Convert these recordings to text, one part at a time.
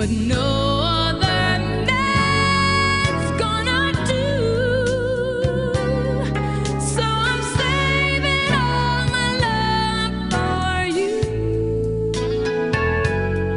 what no other man's gonna do. So I'm saving all my love for you.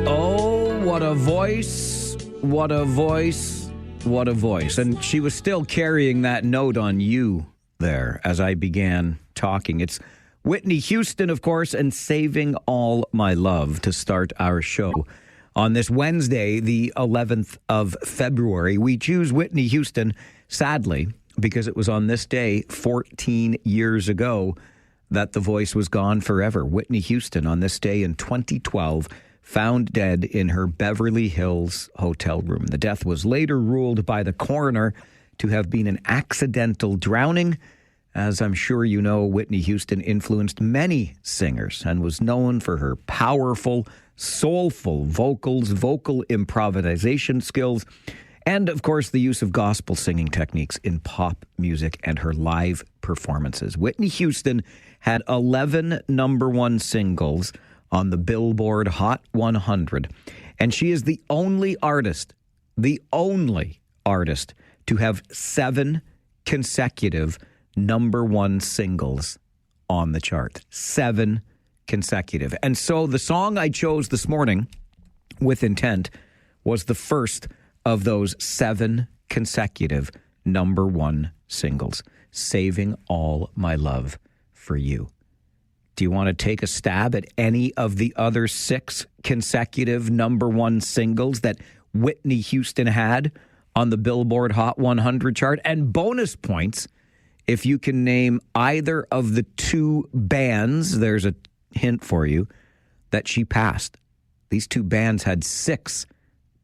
Oh, what a voice. What a voice. What a voice. And she was still carrying that note on you there as I began talking. It's Whitney Houston, of course, and Saving All My Love to start our show. On this Wednesday, the 11th of February, we choose Whitney Houston, sadly, because it was on this day 14 years ago that the voice was gone forever. Whitney Houston, on this day in 2012, found dead in her Beverly Hills hotel room. The death was later ruled by the coroner to have been an accidental drowning. As I'm sure you know, Whitney Houston influenced many singers and was known for her powerful, soulful vocals, vocal improvisation skills, and, of course, the use of gospel singing techniques in pop music and her live performances. Whitney Houston had 11 number one singles on the Billboard Hot 100, and she is the only artist to have 7 consecutive number one singles on the chart. 7 consecutive. And so the song I chose this morning with intent was the first of those 7 consecutive number one singles, Saving All My Love for You. Do you want to take a stab at any of the other 6 consecutive number one singles that Whitney Houston had on the Billboard Hot 100 chart? And bonus points if you can name either of the 2 bands, there's a hint for you, that she passed. These 2 bands had 6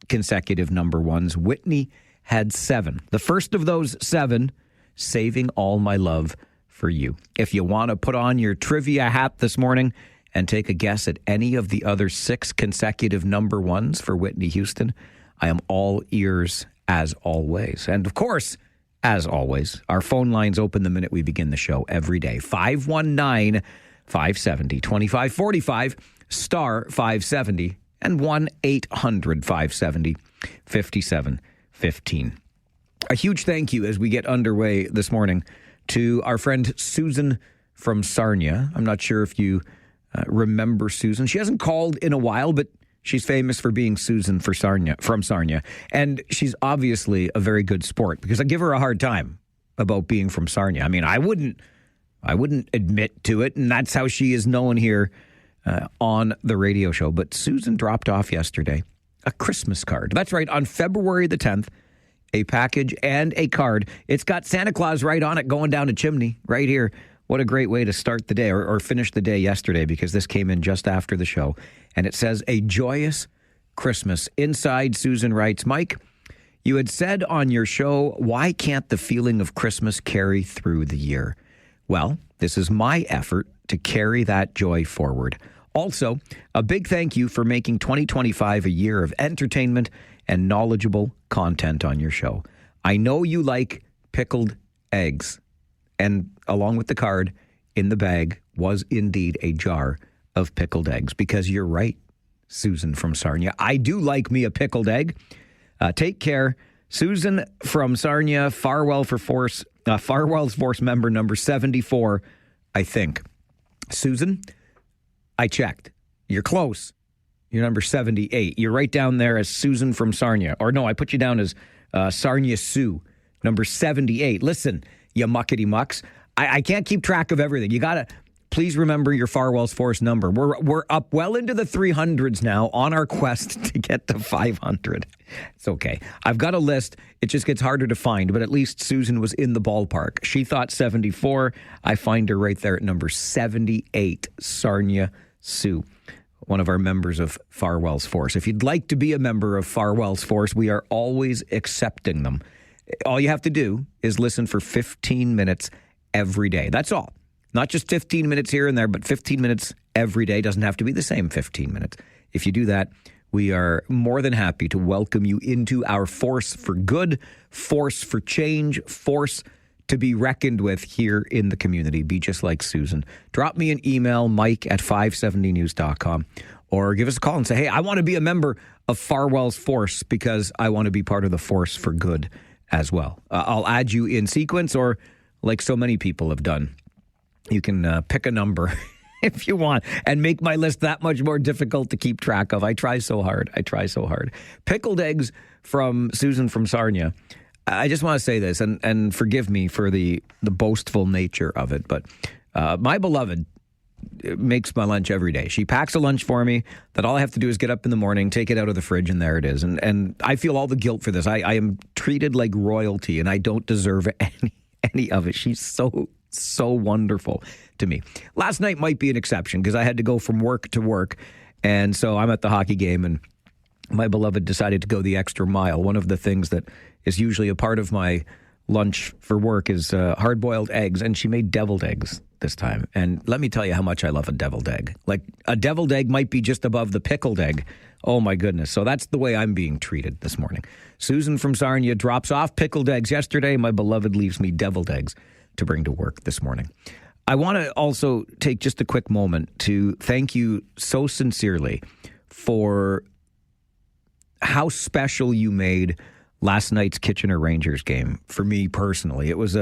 consecutive number ones. Whitney had 7. The first of those 7, Saving All My Love for You. If you want to put on your trivia hat this morning and take a guess at any of the other 6 consecutive number ones for Whitney Houston, I am all ears as always. And of course, as always, our phone lines open the minute we begin the show every day. 519-570-2545, star 570, and 1-800-570-5715. A huge thank you as we get underway this morning to our friend Susan from Sarnia. I'm not sure if you remember Susan. She hasn't called in a while, but she's famous for being Susan from Sarnia. And she's obviously a very good sport because I give her a hard time about being from Sarnia. I mean, I wouldn't admit to it, and that's how she is known here on the radio show. But Susan dropped off yesterday a Christmas card. That's right, on February the 10th, a package and a card. It's got Santa Claus right on it going down a chimney right here. What a great way to start the day or finish the day yesterday, because this came in just after the show. And it says, "A joyous Christmas." Inside, Susan writes, "Mike, you had said on your show, why can't the feeling of Christmas carry through the year? Well, this is my effort to carry that joy forward. Also, a big thank you for making 2025 a year of entertainment and knowledgeable content on your show. I know you like pickled eggs." And along with the card, in the bag was indeed a jar of pickled eggs. Because you're right, Susan from Sarnia. I do like me a pickled egg. Take care. Susan from Sarnia, Farwell's Force member number 74, I think. Susan, I checked. You're close. You're number 78. You're right down there as Susan from Sarnia. Or no, I put you down as Sarnia Sue, number 78. Listen, you muckety mucks. I can't keep track of everything. You got to please remember your Farwell's Force number. We're up well into the 300s now on our quest to get to 500. It's okay. I've got a list. It just gets harder to find, but at least Susan was in the ballpark. She thought 74. I find her right there at number 78, Sarnia Sue, one of our members of Farwell's Force. If you'd like to be a member of Farwell's Force, we are always accepting them. All you have to do is listen for 15 minutes every day. That's all. Not just 15 minutes here and there, but 15 minutes every day. Doesn't have to be the same 15 minutes. If you do that, we are more than happy to welcome you into our force for good, force for change, force to be reckoned with here in the community. Be just like Susan. Drop me an email, mike@570news.com, or give us a call and say, hey, I want to be a member of Farwell's force because I want to be part of the force for good as well. I'll add you in sequence, or like so many people have done, you can pick a number if you want and make my list that much more difficult to keep track of. I try so hard. Pickled eggs from Susan from Sarnia. I just want to say this, and forgive me for the boastful nature of it, but my beloved makes my lunch every day. She packs a lunch for me that all I have to do is get up in the morning, take it out of the fridge, and there it is. And I feel all the guilt for this. I am treated like royalty, and I don't deserve any of it. She's so wonderful to me. Last night might be an exception because I had to go from work to work, and so I'm at the hockey game, and my beloved decided to go the extra mile. One of the things that is usually a part of my lunch for work is hard-boiled eggs, and she made deviled eggs this time. And let me tell you how much I love a deviled egg. Like, a deviled egg might be just above the pickled egg. Oh, my goodness. So that's the way I'm being treated this morning. Susan from Sarnia drops off pickled eggs yesterday. My beloved leaves me deviled eggs to bring to work this morning. I want to also take just a quick moment to thank you so sincerely for how special you made last night's Kitchener Rangers game for me personally. It was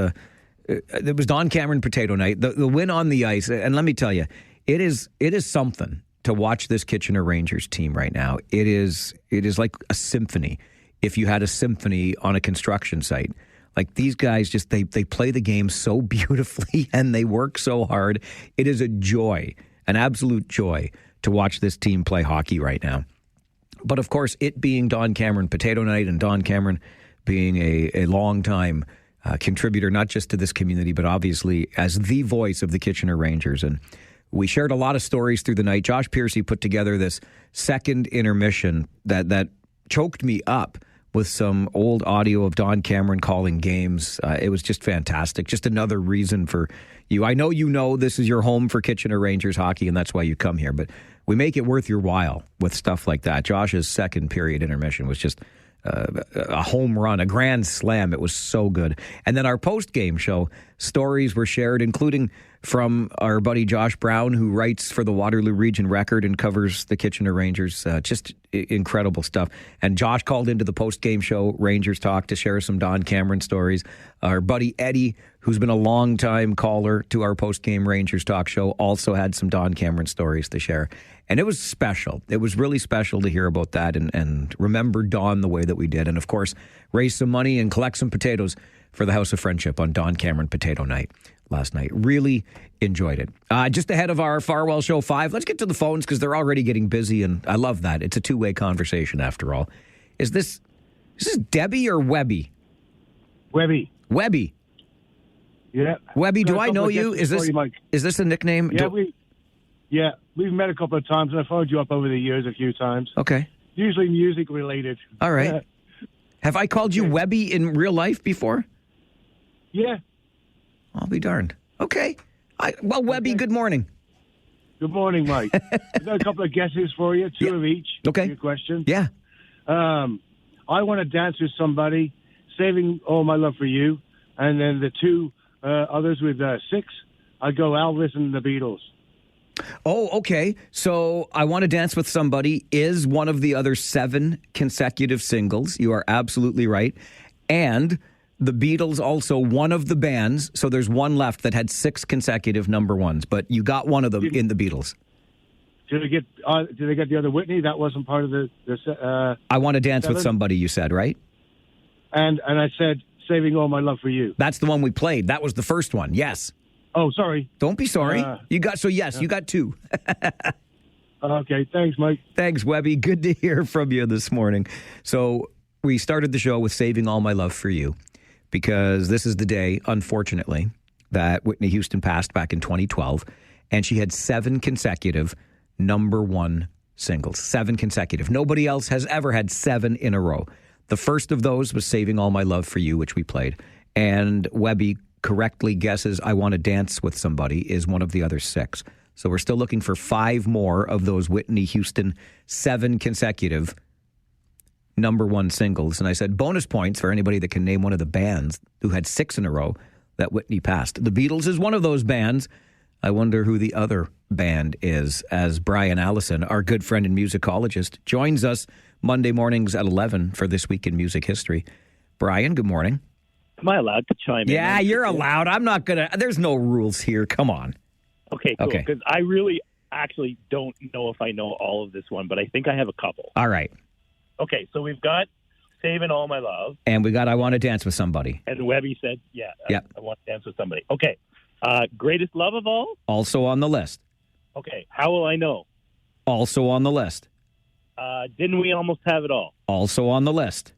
Don Cameron Potato Night. The win on the ice, and let me tell you, it is something to watch this Kitchener Rangers team right now. It is like a symphony. If you had a symphony on a construction site, like these guys just they play the game so beautifully and they work so hard. It is a joy, an absolute joy to watch this team play hockey right now. But of course, it being Don Cameron Potato Night and Don Cameron being a long-time contributor, not just to this community, but obviously as the voice of the Kitchener Rangers. And we shared a lot of stories through the night. Josh Piercy put together this second intermission that choked me up with some old audio of Don Cameron calling games. It was just fantastic. Just another reason for you. I know you know this is your home for Kitchener Rangers hockey, and that's why you come here. But we make it worth your while with stuff like that. Josh's second period intermission was just a home run, a grand slam. It was so good. And then our post-game show, stories were shared, including from our buddy Josh Brown, who writes for the Waterloo Region Record and covers the Kitchener Rangers. Just incredible stuff. And Josh called into the post-game show, Rangers Talk, to share some Don Cameron stories. Our buddy Eddie, who's been a long-time caller to our post-game Rangers Talk show, also had some Don Cameron stories to share. And it was special. It was really special to hear about that and remember Don the way that we did. And, of course, raise some money and collect some potatoes for the House of Friendship on Don Cameron Potato Night last night. Really enjoyed it. Just ahead of our Farwell Show 5, let's get to the phones because they're already getting busy, and I love that. It's a two-way conversation after all. Is this Debbie or Webby? Webby. Webby. Yeah. Webby, do I know you? Is this a nickname? Yeah, we've met a couple of times, and I've followed you up over the years a few times. Okay. Usually music related. All right. Have I called you Webby in real life before? Yeah. I'll be darned. Okay. Webby, good morning. Good morning, Mike. I've got a couple of guesses for you, two of each. Okay. Your question. Yeah. I want to dance with somebody, saving all my love for you, and then the two others with 6, I go Elvis and the Beatles. Oh, okay. So I Want to Dance with Somebody is one of the other 7 consecutive singles. You are absolutely right. And the Beatles also one of the bands. So there's one left that had 6 consecutive number ones, but you got one of them in the Beatles. Did they get the other Whitney? That wasn't part of the I Want to Dance 7? with Somebody, you said, right? And I said, saving all my love for you. That's the one we played. That was the first one. Yes. Oh, sorry. Don't be sorry. You got 2. Okay, thanks, Mike. Thanks, Webby. Good to hear from you this morning. So we started the show with Saving All My Love for You because this is the day, unfortunately, that Whitney Houston passed back in 2012, and she had 7 consecutive number 1 singles. 7 consecutive. Nobody else has ever had 7 in a row. The first of those was Saving All My Love for You, which we played. And Webby correctly guesses I Want to Dance with Somebody is one of the other 6. So we're still looking for 5 more of those Whitney Houston 7 consecutive number 1 singles. And I said bonus points for anybody that can name one of the bands who had 6 in a row that Whitney passed. The Beatles is one of those bands. I wonder who the other band is, as Brian Allison, our good friend and musicologist, joins us Monday mornings at 11 for This Week in Music History. Brian, good morning. Am I allowed to chime in? Yeah, you're allowed. I'm not going to. There's no rules here. Come on. Okay, cool. Okay. Because I really actually don't know if I know all of this one, but I think I have a couple. All right. Okay, so we've got Saving All My Love. And we got I Want to Dance with Somebody. And Webby said, I want to dance with somebody. Okay. Greatest Love of All? Also on the list. Okay. How Will I Know? Also on the list. Didn't We Almost Have It All? Also on the list.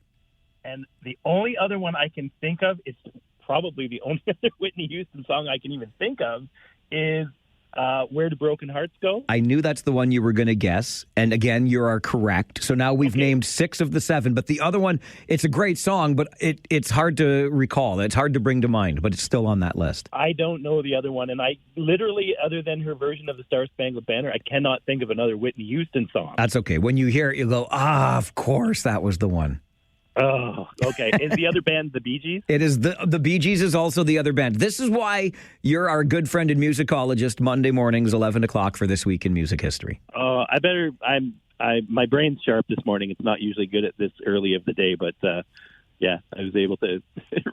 And the only other one I can think of, it's probably the only other Whitney Houston song I can even think of, is Where Do Broken Hearts Go? I knew that's the one you were going to guess. And again, you are correct. So now we've named 6 of the 7. But the other one, it's a great song, but it's hard to recall. It's hard to bring to mind, but it's still on that list. I don't know the other one. And I literally, other than her version of the Star Spangled Banner, I cannot think of another Whitney Houston song. That's okay. When you hear it, you go, of course, that was the one. Oh, okay. Is the other band the Bee Gees? It is the Bee Gees is also the other band. This is why you're our good friend and musicologist Monday mornings, 11 o'clock for This Week in Music History. My brain's sharp this morning. It's not usually good at this early of the day, but I was able to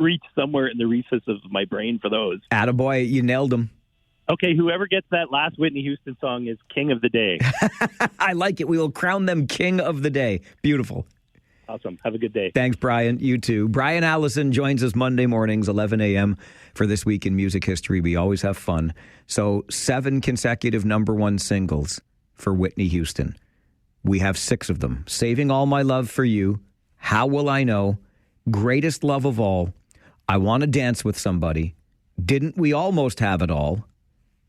reach somewhere in the recess of my brain for those. Attaboy, you nailed them. Okay, whoever gets that last Whitney Houston song is King of the Day. I like it. We will crown them King of the Day. Beautiful. Awesome. Have a good day. Thanks, Brian. You too. Brian Allison joins us Monday mornings, 11 a.m. for This Week in Music History. We always have fun. So 7 consecutive number 1 singles for Whitney Houston. We have 6 of them. Saving All My Love for You, How Will I Know, Greatest Love of All, I Want to Dance with Somebody, Didn't We Almost Have It All,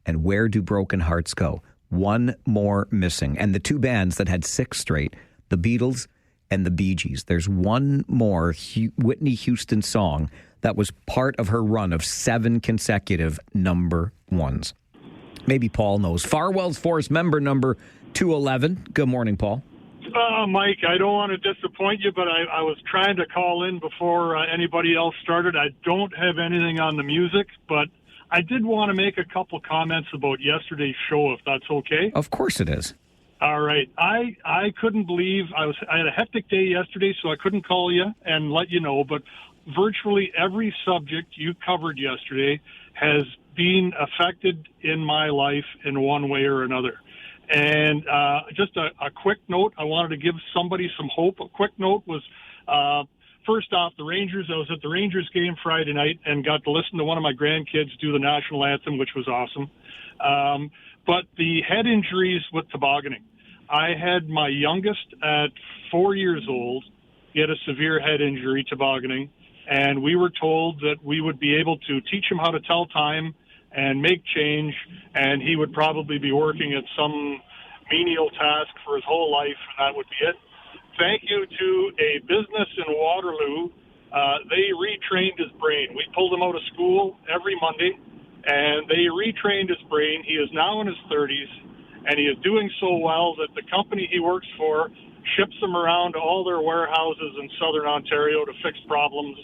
and Where Do Broken Hearts Go? One more missing. And the 2 bands that had 6 straight, the Beatles and the Bee Gees. There's one more Whitney Houston song that was part of her run of 7 consecutive number 1s. Maybe Paul knows. Farwell's Force member number 211. Good morning, Paul. Mike, I don't want to disappoint you, but I was trying to call in before anybody else started. I don't have anything on the music, but I did want to make a couple comments about yesterday's show, if that's okay. Of course it is. All right. I couldn't believe I had a hectic day yesterday, so I couldn't call you and let you know, but virtually every subject you covered yesterday has been affected in my life in one way or another. And just a quick note, I wanted to give somebody some hope. A quick note was, first off, the Rangers. I was at the Rangers game Friday night and got to listen to one of my grandkids do the national anthem, which was awesome. But the head injuries with tobogganing. I had my youngest at 4 years old get a severe head injury tobogganing, and we were told that we would be able to teach him how to tell time and make change, and he would probably be working at some menial task for his whole life, and that would be it. Thank you to a business in Waterloo. They retrained his brain. We pulled him out of school every Monday, and they retrained his brain. He is now in his 30s, and he is doing so well that the company he works for ships him around to all their warehouses in southern Ontario to fix problems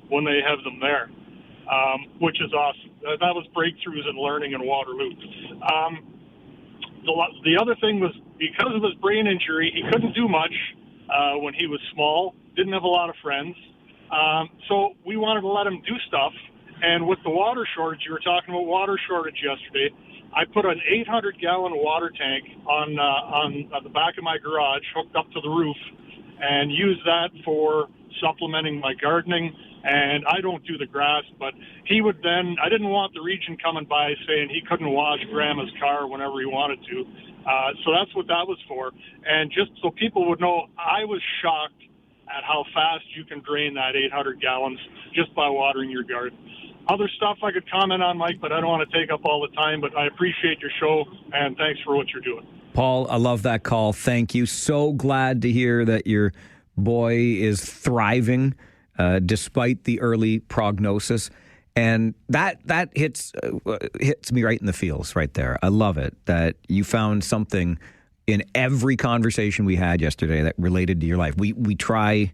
when they have them there, which is awesome. That was breakthroughs in learning in Waterloo. The other thing was, because of his brain injury, he couldn't do much when he was small, didn't have a lot of friends. So we wanted to let him do stuff. And with the water shortage, you were talking about water shortage yesterday, I put an 800-gallon water tank on the back of my garage, hooked up to the roof, and used that for supplementing my gardening. And I don't do the grass, but he would then, I didn't want the Region coming by saying he couldn't wash Grandma's car whenever he wanted to. So that's what that was for. And just so people would know, I was shocked at how fast you can drain that 800 gallons just by watering your garden. Other stuff I could comment on, Mike, but I don't want to take up all the time, but I appreciate your show, and thanks for what you're doing. Paul, I love that call. Thank you. So glad to hear that your boy is thriving despite the early prognosis. And that hits me right in the feels right there. I love it that you found something in every conversation we had yesterday that related to your life. We try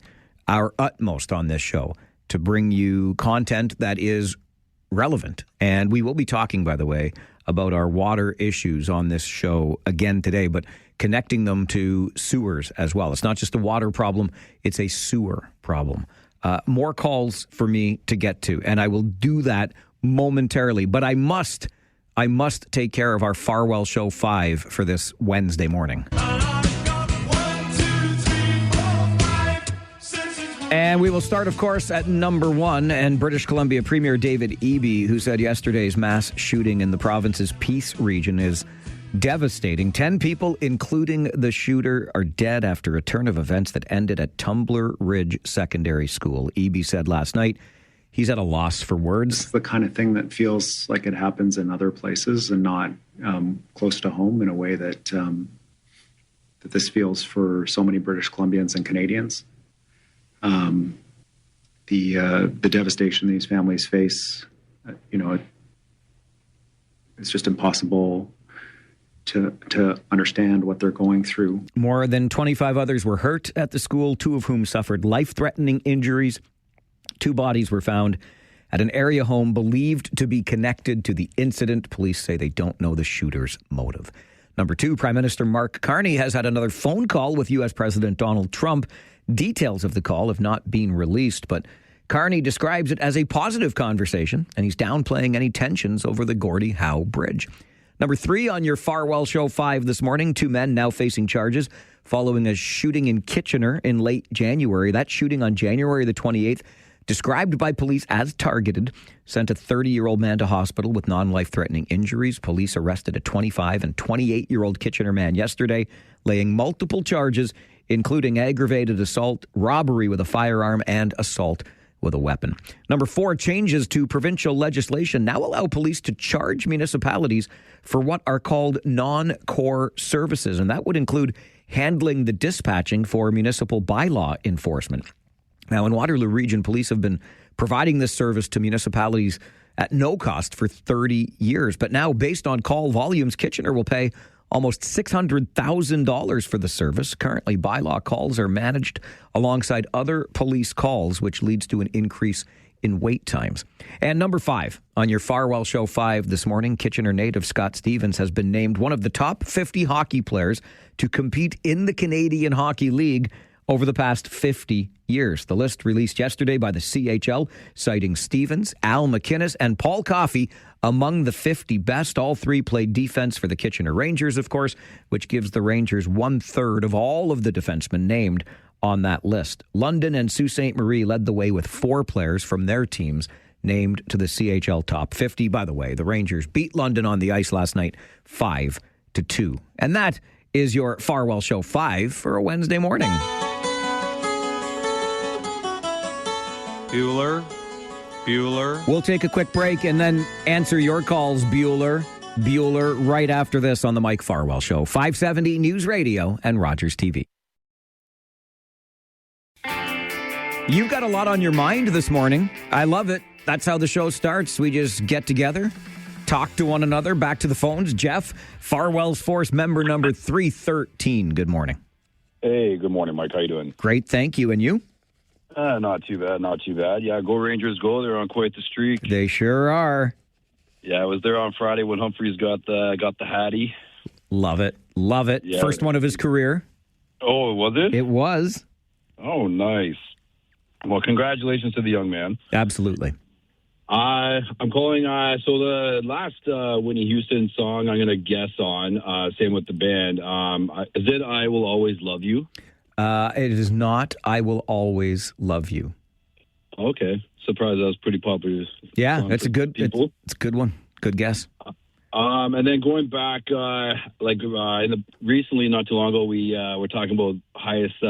our utmost on this show to bring you content that is relevant. And we will be talking, by the way, about our water issues on this show again today, but connecting them to sewers as well. It's not just a water problem, it's a sewer problem. More calls for me to get to, and I will do that momentarily. But I must take care of our Farwell Show 5 for this Wednesday morning. And we will start, of course, at number 1. And British Columbia Premier David Eby, who said yesterday's mass shooting in the province's Peace region is devastating. 10 people, including the shooter, are dead after a turn of events that ended at Tumbler Ridge Secondary School. Eby said last night he's at a loss for words. It's the kind of thing that feels like it happens in other places and not close to home in a way that that this feels for so many British Columbians and Canadians. The devastation these families face, it's just impossible to understand what they're going through. More than 25 others were hurt at the school, 2 of whom suffered life-threatening injuries. 2 bodies were found at an area home believed to be connected to the incident. Police say they don't know the shooter's motive. Number 2, Prime Minister Mark Carney has had another phone call with U.S. President Donald Trump. Details of the call have not been released, but Carney describes it as a positive conversation, and he's downplaying any tensions over the Gordie Howe Bridge. Number 3 on your Farwell Show 5 this morning, 2 men now facing charges following a shooting in Kitchener in late January. That shooting on January the 28th, described by police as targeted, sent a 30-year-old man to hospital with non-life-threatening injuries. Police arrested a 25 and 28-year-old Kitchener man yesterday, laying multiple charges, including aggravated assault, robbery with a firearm, and assault with a weapon. Number 4, changes to provincial legislation now allow police to charge municipalities for what are called non-core services, and that would include handling the dispatching for municipal bylaw enforcement. Now, in Waterloo Region, police have been providing this service to municipalities at no cost for 30 years. But now, based on call volumes, Kitchener will pay almost $600,000 for the service. Currently, bylaw calls are managed alongside other police calls, which leads to an increase in wait times. And number 5, on your Farwell Show 5 this morning, Kitchener native Scott Stevens has been named one of the top 50 hockey players to compete in the Canadian Hockey League over the past 50 years. The list released yesterday by the CHL, citing Stevens, Al McInnes, and Paul Coffey among the 50 best. All 3 played defense for the Kitchener Rangers, of course, which gives the Rangers 1/3 of all of the defensemen named on that list. London and Sault Ste. Marie led the way with 4 players from their teams named to the CHL Top 50. By the way, the Rangers beat London on the ice last night 5-2. And that is your Farwell Show 5 for a Wednesday morning. Bueller. We'll take a quick break and then answer your calls, Bueller, right after this on the Mike Farwell Show. 570 News Radio and Rogers TV. You've got a lot on your mind this morning. I love it. That's how the show starts. We just get together, talk to one another. Back to the phones. Jeff, Farwell's Force member number 313. Good morning. Hey, good morning, Mike. How you doing? Great, thank you. And you? Not too bad. Yeah, go Rangers, go. They're on quite the streak. They sure are. Yeah, I was there on Friday when Humphreys got the Hattie. Love it. Yeah. First one of his career. Oh, was it? It was. Oh, nice. Well, congratulations to the young man. Absolutely. I'm calling. So the last Whitney Houston song I'm going to guess on, same with the band. Is it "I Will Always Love You"? It is not "I Will Always Love You." Okay. Surprised that was pretty popular. Yeah, it's a good one. Good guess. And then going back, recently, not too long ago, we were talking about highest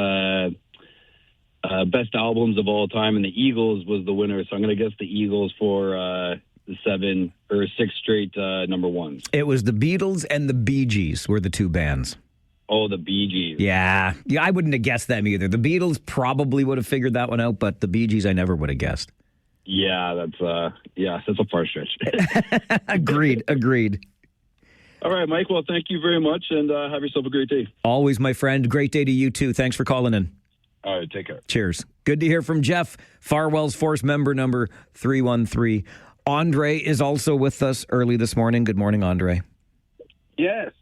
best albums of all time, and the Eagles was the winner. So I'm going to guess the Eagles for the 7 or 6 straight number ones. It was the Beatles and the Bee Gees were the 2 bands. Oh, the Bee Gees. Yeah, I wouldn't have guessed them either. The Beatles probably would have figured that one out, but the Bee Gees I never would have guessed. Yeah, that's a far stretch. Agreed. All right, Mike. Well, thank you very much, and have yourself a great day. Always, my friend. Great day to you, too. Thanks for calling in. All right, take care. Cheers. Good to hear from Jeff, Farwell's Force member number 313. Andre is also with us early this morning. Good morning, Andre. Yes,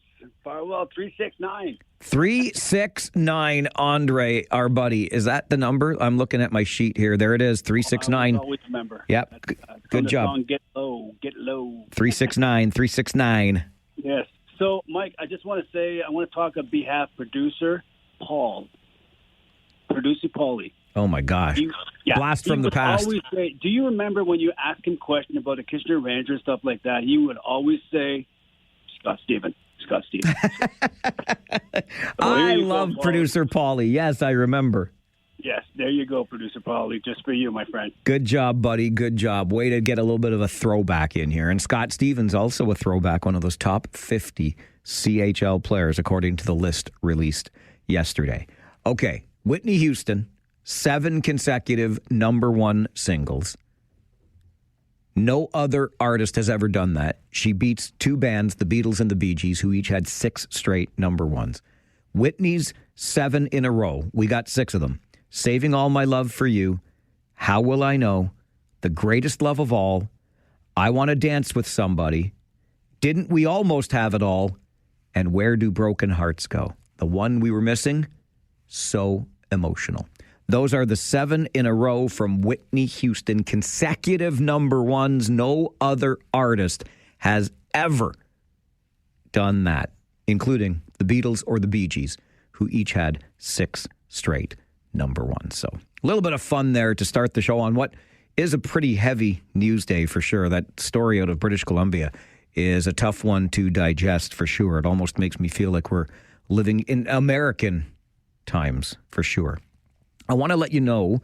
Farwell 369. 369, Andre, our buddy. Is that the number? I'm looking at my sheet here. There it is, 369. I always remember. Yep, good job. Song, get low, get low. 369, 369. Yes. So, Mike, I just want to say, I want to talk on behalf of producer Paul. Producer Paulie. Oh, my gosh. Blast from the past. Always say, do you remember when you asked him questions about the Kitchener Ranger and stuff like that, he would always say, Scott Stevens. I love producer Paulie. Yes, I remember. Yes, there you go, producer Paulie. Just for you, my friend. Good job, buddy. Good job. Way to get a little bit of a throwback in here. And Scott Stevens, also a throwback, one of those top 50 CHL players, according to the list released yesterday. Okay, Whitney Houston, 7 consecutive number 1 singles. No other artist has ever done that. She beats 2 bands, the Beatles and the Bee Gees, who each had 6 straight number 1s. Whitney's 7 in a row. We got 6 of them. Saving All My Love for You, How Will I Know, The Greatest Love of All, I Want to Dance with Somebody, Didn't We Almost Have It All, and Where Do Broken Hearts Go? The one we were missing, So Emotional. Those are the 7 in a row from Whitney Houston, consecutive number 1s. No other artist has ever done that, including the Beatles or the Bee Gees, who each had 6 straight number 1s. So a little bit of fun there to start the show on what is a pretty heavy news day for sure. That story out of British Columbia is a tough one to digest for sure. It almost makes me feel like we're living in American times for sure. I want to let you know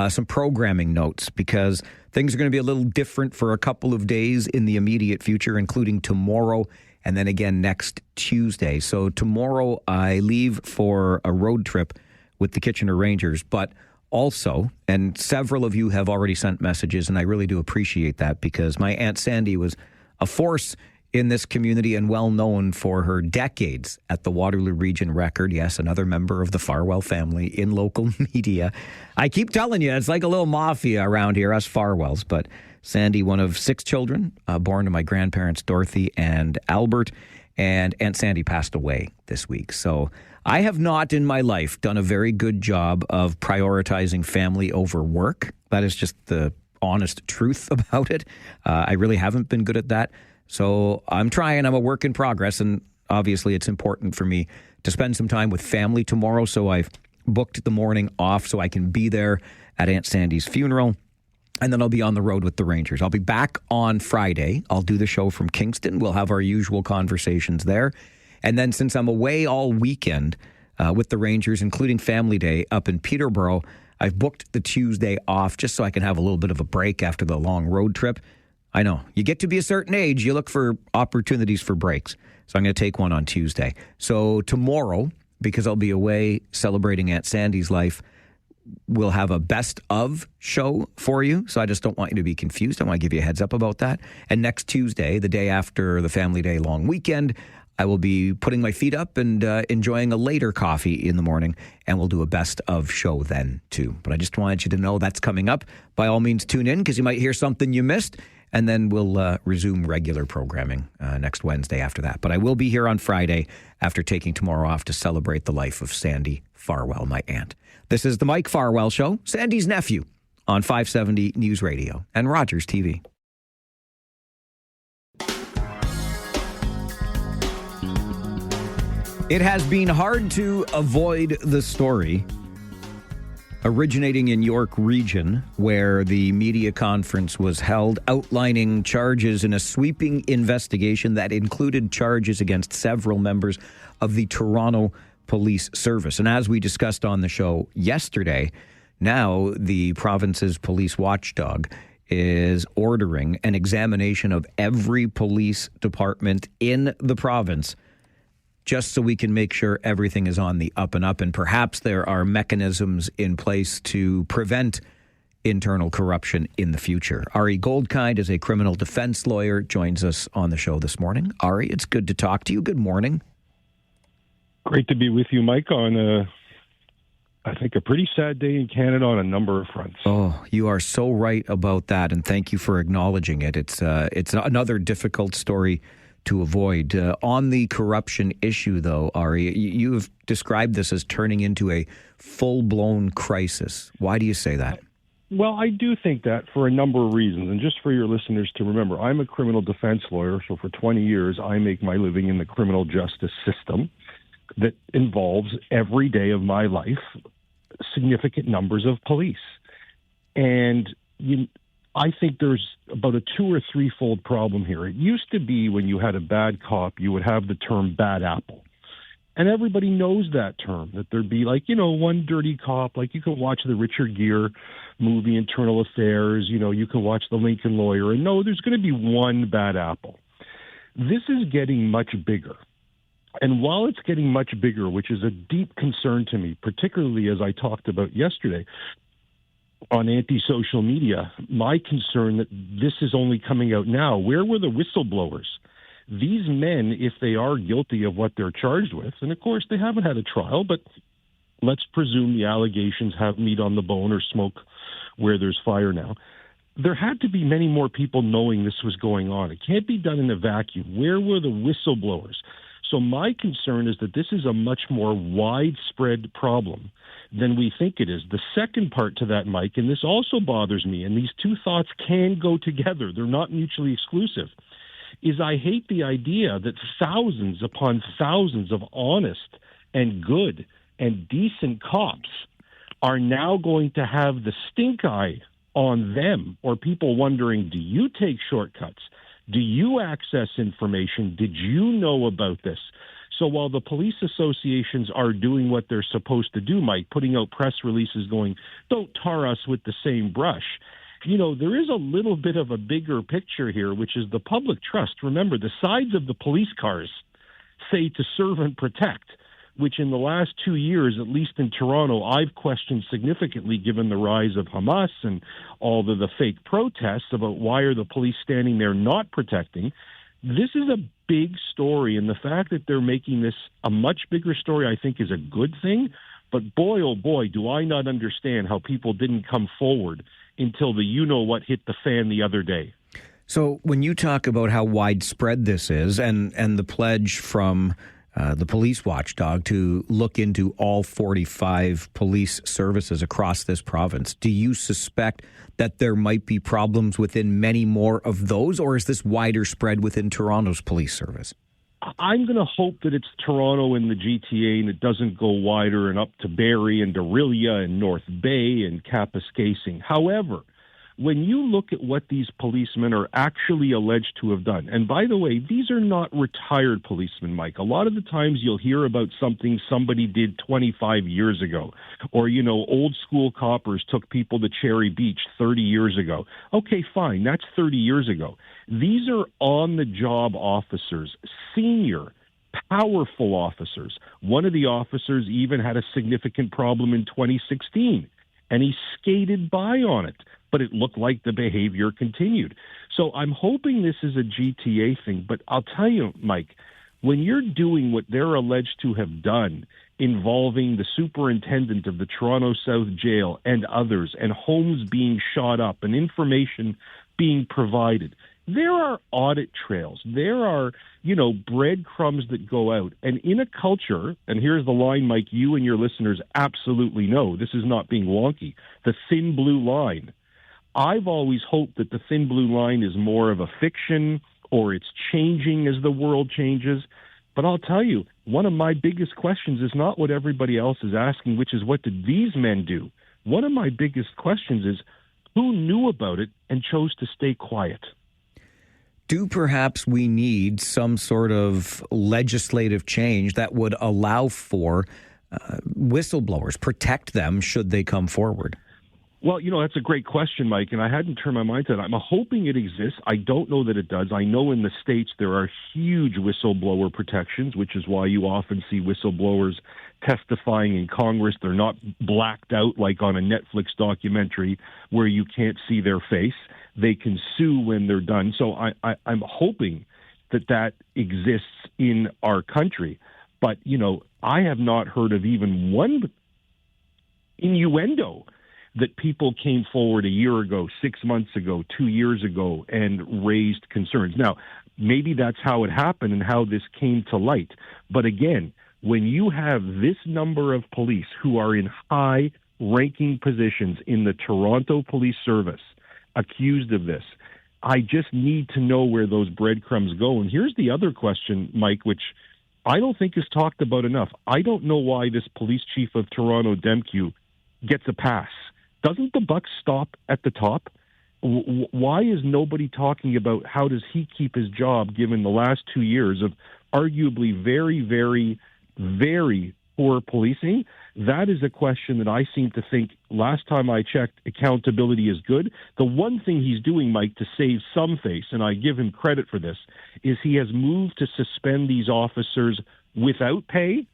some programming notes because things are going to be a little different for a couple of days in the immediate future, including tomorrow and then again next Tuesday. So tomorrow I leave for a road trip with the Kitchener Rangers, but also, and several of you have already sent messages, and I really do appreciate that because my Aunt Sandy was a force in this community and well known for her decades at the Waterloo Region Record. Yes, another member of the Farwell family in local media. I keep telling you, it's like a little mafia around here, us Farwells. But Sandy, one of 6 children, born to my grandparents, Dorothy and Albert, and Aunt Sandy passed away this week. So I have not in my life done a very good job of prioritizing family over work. That is just the honest truth about it. I really haven't been good at that. So I'm trying. I'm a work in progress, and obviously it's important for me to spend some time with family tomorrow, so I've booked the morning off so I can be there at Aunt Sandy's funeral, and then I'll be on the road with the Rangers. I'll be back on Friday. I'll do the show from Kingston. We'll have our usual conversations there. And then since I'm away all weekend with the Rangers, including Family Day up in Peterborough, I've booked the Tuesday off just so I can have a little bit of a break after the long road trip. I know. You get to be a certain age, you look for opportunities for breaks. So I'm going to take one on Tuesday. So tomorrow, because I'll be away celebrating Aunt Sandy's life, we'll have a best of show for you. So I just don't want you to be confused. I want to give you a heads up about that. And next Tuesday, the day after the Family Day long weekend, I will be putting my feet up and enjoying a later coffee in the morning, and we'll do a best of show then too. But I just wanted you to know that's coming up. By all means, tune in because you might hear something you missed. And then we'll resume regular programming next Wednesday after that. But I will be here on Friday after taking tomorrow off to celebrate the life of Sandy Farwell, my aunt. This is the Mike Farwell Show, Sandy's nephew, on 570 News Radio and Rogers TV. It has been hard to avoid the story originating in York Region, where the media conference was held outlining charges in a sweeping investigation that included charges against several members of the Toronto Police Service. And as we discussed on the show yesterday, now the province's police watchdog is ordering an examination of every police department in the province just so we can make sure everything is on the up and up. And perhaps there are mechanisms in place to prevent internal corruption in the future. Ari Goldkind is a criminal defense lawyer, joins us on the show this morning. Ari, it's good to talk to you. Good morning. Great to be with you, Mike, on I think, a pretty sad day in Canada on a number of fronts. Oh, you are so right about that, and thank you for acknowledging it. It's another difficult story to avoid. On the corruption issue, though, Ari, you have described this as turning into a full-blown crisis. Why do you say that? Well, I do think that for a number of reasons. And just for your listeners to remember, I'm a criminal defense lawyer. So for 20 years, I make my living in the criminal justice system that involves every day of my life significant numbers of police. And I think there's about a 2 or 3-fold problem here. It used to be when you had a bad cop, you would have the term bad apple. And everybody knows that term, that there'd be one dirty cop, like you can watch the Richard Gere movie, Internal Affairs, you can watch The Lincoln Lawyer, and no, there's going to be one bad apple. This is getting much bigger. And while it's getting much bigger, which is a deep concern to me, particularly as I talked about yesterday, on anti-social media, my concern that this is only coming out now. Where were the whistleblowers? These men, if they are guilty of what they're charged with, and of course they haven't had a trial, but let's presume the allegations have meat on the bone or smoke where there's fire now. There had to be many more people knowing this was going on. It can't be done in a vacuum. Where were the whistleblowers? So my concern is that this is a much more widespread problem than we think it is. The second part to that, Mike, and this also bothers me, and these two thoughts can go together. They're not mutually exclusive, is I hate the idea that thousands upon thousands of honest and good and decent cops are now going to have the stink eye on them, or people wondering, do you take shortcuts? Do you access information? Did you know about this? So while the police associations are doing what they're supposed to do, Mike, putting out press releases going, don't tar us with the same brush, there is a little bit of a bigger picture here, which is the public trust. Remember, the sides of the police cars say to serve and protect, which in the last 2 years, at least in Toronto, I've questioned significantly given the rise of Hamas and all the fake protests about why are the police standing there not protecting. This is a big story, and the fact that they're making this a much bigger story, I think, is a good thing. But boy, oh boy, do I not understand how people didn't come forward until the you-know-what hit the fan the other day. So when you talk about how widespread this is and the pledge from the police watchdog to look into all 45 police services across this province, do you suspect that there might be problems within many more of those, or is this wider spread within Toronto's police service? I'm going to hope that it's Toronto and the GTA and it doesn't go wider and up to Barrie and Orillia and North Bay and Kapuskasing. However, when you look at what these policemen are actually alleged to have done, and by the way, these are not retired policemen, Mike. A lot of the times you'll hear about something somebody did 25 years ago, or, old school coppers took people to Cherry Beach 30 years ago. Okay, fine, that's 30 years ago. These are on-the-job officers, senior, powerful officers. One of the officers even had a significant problem in 2016, and he skated by on it. But it looked like the behavior continued. So I'm hoping this is a GTA thing. But I'll tell you, Mike, when you're doing what they're alleged to have done involving the superintendent of the Toronto South Jail and others, and homes being shot up and information being provided, there are audit trails. There are, breadcrumbs that go out. And in a culture, and here's the line, Mike, you and your listeners absolutely know, this is not being wonky, the thin blue line. I've always hoped that the thin blue line is more of a fiction, or it's changing as the world changes. But I'll tell you, one of my biggest questions is not what everybody else is asking, which is what did these men do? One of my biggest questions is who knew about it and chose to stay quiet? Do perhaps we need some sort of legislative change that would allow for whistleblowers, protect them should they come forward? Well, that's a great question, Mike, and I hadn't turned my mind to that. I'm hoping it exists. I don't know that it does. I know in the States there are huge whistleblower protections, which is why you often see whistleblowers testifying in Congress. They're not blacked out like on a Netflix documentary where you can't see their face. They can sue when they're done. So I'm hoping that exists in our country. But, I have not heard of even one innuendo that people came forward a year ago, 6 months ago, 2 years ago, and raised concerns. Now, maybe that's how it happened and how this came to light. But again, when you have this number of police who are in high-ranking positions in the Toronto Police Service accused of this, I just need to know where those breadcrumbs go. And here's the other question, Mike, which I don't think is talked about enough. I don't know why this police chief of Toronto, Demkew, gets a pass. Doesn't the buck stop at the top? Why is nobody talking about how does he keep his job given the last 2 years of arguably very, very, very poor policing? That is a question that I seem to think, last time I checked, accountability is good. The one thing he's doing, Mike, to save some face, and I give him credit for this, is he has moved to suspend these officers without pay,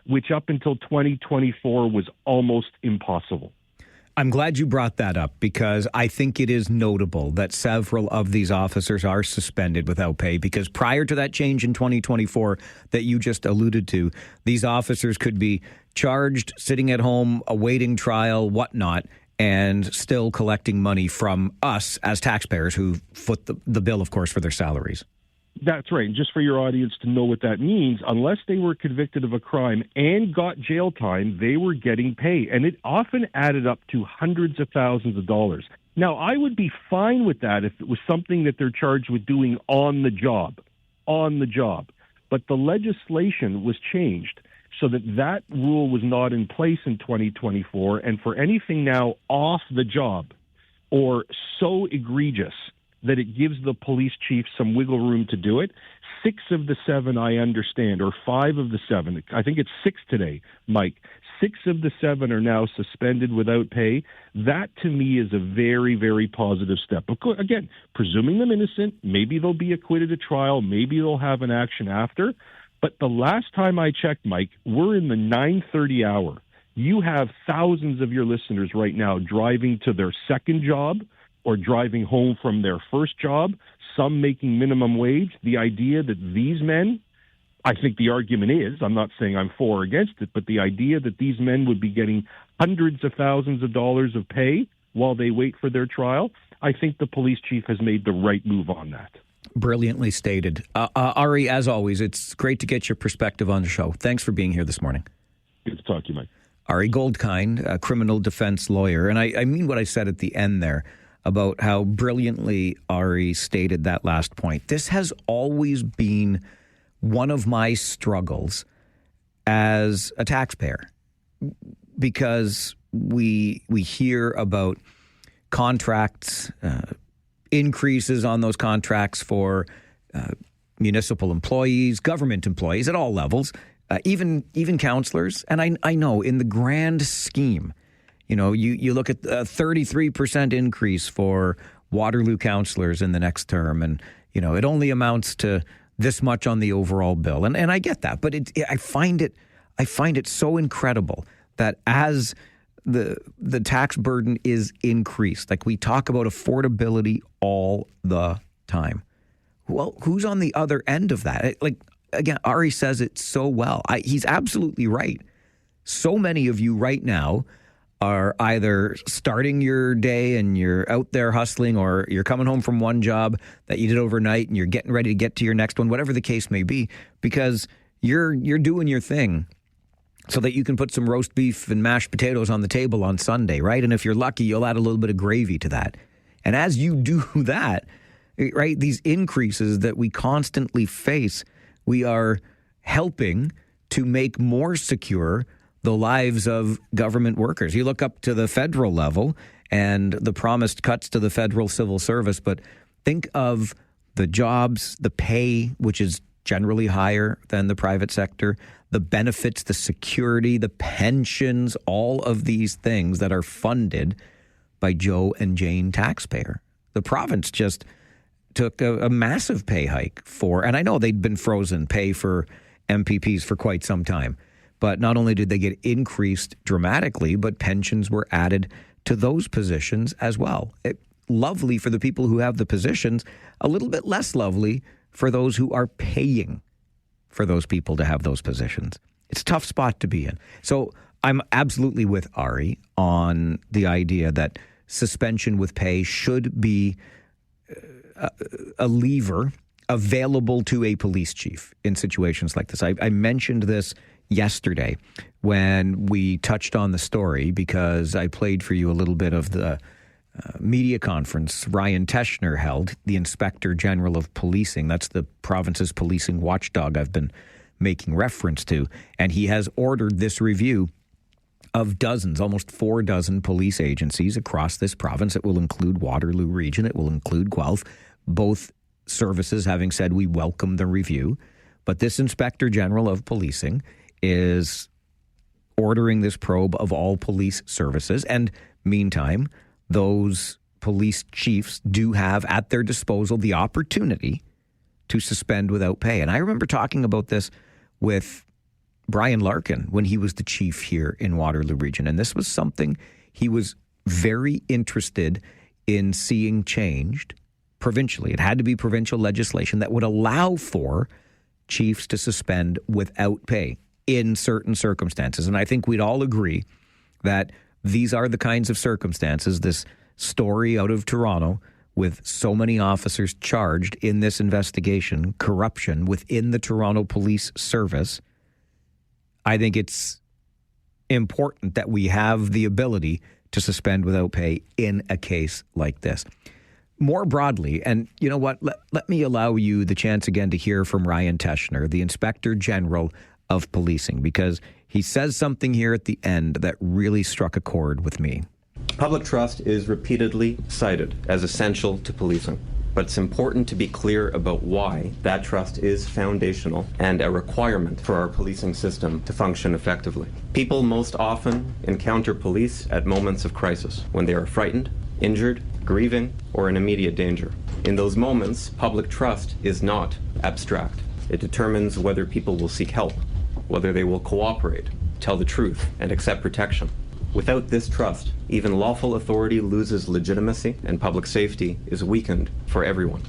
which up until 2024 was almost impossible. I'm glad you brought that up because I think it is notable that several of these officers are suspended without pay because prior to that change in 2024 that you just alluded to, these officers could be charged, sitting at home, awaiting trial, whatnot, and still collecting money from us as taxpayers who foot the bill, of course, for their salaries. That's right. And just for your audience to know what that means, unless they were convicted of a crime and got jail time, they were getting pay. And it often added up to hundreds of thousands of dollars. Now, I would be fine with that if it was something that they're charged with doing on the job. But the legislation was changed so that rule was not in place in 2024. And for anything now off the job or so egregious that it gives the police chief some wiggle room to do it. 6 of the 7, I understand, or 5 of the 7. I think it's 6 today, Mike. 6 of the 7 are now suspended without pay. That, to me, is a very, very positive step. Again, presuming them innocent, maybe they'll be acquitted at trial, maybe they'll have an action after. But the last time I checked, Mike, we're in the 9:30 hour. You have thousands of your listeners right now driving to their second job, or driving home from their first job, some making minimum wage. The idea that these men, I think the argument is, I'm not saying I'm for or against it, but the idea that these men would be getting hundreds of thousands of dollars of pay while they wait for their trial, I think the police chief has made the right move on that. Brilliantly stated. Ari, as always, it's great to get your perspective on the show. Thanks for being here this morning. Good to talk to you, Mike. Ari Goldkind, a criminal defense lawyer. And I mean what I said at the end there about how brilliantly Ari stated that last point. This has always been one of my struggles as a taxpayer because we hear about contracts, increases on those contracts for municipal employees, government employees at all levels, even counselors. And I know in the grand scheme, you know, you look at a 33% increase for Waterloo councillors in the next term, and, you know, it only amounts to this much on the overall bill. And I get that, but I find it so incredible that as the tax burden is increased, like we talk about affordability all the time. Well, who's on the other end of that? Like, again, Ari says it so well. He's absolutely right. So many of you right now are either starting your day and you're out there hustling, or you're coming home from one job that you did overnight and you're getting ready to get to your next one, whatever the case may be, because you're doing your thing so that you can put some roast beef and mashed potatoes on the table on Sunday, right? And if you're lucky, you'll add a little bit of gravy to that. And as you do that, right, these increases that we constantly face, we are helping to make more secure the lives of government workers. You look up to the federal level and the promised cuts to the federal civil service, but think of the jobs, the pay, which is generally higher than the private sector, the benefits, the security, the pensions, all of these things that are funded by Joe and Jane taxpayer. The province just took a massive pay hike for, and I know they'd been frozen pay for MPPs for quite some time, but not only did they get increased dramatically, but pensions were added to those positions as well. Lovely for the people who have the positions, a little bit less lovely for those who are paying for those people to have those positions. It's a tough spot to be in. So I'm absolutely with Ari on the idea that suspension with pay should be a lever available to a police chief in situations like this. I mentioned this yesterday when we touched on the story because I played for you a little bit of the media conference Ryan Teschner held, the Inspector General of Policing. That's the province's policing watchdog I've been making reference to. And he has ordered this review of dozens, almost 4 dozen police agencies across this province. It will include Waterloo Region. It will include Guelph. Both services having said we welcome the review. But this Inspector General of Policing is ordering this probe of all police services. And meantime, those police chiefs do have at their disposal the opportunity to suspend without pay. And I remember talking about this with Brian Larkin when he was the chief here in Waterloo Region. And this was something he was very interested in seeing changed provincially. It had to be provincial legislation that would allow for chiefs to suspend without pay in certain circumstances. And I think we'd all agree that these are the kinds of circumstances, this story out of Toronto with so many officers charged in this investigation, corruption within the Toronto Police Service. I think it's important that we have the ability to suspend without pay in a case like this. More broadly, and you know what, let me allow you the chance again to hear from Ryan Teschner, the Inspector General of Policing, because he says something here at the end that really struck a chord with me. Public trust is repeatedly cited as essential to policing, but it's important to be clear about why that trust is foundational and a requirement for our policing system to function effectively. People most often encounter police at moments of crisis, when they are frightened, injured, grieving, or in immediate danger. In those moments, public trust is not abstract. It determines whether people will seek help, whether they will cooperate, tell the truth, and accept protection. Without this trust, even lawful authority loses legitimacy and public safety is weakened for everyone.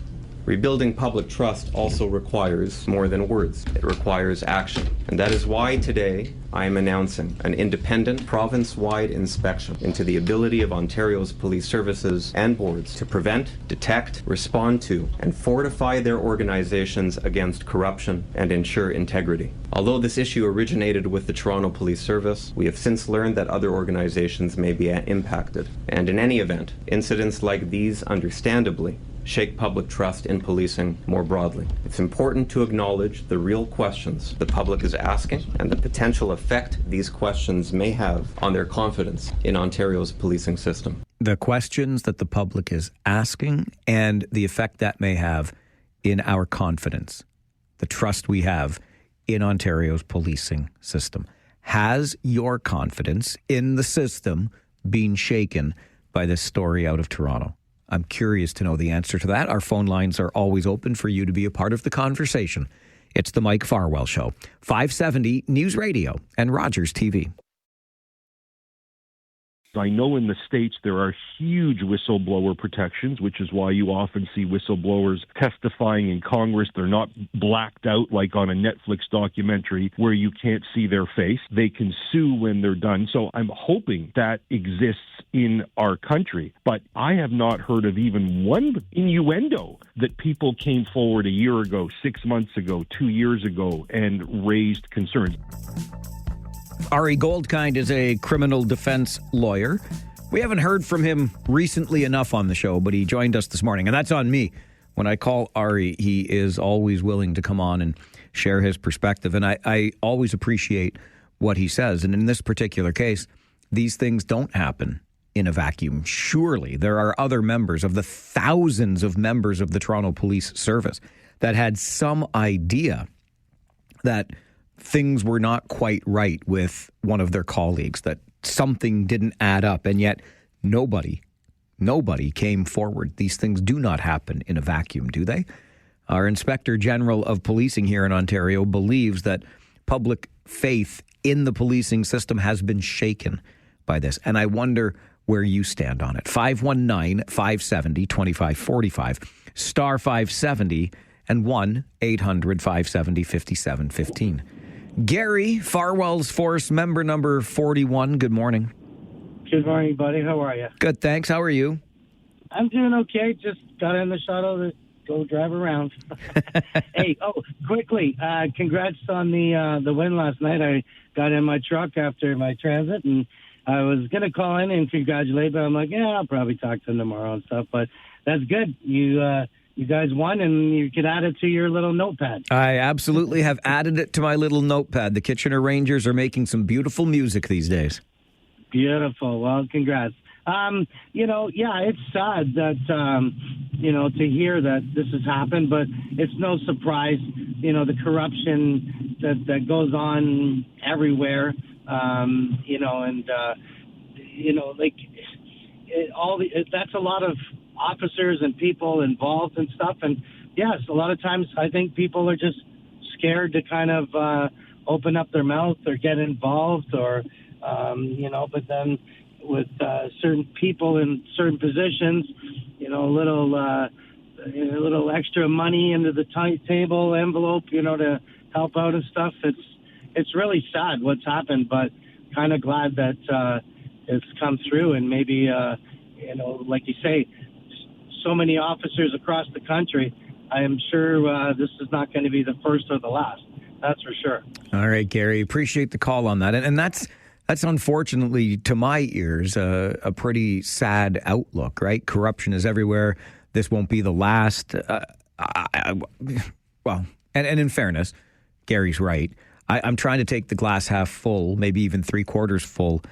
Rebuilding public trust also requires more than words. It requires action. And that is why today I am announcing an independent province-wide inspection into the ability of Ontario's police services and boards to prevent, detect, respond to, and fortify their organizations against corruption and ensure integrity. Although this issue originated with the Toronto Police Service, we have since learned that other organizations may be impacted. And in any event, incidents like these understandably shake public trust in policing more broadly. It's important to acknowledge the real questions the public is asking and the potential effect these questions may have on their confidence in Ontario's policing system. The questions that the public is asking and the effect that may have in our confidence, the trust we have in Ontario's policing system. Has your confidence in the system been shaken by this story out of Toronto? I'm curious to know the answer to that. Our phone lines are always open for you to be a part of the conversation. It's the Mike Farwell Show, 570 News Radio and Rogers TV. I know in the States there are huge whistleblower protections, which is why you often see whistleblowers testifying in Congress. They're not blacked out like on a Netflix documentary where you can't see their face. They can sue when they're done. So I'm hoping that exists in our country. But I have not heard of even one innuendo that people came forward a year ago, 6 months ago, 2 years ago, and raised concerns. Ari Goldkind is a criminal defense lawyer. We haven't heard from him recently enough on the show, but he joined us this morning, and that's on me. When I call Ari, he is always willing to come on and share his perspective, and I always appreciate what he says. And in this particular case, these things don't happen in a vacuum. Surely there are other members of the thousands of members of the Toronto Police Service that had some idea that things were not quite right with one of their colleagues, that something didn't add up, and yet nobody came forward. These things do not happen in a vacuum, do they? Our Inspector General of Policing here in Ontario believes that public faith in the policing system has been shaken by this, and I wonder where you stand on it. 519-570-2545, star 570, and 1-800-570-5715. Gary, Farwell's Force, member number 41. Good morning. Good morning, buddy. How are you? Good, thanks. How are you? I'm doing okay. Just got in the shuttle to go drive around. Hey, quickly, congrats on the win last night. I got in my truck after my transit, and I was going to call in and congratulate, but I'm like, yeah, I'll probably talk to them tomorrow and stuff. But that's good. You guys won, and you could add it to your little notepad. I absolutely have added it to my little notepad. The Kitchener Rangers are making some beautiful music these days. Beautiful. Well, congrats. It's sad that, to hear that this has happened, but it's no surprise, the corruption that goes on everywhere, that's a lot of officers and people involved and stuff. And yes, a lot of times I think people are just scared to kind of open up their mouth or get involved or, but then with certain people in certain positions, a little extra money into the table envelope, to help out and stuff. It's really sad what's happened, but kind of glad that it's come through and maybe, like you say, so many officers across the country. I am sure this is not going to be the first or the last. That's for sure. All right, Gary, appreciate the call on that. And that's unfortunately, to my ears, a pretty sad outlook, right? Corruption is everywhere. This won't be the last. And in fairness, Gary's right. I'm trying to take the glass half full, maybe even 3/4 full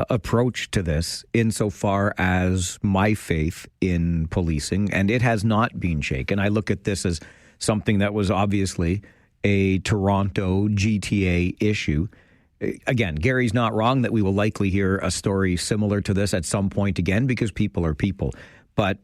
approach to this insofar as my faith in policing, and it has not been shaken. I look at this as something that was obviously a Toronto GTA issue. Again, Gary's not wrong that we will likely hear a story similar to this at some point again because people are people. But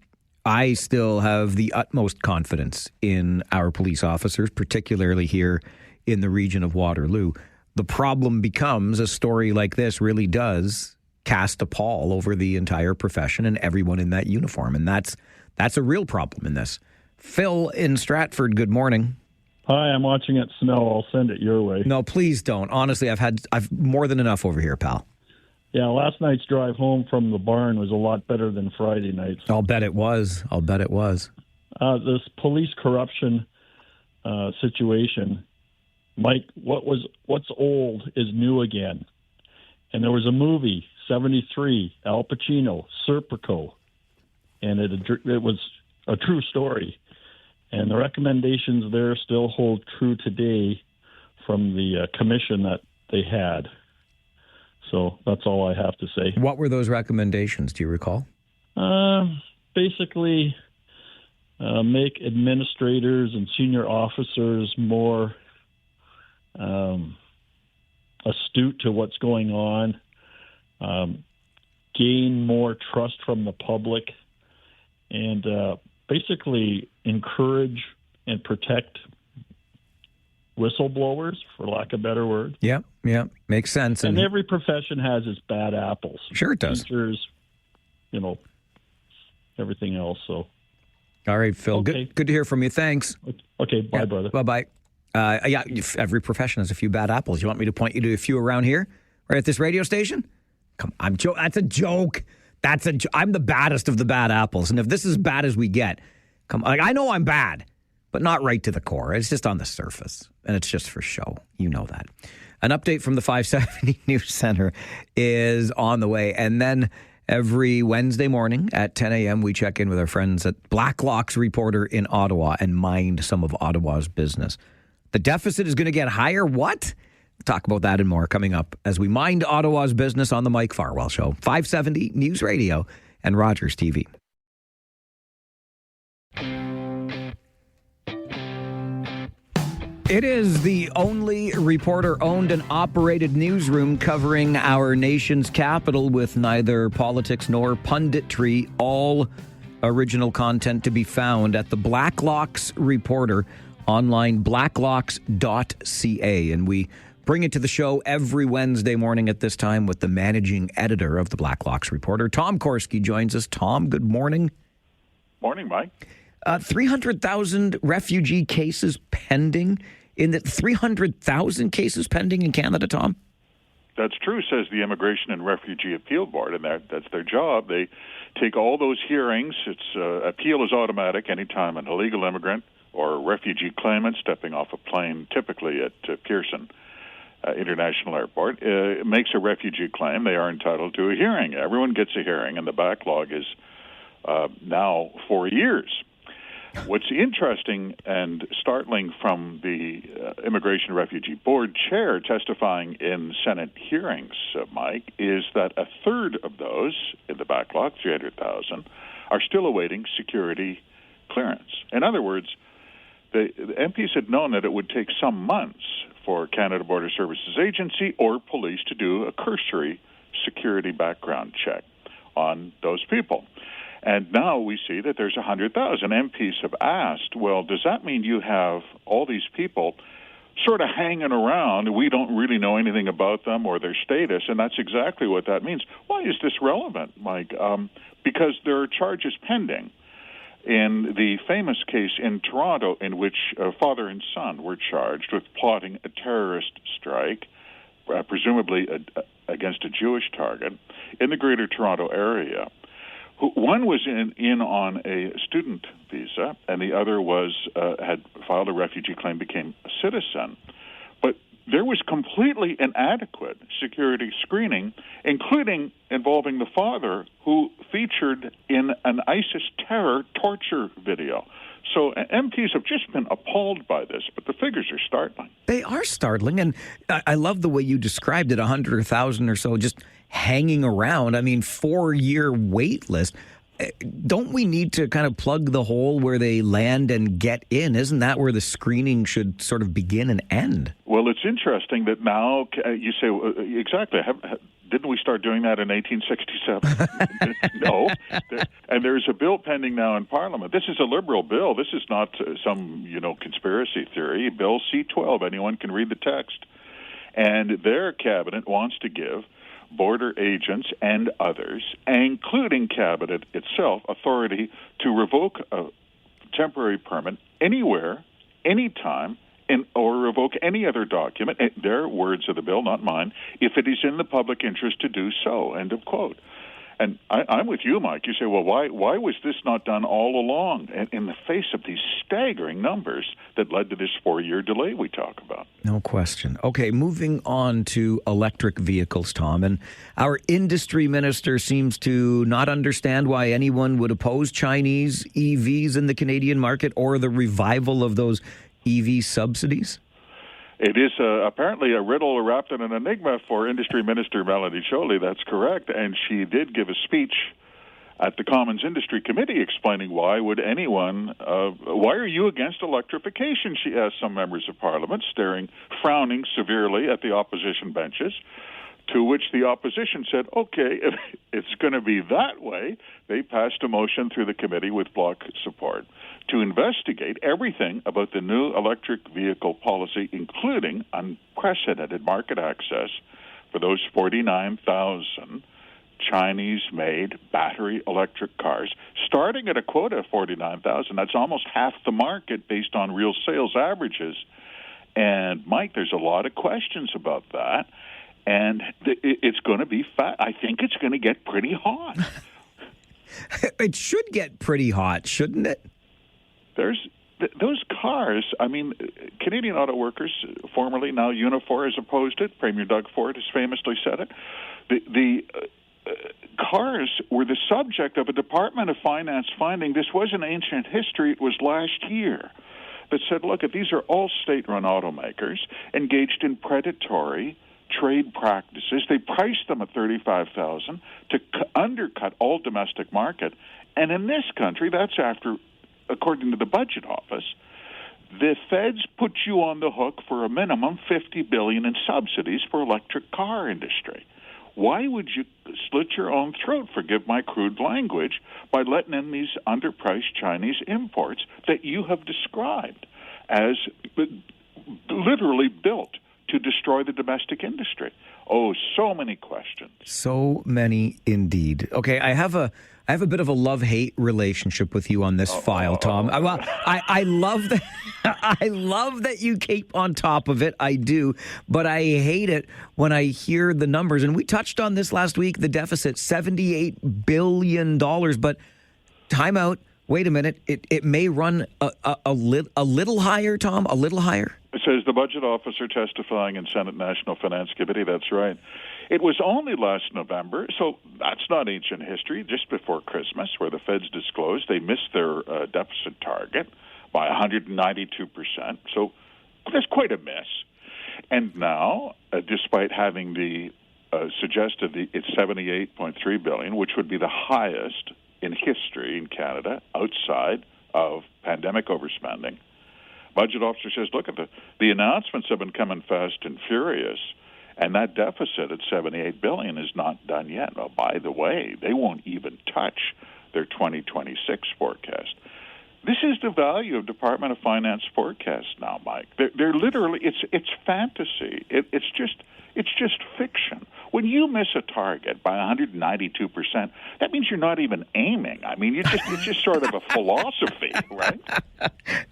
I still have the utmost confidence in our police officers, particularly here in the region of Waterloo. The problem becomes a story like this really does cast a pall over the entire profession and everyone in that uniform. And that's a real problem in this. Phil in Stratford, good morning. Hi, I'm watching it snow. I'll send it your way. No, please don't. Honestly, I've more than enough over here, pal. Yeah, last night's drive home from the barn was a lot better than Friday night's. I'll bet it was. This police corruption situation, Mike, what's old is new again. And there was a movie, 73, Al Pacino, Serpico, and it was a true story. And the recommendations there still hold true today from the commission that they had. So that's all I have to say. What were those recommendations? Do you recall? Basically, make administrators and senior officers more astute to what's going on, gain more trust from the public, and basically encourage and protect whistleblowers, for lack of a better word. Yeah, makes sense. And every profession has its bad apples. Sure it does. Teachers, everything else. So, all right, Phil. Okay. Good to hear from you. Thanks. Okay, bye, brother. Bye-bye. Every profession has a few bad apples. You want me to point you to a few around here, right at this radio station? Come on, that's a joke. I'm the baddest of the bad apples, and if this is as bad as we get, I know I'm bad, but not right to the core. It's just on the surface, and it's just for show. You know that. An update from the 570 News Center is on the way, and then every Wednesday morning at 10 a.m., we check in with our friends at Blacklock's Reporter in Ottawa and mind some of Ottawa's business. The deficit is going to get higher? What? Talk about that and more coming up as we mind Ottawa's business on the Mike Farwell Show. 570 News Radio and Rogers TV. It is the only reporter-owned and operated newsroom covering our nation's capital with neither politics nor punditry. All original content to be found at the Blacklock's Reporter online, blacklocks.ca. And we bring it to the show every Wednesday morning at this time with the managing editor of the Blacklock's Reporter. Tom Korski joins us. Tom, good morning. Morning, Mike. 300,000 refugee cases pending in the 300,000 cases pending in Canada, Tom? That's true, says the Immigration and Refugee Appeal Board, and that's their job. They take all those hearings. Appeal is automatic anytime an illegal immigrant or a refugee claimant stepping off a plane, typically at Pearson International Airport, makes a refugee claim. They are entitled to a hearing. Everyone gets a hearing, and the backlog is now 4 years. What's interesting and startling from the Immigration and Refugee Board chair testifying in Senate hearings, Mike, is that a third of those in the backlog, 300,000, are still awaiting security clearance. In other words, the MPs had known that it would take some months for Canada Border Services Agency or police to do a cursory security background check on those people. And now we see that there's 100,000. MPs have asked, well, does that mean you have all these people sort of hanging around? We don't really know anything about them or their status, and that's exactly what that means. Why is this relevant, Mike? Because there are charges pending in the famous case in Toronto in which father and son were charged with plotting a terrorist strike, presumably against a Jewish target, in the Greater Toronto area. One was in on a student visa, and the other had filed a refugee claim, became a citizen. But there was completely inadequate security screening, including involving the father, who featured in an ISIS terror torture video. So MPs have just been appalled by this, but the figures are startling. They are startling, and I love the way you described it, 100,000 or so just hanging around. I mean, 4-year wait list. Don't we need to kind of plug the hole where they land and get in? Isn't that where the screening should sort of begin and end? Well, it's interesting that now you say, exactly, didn't we start doing that in 1867? No. And there's a bill pending now in Parliament. This is a Liberal bill. This is not some, conspiracy theory. Bill C-12, anyone can read the text. And their cabinet wants to give border agents and others, including cabinet itself, authority to revoke a temporary permit anywhere, anytime, or revoke any other document, their words of the bill, not mine, if it is in the public interest to do so, end of quote. And I'm with you, Mike. You say, well, why was this not done all along? And in the face of these staggering numbers that led to this 4-year delay we talk about. No question. Okay, moving on to electric vehicles, Tom. And our industry minister seems to not understand why anyone would oppose Chinese EVs in the Canadian market or the revival of those EV subsidies. It is apparently a riddle wrapped in an enigma for Industry Minister Melanie Joly. That's correct. And she did give a speech at the Commons Industry Committee explaining why would anyone, why are you against electrification? She asked some members of Parliament, frowning severely at the opposition benches, to which the opposition said, okay, if it's going to be that way, they passed a motion through the committee with bloc support to investigate everything about the new electric vehicle policy, including unprecedented market access for those 49,000 Chinese-made battery electric cars, starting at a quota of 49,000. That's almost half the market based on real sales averages. And, Mike, there's a lot of questions about that. And it's going to be I think it's going to get pretty hot. It should get pretty hot, shouldn't it? Those cars, I mean, Canadian Auto Workers, formerly now Unifor, has opposed it. Premier Doug Ford has famously said it. The cars were the subject of a Department of Finance finding. This wasn't ancient history. It was last year that said, look, these are all state-run automakers engaged in predatory trade practices. They priced them at $35,000 to undercut all domestic market. And in this country, that's after, according to the Budget Office, the feds put you on the hook for a minimum $50 billion in subsidies for electric car industry. Why would you slit your own throat, forgive my crude language, by letting in these underpriced Chinese imports that you have described as literally built to destroy the domestic industry? Oh, so many questions. So many indeed. Okay, I have a I have a bit of a love-hate relationship with you on this file, Tom. I love that. I love that you keep on top of it. I do, but I hate it when I hear the numbers. And we touched on this last week. The deficit, $78 billion. But time out. Wait a minute. It may run a little higher, Tom. A little higher. It says the budget officer testifying in Senate National Finance Committee. That's right. It was only last November, so that's not ancient history, just before Christmas, where the feds disclosed they missed their deficit target by 192%. So that's quite a miss. And now, despite having suggested it's $78.3 billion, which would be the highest in history in Canada outside of pandemic overspending, budget officer says, look, the announcements have been coming fast and furious, and that deficit at $78 billion is not done yet. Oh, by the way, they won't even touch their 2026 forecast. This is the value of Department of Finance forecasts now, Mike. They're literally, it's fantasy. It's just fiction. When you miss a target by 192%, that means you're not even aiming. I mean, it's just sort of a philosophy, right?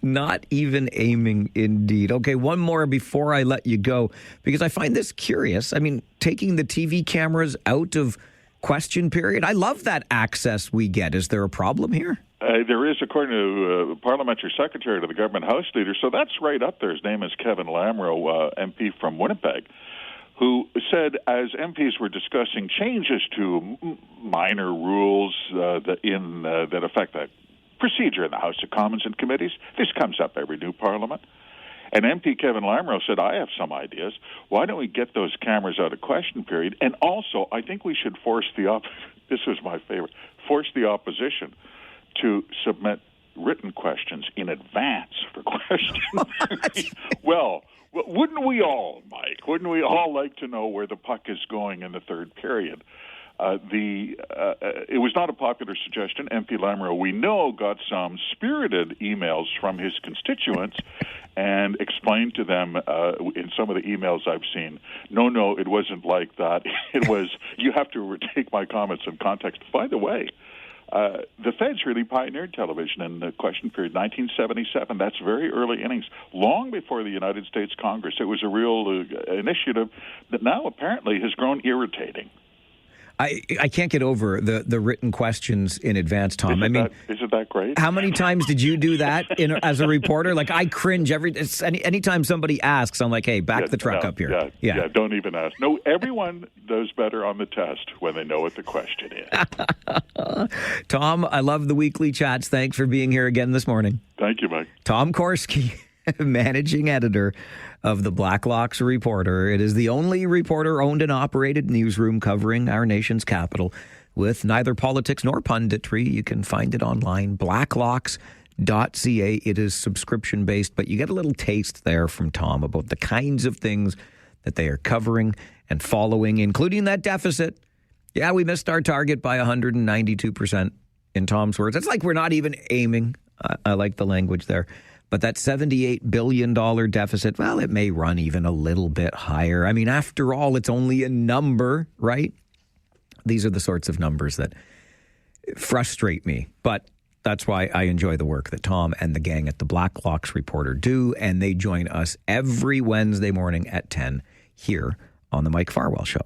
Not even aiming, indeed. Okay, one more before I let you go, because I find this curious. I mean, taking the TV cameras out of question period, I love that access we get. Is there a problem here? There is, according to the parliamentary secretary to the government House Leader. So that's right up there. His name is Kevin Lamro, MP from Winnipeg, who said as MPs were discussing changes to minor rules that affect the procedure in the House of Commons and committees, this comes up every new parliament. And MP Kevin Lamro said, I have some ideas. Why don't we get those cameras out of question period? And also, I think we should force this was my favorite, force the opposition to submit written questions in advance for questions. Well, wouldn't we all, Mike? Wouldn't we all like to know where the puck is going in the third period? It was not a popular suggestion. MP Lamro, we know, got some spirited emails from his constituents and explained to them in some of the emails I've seen, no, it wasn't like that. It was, you have to take my comments in context. By the way, the feds really pioneered television in the question period, 1977. That's very early innings, long before the United States Congress. It was a real initiative that now apparently has grown irritating. I can't get over the written questions in advance, Tom. Isn't that great? How many times did you do that as a reporter? Like, I cringe anytime somebody asks. I'm like, hey, back the truck up here. Yeah, don't even ask. No, everyone does better on the test when they know what the question is. Tom, I love the weekly chats. Thanks for being here again this morning. Thank you, Mike. Tom Korski, managing editor of the Blacklocks Reporter. It is the only reporter-owned and operated newsroom covering our nation's capital with neither politics nor punditry. You can find it online, blacklocks.ca. It is subscription-based, but you get a little taste there from Tom about the kinds of things that they are covering and following, including that deficit. Yeah, we missed our target by 192%, in Tom's words. It's like we're not even aiming. I like the language there. But that $78 billion deficit, well, it may run even a little bit higher. I mean, after all, it's only a number, right? These are the sorts of numbers that frustrate me. But that's why I enjoy the work that Tom and the gang at the Blacklocks Reporter do. And they join us every Wednesday morning at 10 here on the Mike Farwell Show.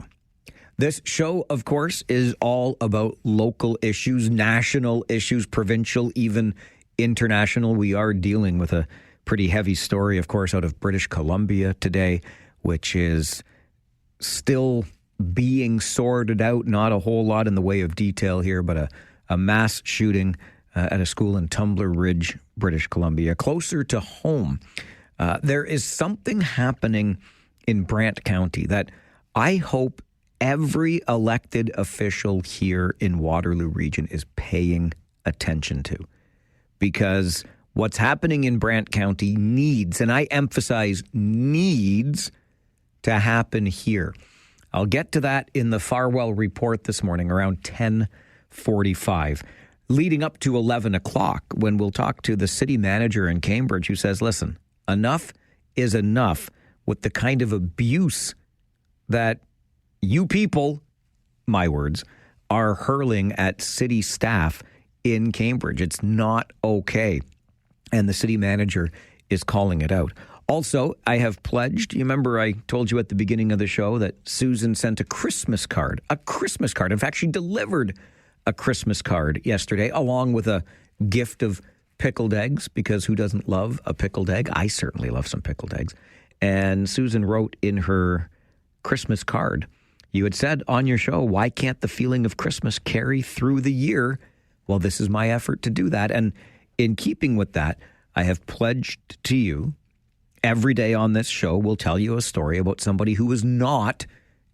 This show, of course, is all about local issues, national issues, provincial, even international. We are dealing with a pretty heavy story, of course, out of British Columbia today, which is still being sorted out. Not a whole lot in the way of detail here, but a mass shooting at a school in Tumbler Ridge, British Columbia, closer to home. There is something happening in Brant County that I hope every elected official here in Waterloo Region is paying attention to. Because what's happening in Brant County needs, and I emphasize needs, to happen here. I'll get to that in the Farwell Report this morning around 10:45, leading up to 11 o'clock when we'll talk to the city manager in Cambridge who says, listen, enough is enough with the kind of abuse that you people, my words, are hurling at city staff in Cambridge. It's not okay. And the city manager is calling it out. Also, I have pledged, you remember I told you at the beginning of the show that Susan sent a Christmas card. A Christmas card. In fact, she delivered a Christmas card yesterday along with a gift of pickled eggs, because who doesn't love a pickled egg? I certainly love some pickled eggs. And Susan wrote in her Christmas card, you had said on your show, why can't the feeling of Christmas carry through the year? Well, this is my effort to do that. And in keeping with that, I have pledged to you, every day on this show, we'll tell you a story about somebody who is not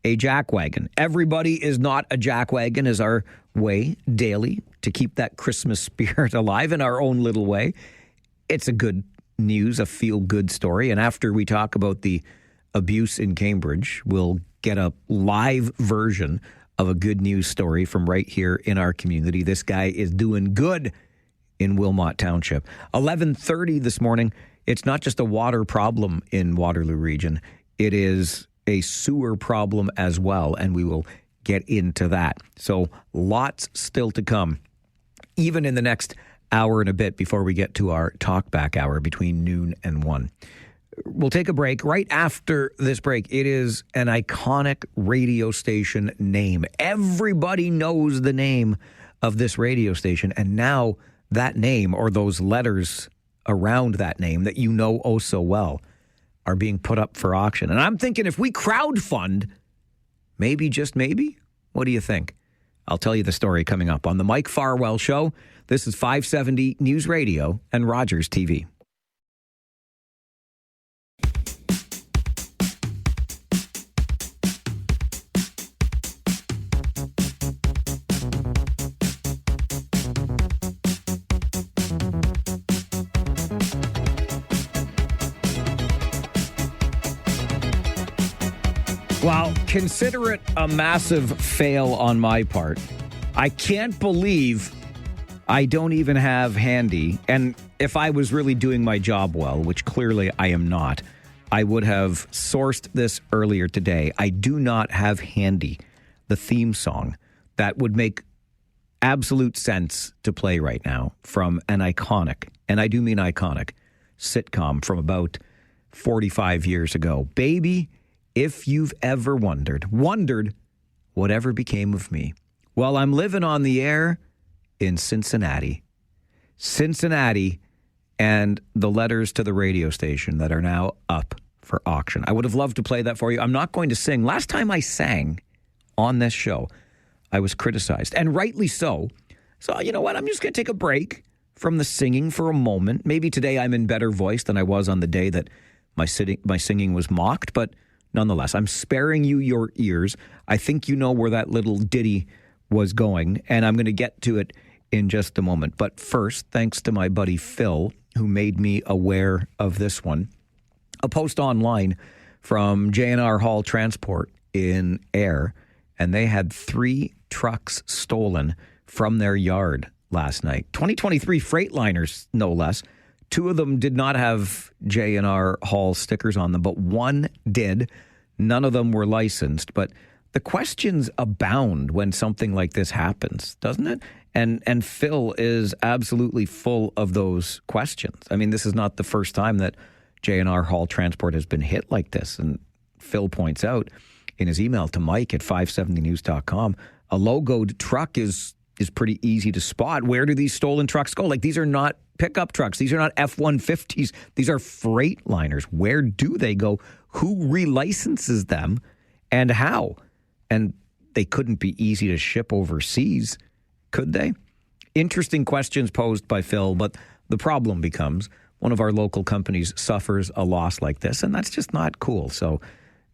a jackwagon. Everybody is not a jackwagon is our way daily to keep that Christmas spirit alive in our own little way. It's a good news, a feel-good story. And after we talk about the abuse in Cambridge, we'll get a live version of a good news story from right here in our community. This guy is doing good in Wilmot Township. 11:30 this morning. It's not just a water problem in Waterloo region. It is a sewer problem as well, and we will get into that. So lots still to come, even in the next hour and a bit before we get to our Talkback Hour between noon and 1. We'll take a break. Right after this break, it is an iconic radio station name. Everybody knows the name of this radio station, and now that name, or those letters around that name that you know oh so well, are being put up for auction. And I'm thinking if we crowdfund, maybe, just maybe, what do you think? I'll tell you the story coming up on the Mike Farwell Show. This is 570 News Radio and Rogers TV. Well, consider it a massive fail on my part. I can't believe I don't even have handy. And if I was really doing my job well, which clearly I am not, I would have sourced this earlier today. I do not have handy the theme song that would make absolute sense to play right now from an iconic, and I do mean iconic, sitcom from about 45 years ago. Baby, if you've ever wondered whatever became of me. Well, I'm living on the air in Cincinnati, and the letters to the radio station that are now up for auction. I would have loved to play that for you. I'm not going to sing. Last time I sang on this show, I was criticized, and rightly so. So, you know what? I'm just going to take a break from the singing for a moment. Maybe today I'm in better voice than I was on the day that my singing was mocked, but nonetheless, I'm sparing you your ears. I think you know where that little ditty was going, and I'm going to get to it in just a moment. But first, thanks to my buddy Phil, who made me aware of this one. A post online from J&R Hall Transport in Ayr, and they had 3 trucks stolen from their yard last night. 2023 Freightliners, no less. 2 of them did not have J&R Hall stickers on them, but 1 did. None of them were licensed, but the questions abound when something like this happens, doesn't it? And Phil is absolutely full of those questions. I mean, this is not the first time that J&R Hall Transport has been hit like this. And Phil points out in his email to Mike at 570news.com, a logoed truck is pretty easy to spot. Where do these stolen trucks go? Like, these are not pickup trucks. These are not F-150s. These are Freightliners. Where do they go? Who relicenses them and how? And they couldn't be easy to ship overseas, could they? Interesting questions posed by Phil, but the problem becomes one of our local companies suffers a loss like this, and that's just not cool. So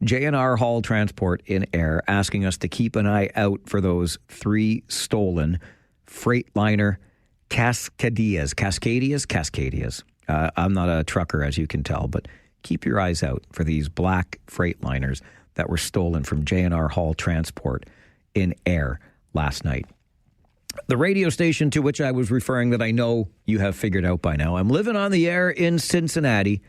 J&R Hall Transport in Ayr asking us to keep an eye out for those 3 stolen Freightliner Cascadias. I'm not a trucker, as you can tell, but keep your eyes out for these black Freightliners that were stolen from J&R Hall Transport in Ayr last night. The radio station to which I was referring that I know you have figured out by now. I'm living on the air in Cincinnati,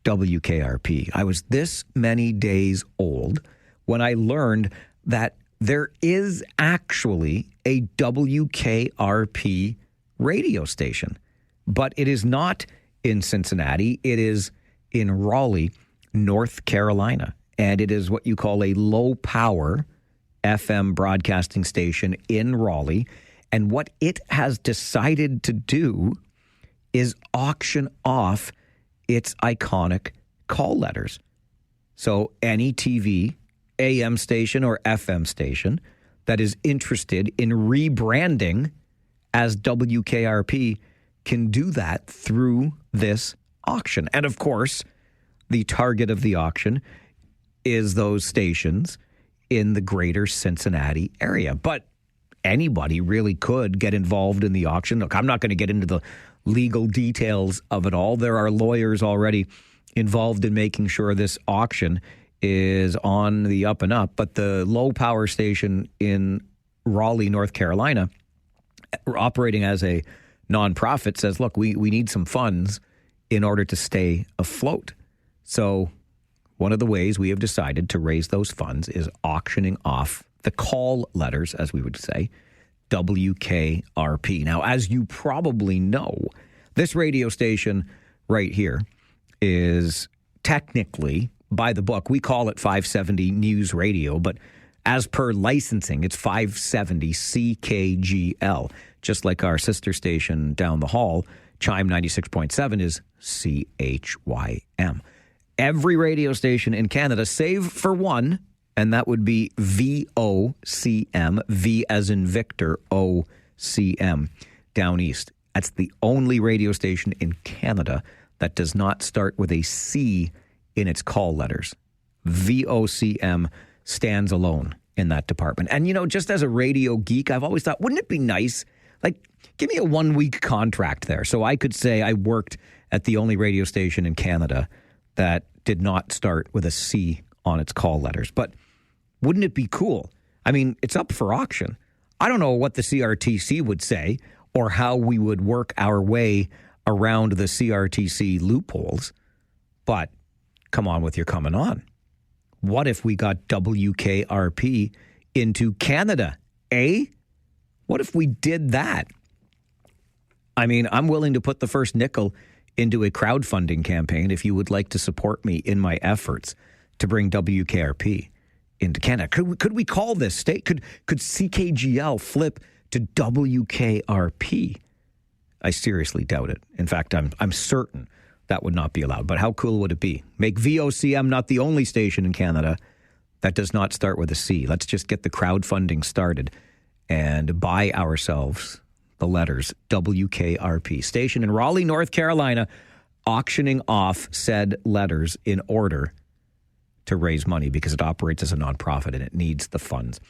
WKRP. I was this many days old when I learned that there is actually a WKRP radio station, but it is not in Cincinnati. It is in Raleigh, North Carolina, and it is what you call a low-power FM broadcasting station in Raleigh. And what it has decided to do is auction off its iconic call letters. So any TV, AM station, or FM station that is interested in rebranding as WKRP can do that through this auction. And of course, the target of the auction is those stations in the greater Cincinnati area. But anybody really could get involved in the auction. Look, I'm not going to get into the legal details of it all. There are lawyers already involved in making sure this auction is on the up and up. But the low power station in Raleigh, North Carolina, operating as a nonprofit, says, look, we need some funds in order to stay afloat. So one of the ways we have decided to raise those funds is auctioning off the call letters, as we would say, WKRP. Now, as you probably know, this radio station right here is technically, by the book, we call it 570 News Radio, but as per licensing, it's 570 CKGL, just like our sister station down the hall, Chime 96.7 is CHYM. Every radio station in Canada, save for one, and that would be VOCM, V as in Victor, OCM, down east. That's the only radio station in Canada that does not start with a C in its call letters. VOCM stands alone in that department. And, you know, just as a radio geek, I've always thought, wouldn't it be nice? Like, give me a 1-week contract there so I could say I worked at the only radio station in Canada that did not start with a C on its call letters. But wouldn't it be cool? I mean, it's up for auction. I don't know what the CRTC would say or how we would work our way around the CRTC loopholes, but come on with your coming on. What if we got WKRP into Canada, eh? What if we did that? I mean, I'm willing to put the first nickel into a crowdfunding campaign if you would like to support me in my efforts to bring WKRP into Canada. Could we call this state? Could CKGL flip to WKRP? I seriously doubt it. In fact, I'm certain that would not be allowed. But how cool would it be? Make VOCM not the only station in Canada that does not start with a C. Let's just get the crowdfunding started and buy ourselves the letters WKRP. Station in Raleigh, North Carolina, auctioning off said letters in order to raise money because it operates as a nonprofit and it needs the funds.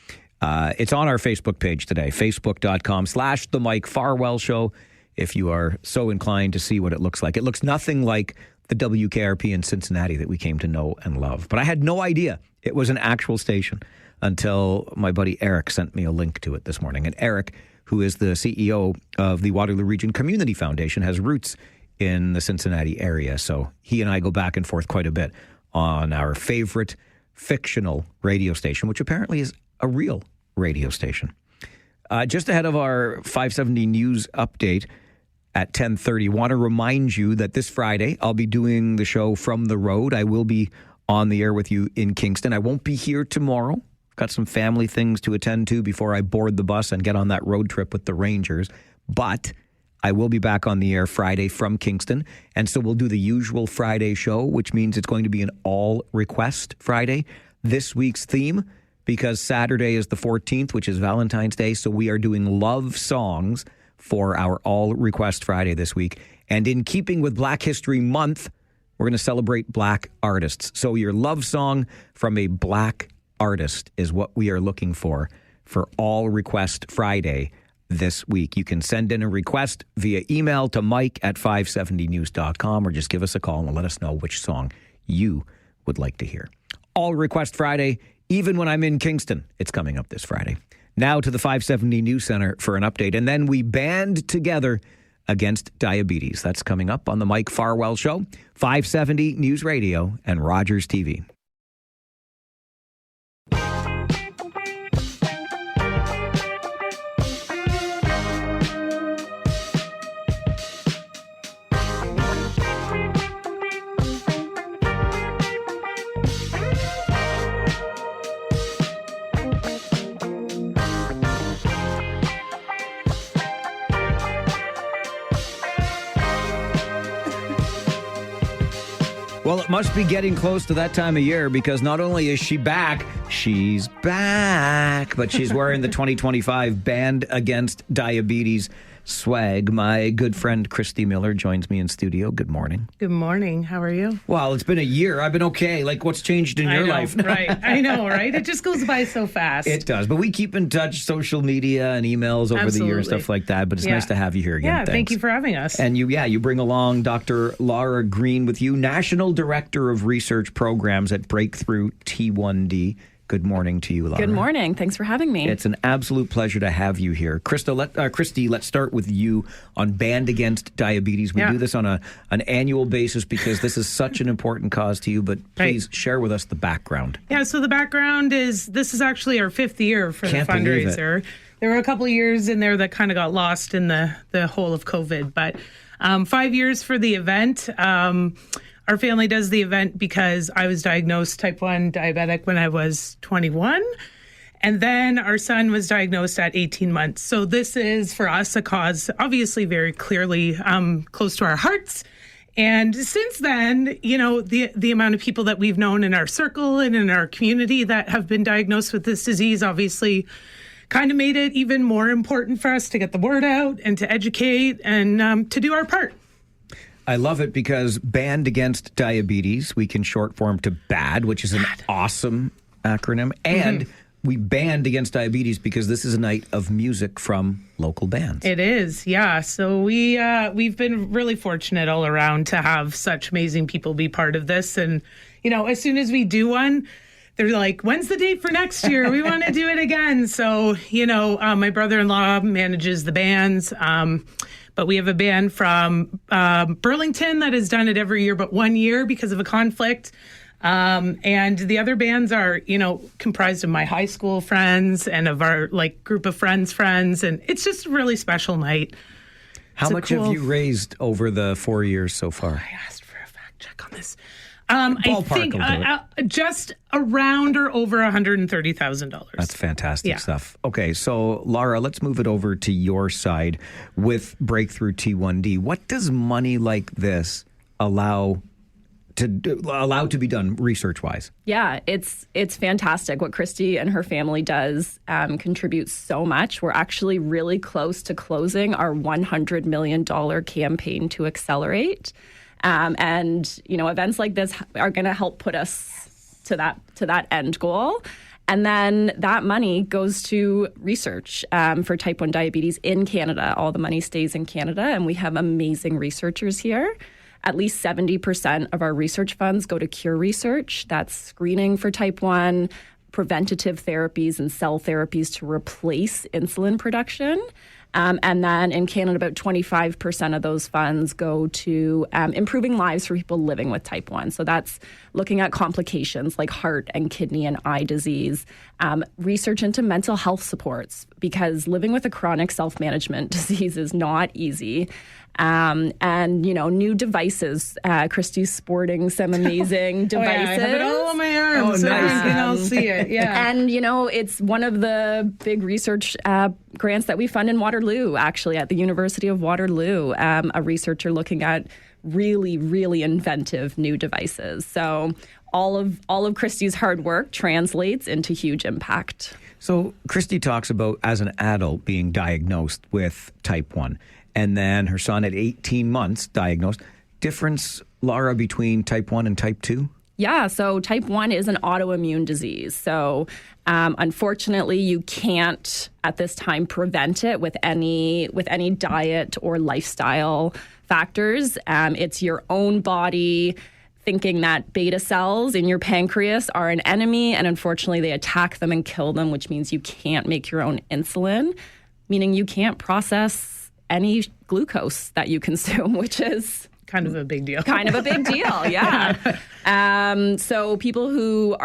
It's on our Facebook page today, facebook.com/The Mike Farwell Show, if you are so inclined to see what it looks like. It looks nothing like the WKRP in Cincinnati that we came to know and love. But I had no idea it was an actual station until my buddy Eric sent me a link to it this morning. And Eric, who is the CEO of the Waterloo Region Community Foundation, has roots in the Cincinnati area. So he and I go back and forth quite a bit on our favorite fictional radio station, which apparently is a real radio station. Just ahead of our 570 news update at 10:30, want to remind you that this Friday I'll be doing the show from the road. I will be on the air with you in Kingston. I won't be here tomorrow. I've got some family things to attend to before I board the bus and get on that road trip with the Rangers. But I will be back on the air Friday from Kingston. And so we'll do the usual Friday show, which means it's going to be an all-request Friday. This week's theme, because Saturday is the 14th, which is Valentine's Day, so we are doing love songs for our all-request Friday this week. And in keeping with Black History Month, we're going to celebrate Black artists. So your love song from a Black artist is what we are looking for All Request Friday this week. You can send in a request via email to mike@570news.com or just give us a call and let us know which song you would like to hear. All Request Friday, even when I'm in Kingston, it's coming up this Friday. Now to the 570 News Center for an update. And then we band together against diabetes. That's coming up on the Mike Farwell Show, 570 News Radio and Rogers TV. Well, it must be getting close to that time of year because not only is she's back, but she's wearing the 2025 Band Against Diabetes swag. My good friend Christy Miller joins me in studio. Good morning. Good morning. How are you? Well, it's been a year. I've been okay. Like, what's changed in your life? Right. I know, right? It just goes by so fast. It does. But we keep in touch, social media and emails over the years, stuff like that. But it's nice to have you here again. Yeah, Thanks. thank you for having us. And you bring along Dr. Laura Green with you, National Director of Research Programs at Breakthrough T1D. Good morning to you, Laura. Good morning. Thanks for having me. It's an absolute pleasure to have you here. Christy, let's start with you on Band Against Diabetes. We do this on an annual basis because this is such an important cause to you, but please share with us the background. Yeah, so the background is this is actually our 5th year for the fundraiser. There were a couple of years in there that kind of got lost in the whole of COVID, but 5 years for the event. Our family does the event because I was diagnosed type 1 diabetic when I was 21. And then our son was diagnosed at 18 months. So this is, for us, a cause obviously very clearly close to our hearts. And since then, the amount of people that we've known in our circle and in our community that have been diagnosed with this disease obviously kind of made it even more important for us to get the word out and to educate and to do our part. I love it because Band Against Diabetes, we can short form to BAD, which is an awesome acronym. And we band against diabetes because this is a night of music from local bands. It is, yeah. So we've been really fortunate all around to have such amazing people be part of this. And, as soon as we do one, they're like, when's the date for next year? We want to do it again. So, my brother-in-law manages the bands. But we have a band from Burlington that has done it every year but 1 year because of a conflict. And the other bands are, comprised of my high school friends and of our group of friends. And it's just a really special night. How much have you raised over the 4 years so far? I asked for a fact check on this. I think just around or over $130,000. That's fantastic stuff. Okay, so Laura, let's move it over to your side with Breakthrough T1D. What does money like this allow to be done research-wise? Yeah, it's fantastic. What Christy and her family does contributes so much. We're actually really close to closing our $100 million campaign to accelerate. And events like this are going to help put us to that end goal. And then that money goes to research for type 1 diabetes in Canada. All the money stays in Canada, and we have amazing researchers here. At least 70% of our research funds go to cure research. That's screening for type 1, preventative therapies and cell therapies to replace insulin production. And then in Canada, about 25% of those funds go to improving lives for people living with type 1. So that's looking at complications like heart and kidney and eye disease, research into mental health supports, because living with a chronic self-management disease is not easy. And, new devices. Christy's sporting some amazing devices. I have it all on my arm, so you can all see it. Yeah. And, it's one of the big research grants that we fund in Waterloo, actually, at the University of Waterloo, a researcher looking at really, really inventive new devices. So all of Christy's hard work translates into huge impact. So Christy talks about, as an adult, being diagnosed with type 1. And then her son at 18 months diagnosed. Difference, Laura, between type 1 and type 2? Yeah, so type 1 is an autoimmune disease. So unfortunately, you can't at this time prevent it with any diet or lifestyle factors. It's your own body thinking that beta cells in your pancreas are an enemy, and unfortunately they attack them and kill them, which means you can't make your own insulin, meaning you can't process any glucose that you consume, which is kind of a big deal. Yeah. So people who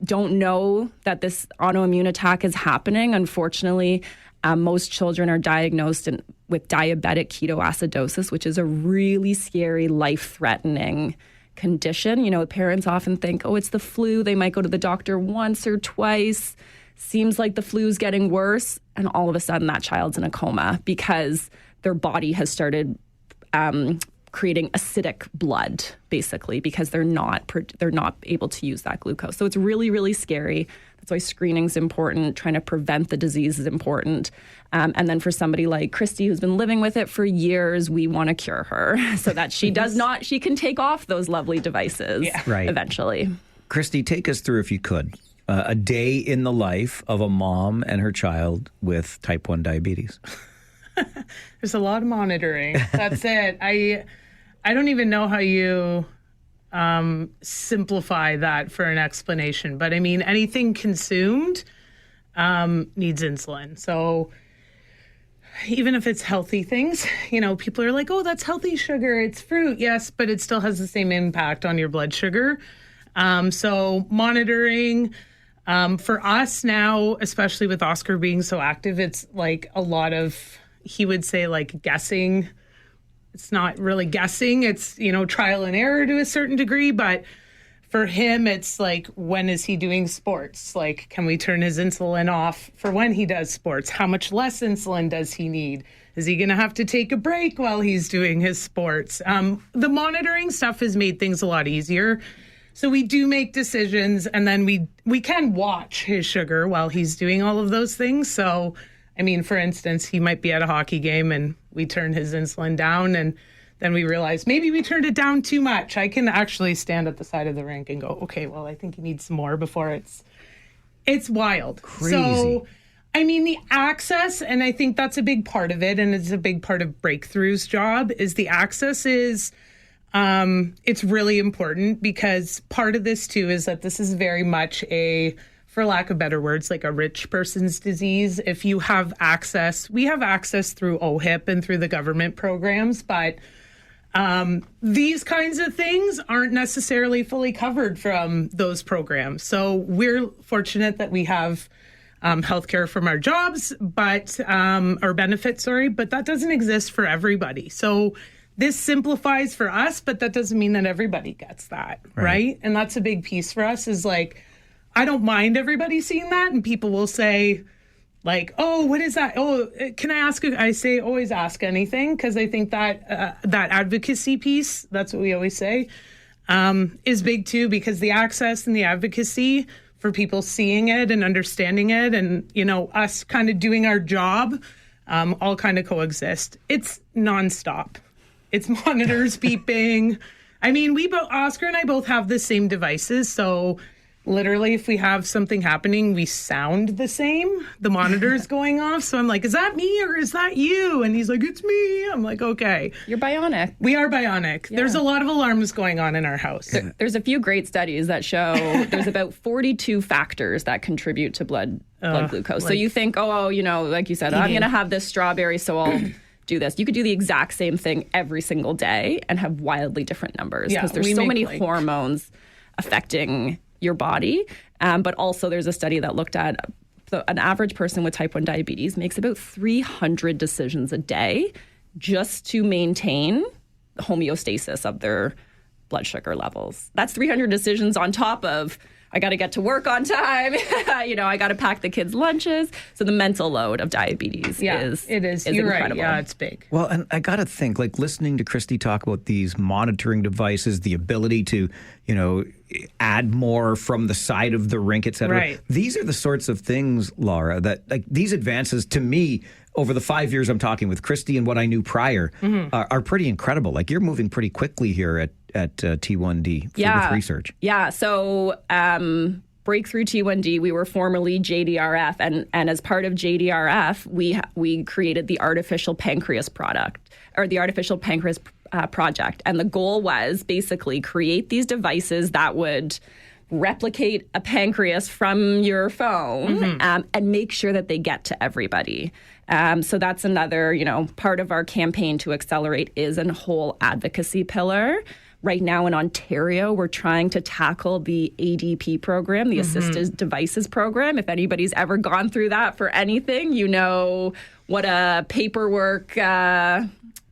don't know that this autoimmune attack is happening, unfortunately, most children are diagnosed with diabetic ketoacidosis, which is a really scary, life-threatening condition. Parents often think, it's the flu. They might go to the doctor once or twice. Seems like the flu's getting worse. And all of a sudden that child's in a coma because their body has started creating acidic blood, basically, because they're not able to use that glucose. So it's really, really scary. That's why screening is important. Trying to prevent the disease is important. And then for somebody like Christy, who's been living with it for years, we want to cure her so that she can take off those lovely devices eventually. Christy, take us through, if you could, a day in the life of a mom and her child with type 1 diabetes. There's a lot of monitoring. That's it. I don't even know how you simplify that for an explanation. But I mean, anything consumed needs insulin. So even if it's healthy things, people are like, oh, that's healthy sugar. It's fruit. Yes, but it still has the same impact on your blood sugar. So monitoring for us now, especially with Oscar being so active, it's like a lot of, he would say, like guessing. It's not really guessing. It's, trial and error to a certain degree. But for him, it's like, when is he doing sports? Like, can we turn his insulin off for when he does sports? How much less insulin does he need? Is he going to have to take a break while he's doing his sports? The monitoring stuff has made things a lot easier. So we do make decisions, and then we can watch his sugar while he's doing all of those things. So, I mean, for instance, he might be at a hockey game and we turn his insulin down, and then we realize maybe we turned it down too much. I can actually stand at the side of the rink and go, okay, well, I think he needs some more before it's wild. Crazy. So, I mean, the access, and I think that's a big part of it, and it's a big part of Breakthrough's job, is the access is, it's really important, because part of this too is that this is very much for lack of better words, like a rich person's disease. If you have access, we have access through OHIP and through the government programs, but these kinds of things aren't necessarily fully covered from those programs. So we're fortunate that we have healthcare from our jobs, or benefits, but that doesn't exist for everybody. So this simplifies for us, but that doesn't mean that everybody gets that, right? And that's a big piece for us, is like, I don't mind everybody seeing that, and people will say, like, oh, what is that? Oh, can I ask? I say always ask anything, because I think that that advocacy piece, that's what we always say, is big too, because the access and the advocacy for people seeing it and understanding it, and us kind of doing our job, all kind of coexist. It's nonstop. It's monitors beeping. I mean, Oscar and I both have the same devices, so literally, if we have something happening, we sound the same. The monitor's going off. So I'm like, is that me or is that you? And he's like, it's me. I'm like, okay. You're bionic. We are bionic. Yeah. There's a lot of alarms going on in our house. There's a few great studies that show there's about 42 factors that contribute to blood glucose. So you think, like you said, I'm going to have this strawberry, so I'll do this. You could do the exact same thing every single day and have wildly different numbers, because there's so many hormones affecting your body. But also there's a study that looked at an average person with type 1 diabetes makes about 300 decisions a day just to maintain the homeostasis of their blood sugar levels. That's 300 decisions on top of, I got to get to work on time. I got to pack the kids' lunches. So the mental load of diabetes is You're incredible. Right. Yeah, it's big. Well, and I got to think, like, listening to Christy talk about these monitoring devices, the ability to, add more from the side of the rink, et cetera. Right. These are the sorts of things, Laura, that, like, these advances to me over the 5 years I'm talking with Christy and what I knew prior are pretty incredible. Like, you're moving pretty quickly here at T1D with research. Yeah. So Breakthrough T1D, we were formerly JDRF, and as part of JDRF, we created the artificial pancreas project. And the goal was basically create these devices that would replicate a pancreas from your phone and make sure that they get to everybody. So that's another, part of our campaign to accelerate is a whole advocacy pillar. Right now in Ontario, we're trying to tackle the ADP program, the Assisted Devices program. If anybody's ever gone through that for anything, what a paperwork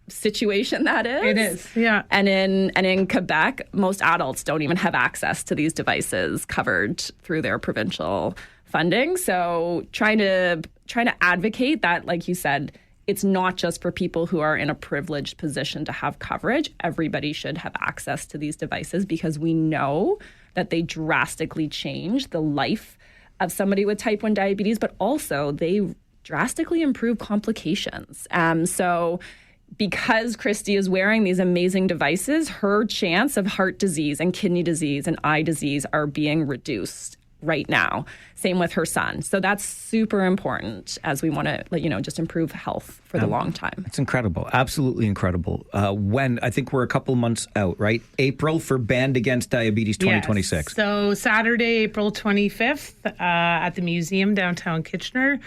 situation that is. It is, yeah. And in Quebec, most adults don't even have access to these devices covered through their provincial funding. So trying to advocate that, like you said, it's not just for people who are in a privileged position to have coverage. Everybody should have access to these devices because we know that they drastically change the life of somebody with type 1 diabetes, but also they drastically improve complications. So because Christy is wearing these amazing devices, her chance of heart disease and kidney disease and eye disease are being reduced right now. Same with her son. So that's super important as we want to, just improve health for the long time. It's incredible. Absolutely incredible. When I think we're a couple months out, right? April for Band Against Diabetes 2026. Yes. So Saturday, April 25th at the museum downtown Kitchener.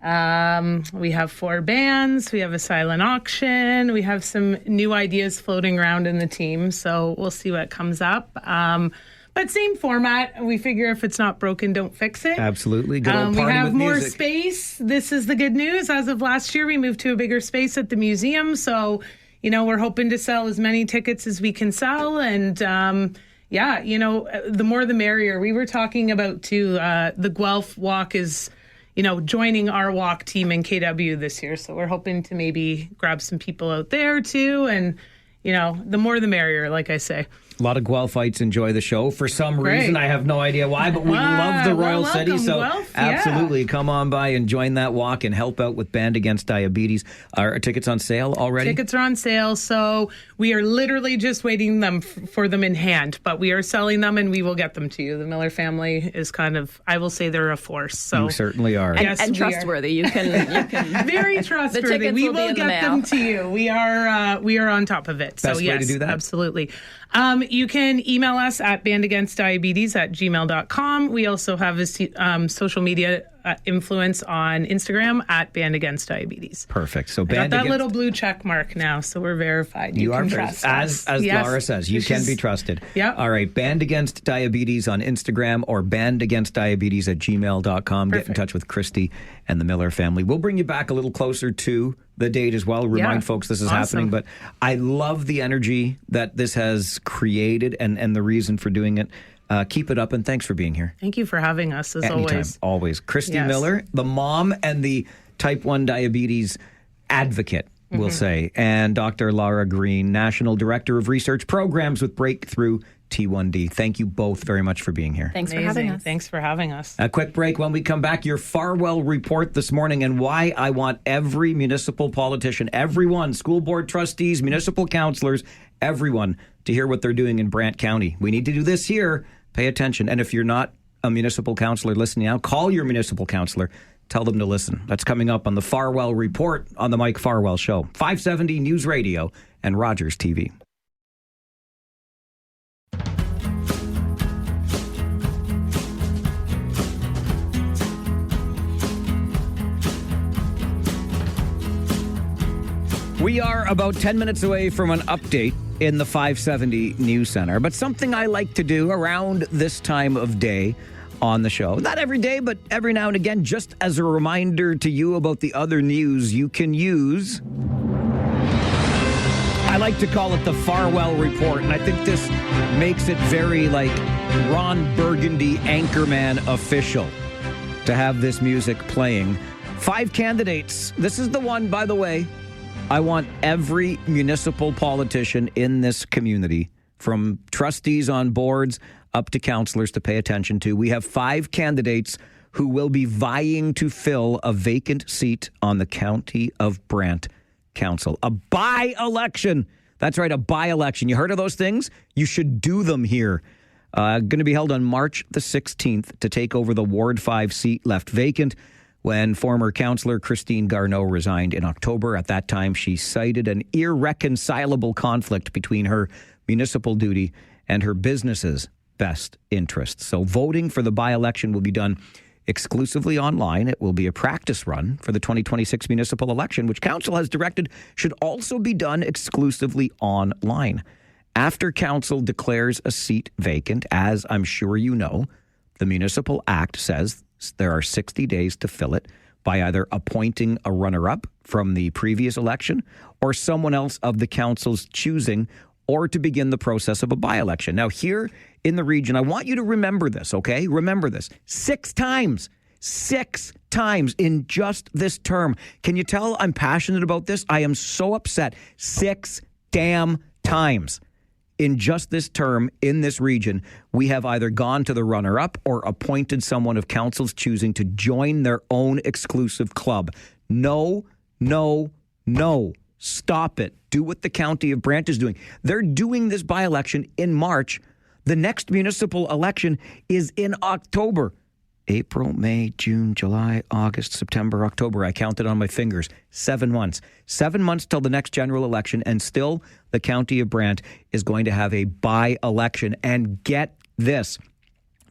We have 4 bands. We have a silent auction. We have some new ideas floating around in the team. So we'll see what comes up. But same format. We figure if it's not broken, don't fix it. Absolutely. Good old we party have with more music. space. This is the good news. As of last year, we moved to a bigger space at the museum. So, we're hoping to sell as many tickets as we can sell. And, the more the merrier. We were talking about, too, the Guelph Walk is, joining our walk team in KW this year. So we're hoping to maybe grab some people out there, too. And, the more the merrier, like I say. A lot of Guelphites enjoy the show for some reason. I have no idea why, but we love the Royal City. So Guelph, absolutely, come on by and join that walk and help out with Band Against Diabetes. Are tickets on sale already? Tickets are on sale, so we are literally just waiting for them in hand, but we are selling them and we will get them to you. The Miller family is kind of, I will say they're a force. So you certainly are. And trustworthy. You can very trustworthy. We will get them to you. We are on top of it. Best way to do that? Absolutely. You can email us at bandagainstdiabetes@gmail.com. We also have a social media influence on Instagram at Band Against Diabetes. Perfect. So I got that little blue check mark now, so we're verified. You can trust us. As Yes. Laura says, you can be trusted. Yeah. All right. Band Against Diabetes on Instagram or bandagainstdiabetes@gmail.com. Get in touch with Christy and the Miller family. We'll bring you back a little closer to the date as well. Remind folks this is happening. But I love the energy that this has created and the reason for doing it. Keep it up, and thanks for being here. Thank you for having us, as Anytime, always. Always. Christy Miller, the mom and the type 1 diabetes advocate, we'll say, and Dr. Laura Green, National Director of Research Programs with Breakthrough T1D. Thank you both very much for being here. Thanks for having us. Thanks for having us. A quick break. When we come back, your Farwell report this morning and why I want every municipal politician, everyone, school board trustees, municipal councillors, everyone to hear what they're doing in Brant County. We need to do this here. Pay attention. And if you're not a municipal councillor listening now, call your municipal councillor. Tell them to listen. That's coming up on the Farwell Report on the Mike Farwell Show. 570 News Radio and Rogers TV. We are about 10 minutes away from an update in the 570 News Center, but something I like to do around this time of day on the show. Not every day, but every now and again, just as a reminder to you about the other news you can use. I like to call it the Farwell Report, and I think this makes it very like Ron Burgundy Anchorman official to have this music playing. 5 candidates. This is the one, by the way, I want every municipal politician in this community, from trustees on boards up to councillors, to pay attention to. We have 5 candidates who will be vying to fill a vacant seat on the County of Brant Council. A by-election. That's right, a by-election. You heard of those things? You should do them here. Going to be held on March the 16th to take over the Ward 5 seat left vacant when former councillor Christine Garneau resigned in October. At that time, she cited an irreconcilable conflict between her municipal duty and her business's best interests. So voting for the by-election will be done exclusively online. It will be a practice run for the 2026 municipal election, which council has directed should also be done exclusively online. After council declares a seat vacant, as I'm sure you know, the Municipal Act says there are 60 days to fill it by either appointing a runner-up from the previous election or someone else of the council's choosing, or to begin the process of a by-election. Now, here in the region, I want you to remember this, okay? Remember this. 6 times 6 times in just this term. Can you tell I'm passionate about this? I am so upset. 6 damn times in just this term in this region, we have either gone to the runner-up or appointed someone of council's choosing to join their own exclusive club. No, no, no. Stop it. Do what the county of Brant is doing. They're doing this by-election in March. The next municipal election is in October. April, May, June, July, August, September, October. I counted on my fingers. 7 months. 7 months till the next general election, and still the county of Brant is going to have a by-election. And get this.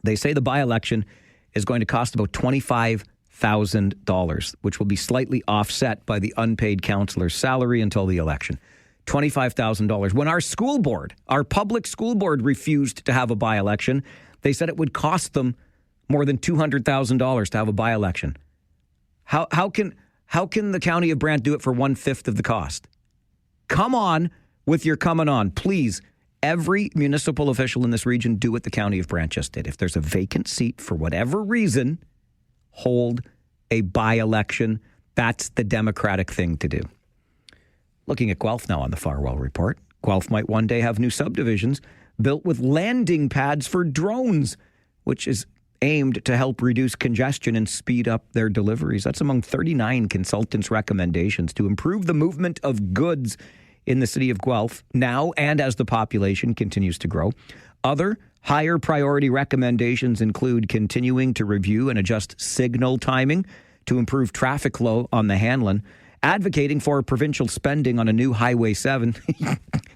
They say the by-election is going to cost about $25,000, which will be slightly offset by the unpaid councillor's salary until the election. $25,000. When our school board, our public school board, refused to have a by-election, they said it would cost them more than $200,000 to have a by-election. How can the county of Brant do it for 1/5 of the cost? Come on with your coming on, please. Every municipal official in this region, do what the county of Brant just did. If there's a vacant seat for whatever reason, hold a by-election. That's the democratic thing to do. Looking at Guelph now on the Farwell Report. Guelph might one day have new subdivisions built with landing pads for drones, which is aimed to help reduce congestion and speed up their deliveries. That's among 39 consultants' recommendations to improve the movement of goods in the city of Guelph now and as the population continues to grow. Other higher priority recommendations include continuing to review and adjust signal timing to improve traffic flow on the Hanlon, advocating for provincial spending on a new Highway 7.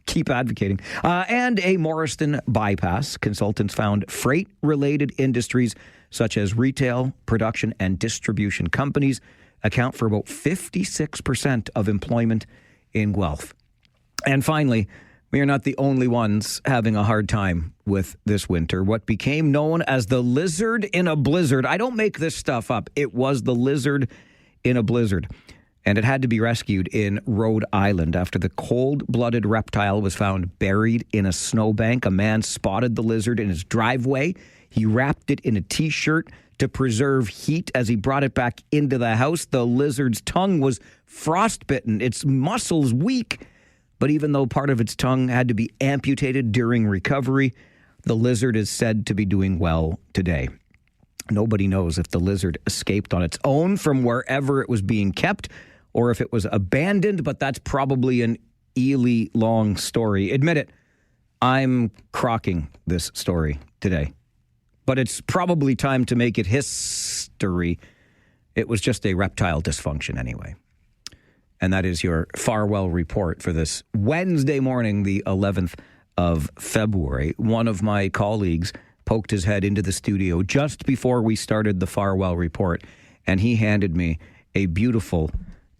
Keep advocating. And a Morriston bypass. Consultants found freight-related industries such as retail, production, and distribution companies account for about 56% of employment in Guelph. And finally, we are not the only ones having a hard time with this winter. What became known as the lizard in a blizzard. I don't make this stuff up. It was the lizard in a blizzard. And it had to be rescued in Rhode Island after the cold-blooded reptile was found buried in a snowbank. A man spotted the lizard in his driveway. He wrapped it in a T-shirt to preserve heat as he brought it back into the house. The lizard's tongue was frostbitten, its muscles weak. But even though part of its tongue had to be amputated during recovery, the lizard is said to be doing well today. Nobody knows if the lizard escaped on its own from wherever it was being kept or if it was abandoned, but that's probably an eerily long story. Admit it, I'm crocking this story today. But it's probably time to make it history. It was just a reptile dysfunction anyway. And that is your Farwell Report for this Wednesday morning, the 11th of February. One of my colleagues poked his head into the studio just before we started the Farwell Report, and he handed me a beautiful,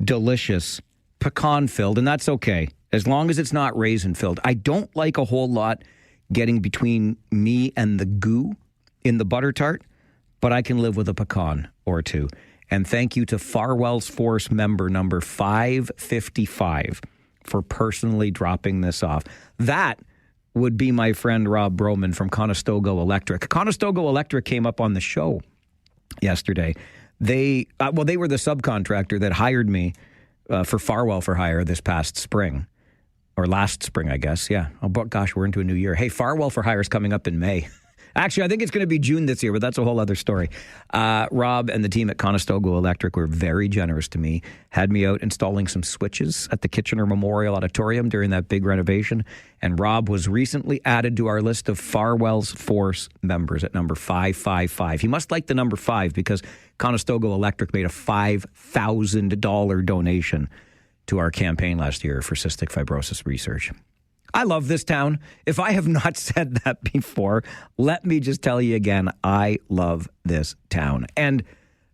delicious pecan-filled, and that's okay, as long as it's not raisin-filled. I don't like a whole lot getting between me and the goo in the butter tart, but I can live with a pecan or two. And thank you to Farwell's Force member number 555 for personally dropping this off. That would be my friend Rob Broman from Conestoga Electric. Conestoga Electric came up on the show yesterday. They were the subcontractor that hired me for Farwell for Hire this past spring, or last spring, I guess. Yeah. Oh, but gosh, we're into a new year. Hey, Farwell for Hire is coming up in May. Actually, I think it's going to be June this year, but that's a whole other story. Rob and the team at Conestoga Electric were very generous to me, had me out installing some switches at the Kitchener Memorial Auditorium during that big renovation. And Rob was recently added to our list of Farwell's Force members at number 555. He must like the number 5 because Conestoga Electric made a $5,000 donation to our campaign last year for cystic fibrosis research. I love this town. If I have not said that before, let me just tell you again, I love this town. And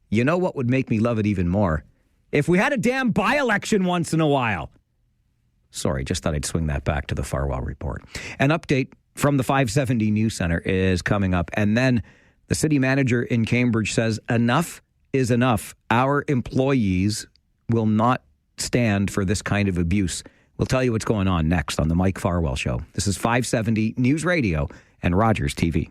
you know what would make me love it even more? If we had a damn by-election once in a while. Sorry, just thought I'd swing that back to the Farwell Report. An update from the 570 News Center is coming up. And then the city manager in Cambridge says enough is enough. Our employees will not stand for this kind of abuse. We'll tell you what's going on next on the Mike Farwell Show. This is 570 News Radio and Rogers TV.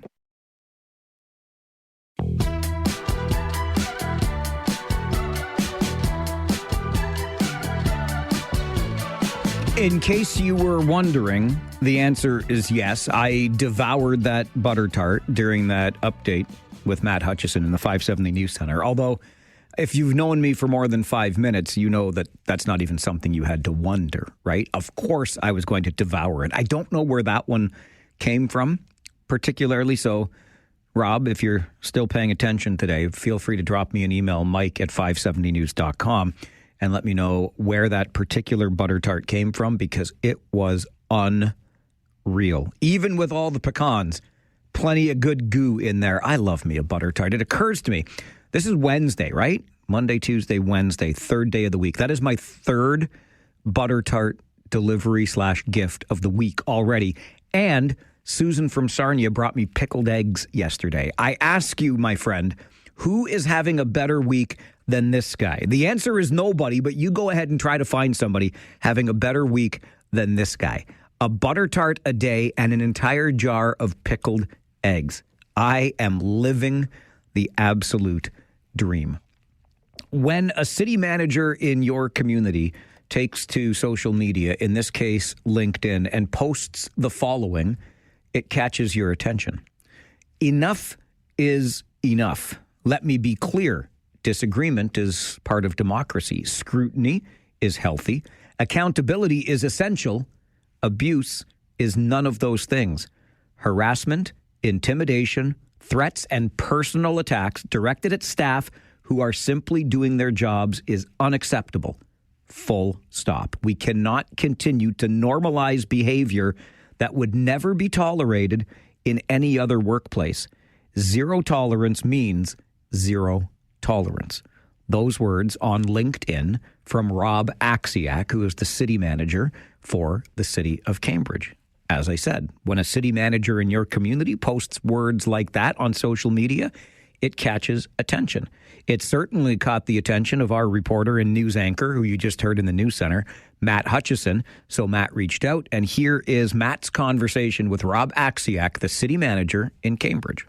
In case you were wondering, the answer is yes. I devoured that butter tart during that update with Matt Hutchison in the 570 News Center. Although, if you've known me for more than 5 minutes, you know that that's not even something you had to wonder, right? Of course I was going to devour it. I don't know where that one came from particularly. So, Rob, if you're still paying attention today, feel free to drop me an email, mike@570news.com. and let me know where that particular butter tart came from, because it was unreal. Even with all the pecans, plenty of good goo in there. I love me a butter tart. It occurs to me, this is Wednesday, right? Monday, Tuesday, Wednesday, third day of the week. That is my third butter tart delivery/gift of the week already. And Susan from Sarnia brought me pickled eggs yesterday. I ask you, my friend, who is having a better week than this guy? The answer is nobody, but you go ahead and try to find somebody having a better week than this guy. A butter tart a day and an entire jar of pickled eggs. I am living the absolute dream. When a city manager in your community takes to social media, in this case LinkedIn, and posts the following, it catches your attention. Enough is enough. Let me be clear. Disagreement is part of democracy. Scrutiny is healthy. Accountability is essential. Abuse is none of those things. Harassment, intimidation, threats, and personal attacks directed at staff who are simply doing their jobs is unacceptable. Full stop. We cannot continue to normalize behavior that would never be tolerated in any other workplace. Zero tolerance means zero tolerance. Those words on LinkedIn from Rob Axiak, who is the city manager for the city of Cambridge. As I said, when a city manager in your community posts words like that on social media, it catches attention. It certainly caught the attention of our reporter and news anchor, who you just heard in the news center, Matt Hutchison. So Matt reached out, and here is Matt's conversation with Rob Axiak, the city manager in Cambridge.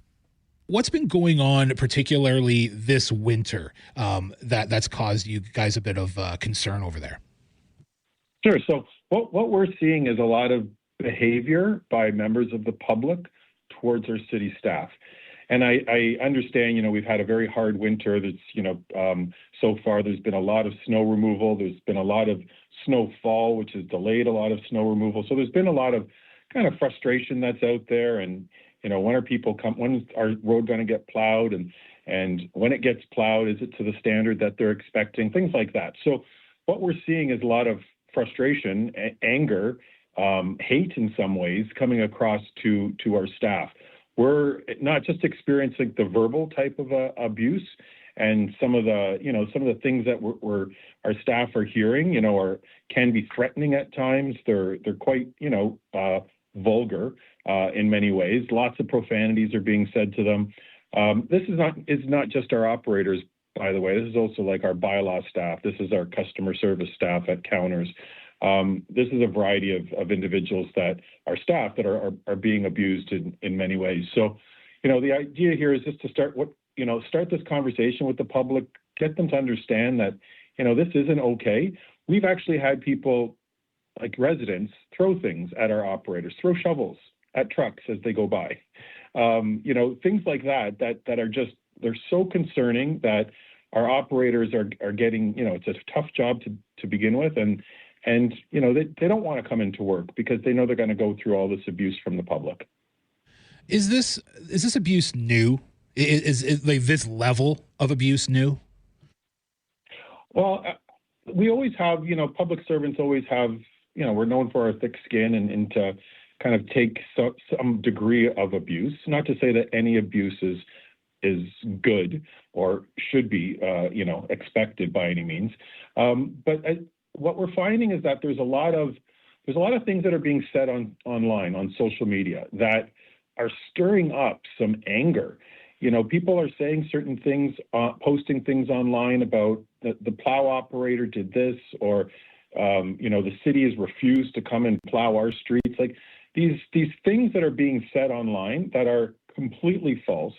What's been going on, particularly this winter, that's caused you guys a bit of concern over there? Sure. So what we're seeing is a lot of behavior by members of the public towards our city staff. And I understand, we've had a very hard winter. That's, so far there's been a lot of snow removal. There's been a lot of snowfall, which has delayed a lot of snow removal. So there's been a lot of kind of frustration that's out there. And, when's our road going to get plowed? And when it gets plowed, is it to the standard that they're expecting? Things like that. So what we're seeing is a lot of frustration, anger, hate in some ways coming across to our staff. We're not just experiencing the verbal type of abuse and some of the things that our staff are hearing, or can be threatening at times. They're quite, vulgar in many ways. Lots of profanities are being said to them. This is not just our operators, by the way. This is also like our bylaw staff. This is our customer service staff at counters. This is a variety of individuals that are staff that are being abused in many ways. So, the idea here is just to start this conversation with the public, get them to understand that, this isn't okay. We've actually had people, like residents, throw things at our operators, throw shovels at trucks as they go by. Things like that are just, they're so concerning that our operators are getting, it's a tough job to begin with. And they don't want to come into work because they know they're going to go through all this abuse from the public. Is this abuse new? Is like this level of abuse new? Well, we always have, public servants always have, we're known for our thick skin and to kind of take some degree of abuse. Not to say that any abuse is good or should be, expected by any means. But what we're finding is that there's a lot of things that are being said online on social media that are stirring up some anger. People are saying certain things, posting things online about the plow operator did this, or the city has refused to come and plow our streets. Like these things that are being said online that are completely false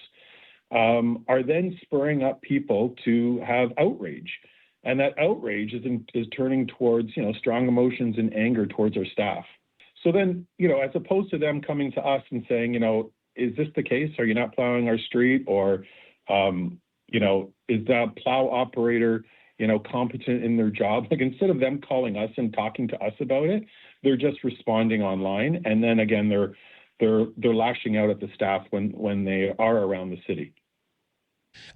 are then spurring up people to have outrage. And that outrage is turning towards, strong emotions and anger towards our staff. So then, as opposed to them coming to us and saying, is this the case? Are you not plowing our street? Or, is that plow operator, competent in their job? Like, instead of them calling us and talking to us about it, they're just responding online. And then again, they're lashing out at the staff when they are around the city.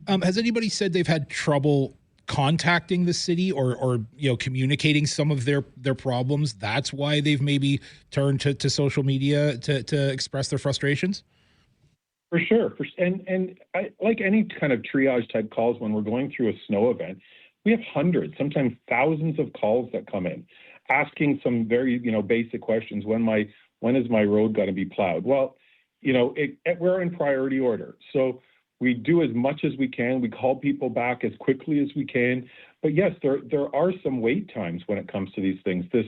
Has anybody said they've had trouble contacting the city or communicating some of their problems? That's why they've maybe turned to social media to express their frustrations? For sure. And like any kind of triage type calls, when we're going through a snow event, we have hundreds, sometimes thousands of calls that come in asking some very, basic questions. When is my road going to be plowed? Well, we're in priority order. So we do as much as we can. We call people back as quickly as we can. But yes, there are some wait times when it comes to these things. This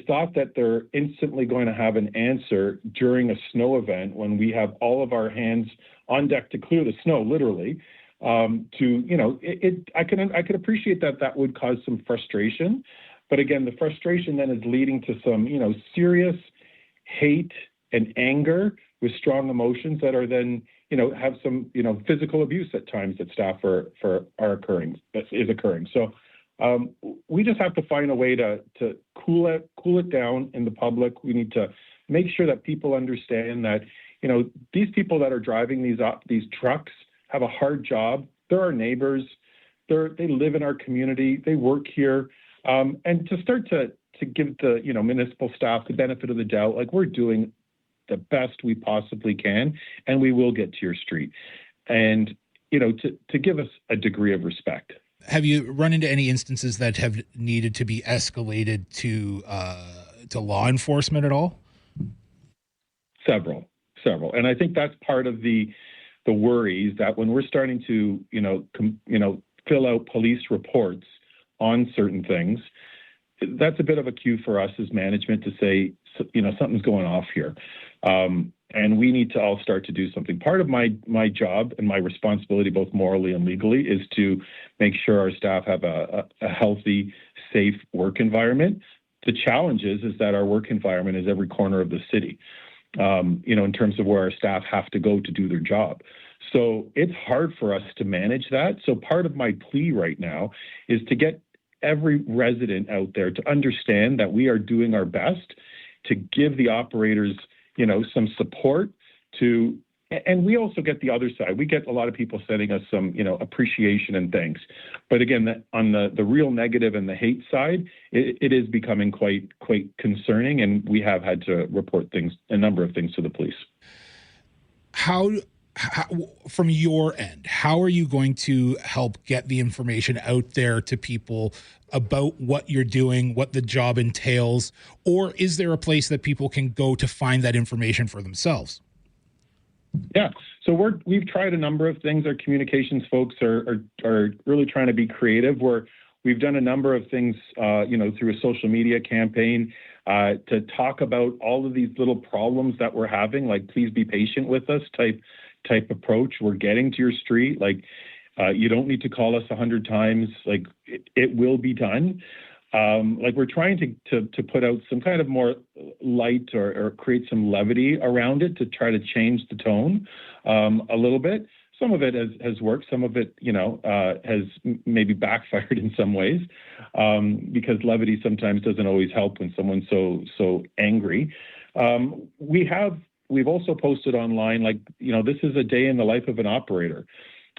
thought that they're instantly going to have an answer during a snow event when we have all of our hands on deck to clear the snow, literally, I could appreciate that would cause some frustration. But again, the frustration then is leading to some, serious hate and anger with strong emotions that are then, have some, physical abuse at times that staff is occurring. So we just have to find a way to cool it down in the public. We need to make sure that people understand that, these people that are driving these trucks have a hard job. They're our neighbors. They live in our community. They work here. And to start to give the, municipal staff the benefit of the doubt, like, we're doing the best we possibly can, and we will get to your street. And, to give us a degree of respect. Have you run into any instances that have needed to be escalated to law enforcement at all? Several. And I think that's part of the worries that when we're starting to, fill out police reports on certain things, that's a bit of a cue for us as management to say, something's going off here. And we need to all start to do something. Part of my job and my responsibility, both morally and legally, is to make sure our staff have a healthy, safe work environment. The challenge is that our work environment is every corner of the city, in terms of where our staff have to go to do their job. So it's hard for us to manage that. So part of my plea right now is to get every resident out there to understand that we are doing our best to give the operators, some support and we also get the other side. We get a lot of people sending us some, appreciation and thanks. But again, on the real negative and the hate side, it is becoming quite concerning, and we have had to report a number of things to the police. How, from your end, how are you going to help get the information out there to people about what you're doing, what the job entails, or is there a place that people can go to find that information for themselves? Yeah, so we've tried a number of things. Our communications folks are really trying to be creative. We've done a number of things, through a social media campaign to talk about all of these little problems that we're having, like, please be patient with us type approach. We're getting to your street. Like, you don't need to call us 100 times. Like, it will be done. We're trying to put out some kind of more light or create some levity around it to try to change the tone a little bit. Some of it has worked. Some of it, has maybe backfired in some ways because levity sometimes doesn't always help when someone's so angry. We've also posted online, this is a day in the life of an operator.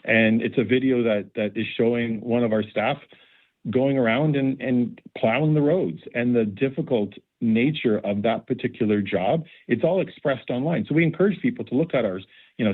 And it's a video that is showing one of our staff going around and plowing the roads, and the difficult nature of that particular job. It's all expressed online. So we encourage people to look at our,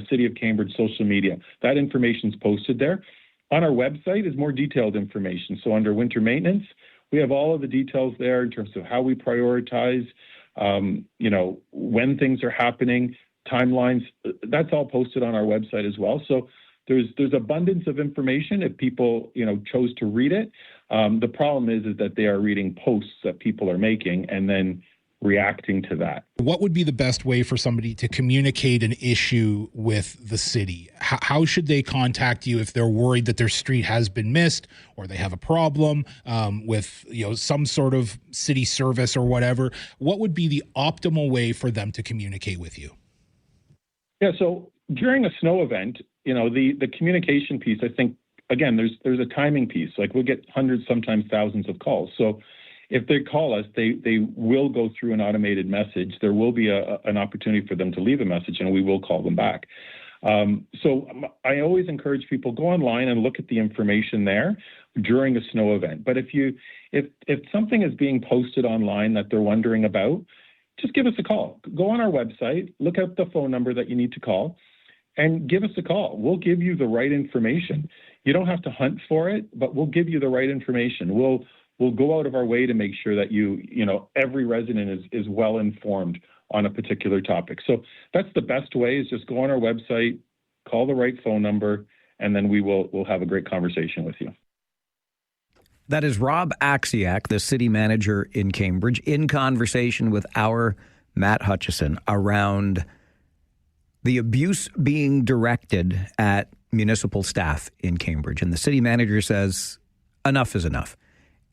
City of Cambridge social media. That information's posted there. On our website is more detailed information. So under winter maintenance, we have all of the details there in terms of how we prioritize, when things are happening, timelines. That's all posted on our website as well. So there's abundance of information if people, chose to read it. The problem is that they are reading posts that people are making and then reacting to that. What would be the best way for somebody to communicate an issue with the city? How should they contact you if they're worried that their street has been missed or they have a problem with some sort of city service or whatever? What would be the optimal way for them to communicate with you? Yeah, so during a snow event, the communication piece, I think, again, there's a timing piece. Like, we'll get hundreds, sometimes thousands of calls. So if they call us, they will go through an automated message. There will be an opportunity for them to leave a message, and we will call them back. So I always encourage people, go online and look at the information there during a snow event. But if something is being posted online that they're wondering about, just give us a call. Go on our website, look up the phone number that you need to call, and give us a call. We'll give you the right information. You don't have to hunt for it, but we'll give you the right information. We'll go out of our way to make sure that every resident is well informed on a particular topic. So that's the best way, is just go on our website, call the right phone number, and then we'll have a great conversation with you. That is Rob Axiak, the city manager in Cambridge, in conversation with our Matt Hutchison around the abuse being directed at municipal staff in Cambridge. And the city manager says enough is enough.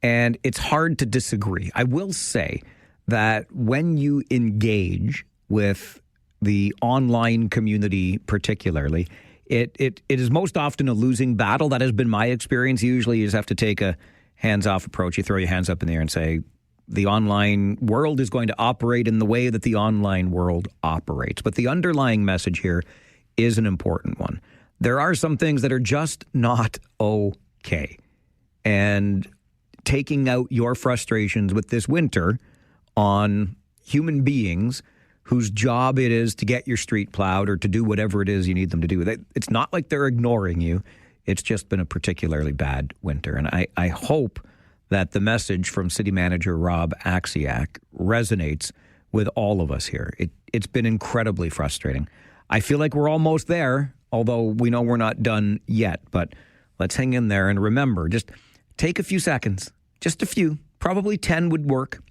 And it's hard to disagree. I will say that when you engage with the online community particularly, it is most often a losing battle. That has been my experience. Usually you just have to take a hands-off approach. You throw your hands up in the air and say, the online world is going to operate in the way that the online world operates. But the underlying message here is an important one. There are some things that are just not okay. And taking out your frustrations with this winter on human beings whose job it is to get your street plowed or to do whatever it is you need them to do. It's not like they're ignoring you. It's just been a particularly bad winter. And I hope that the message from City Manager Rob Axiak resonates with all of us here. It's been incredibly frustrating. I feel like we're almost there, although we know we're not done yet. But let's hang in there and remember, just take a few seconds, just a few, probably 10 would work,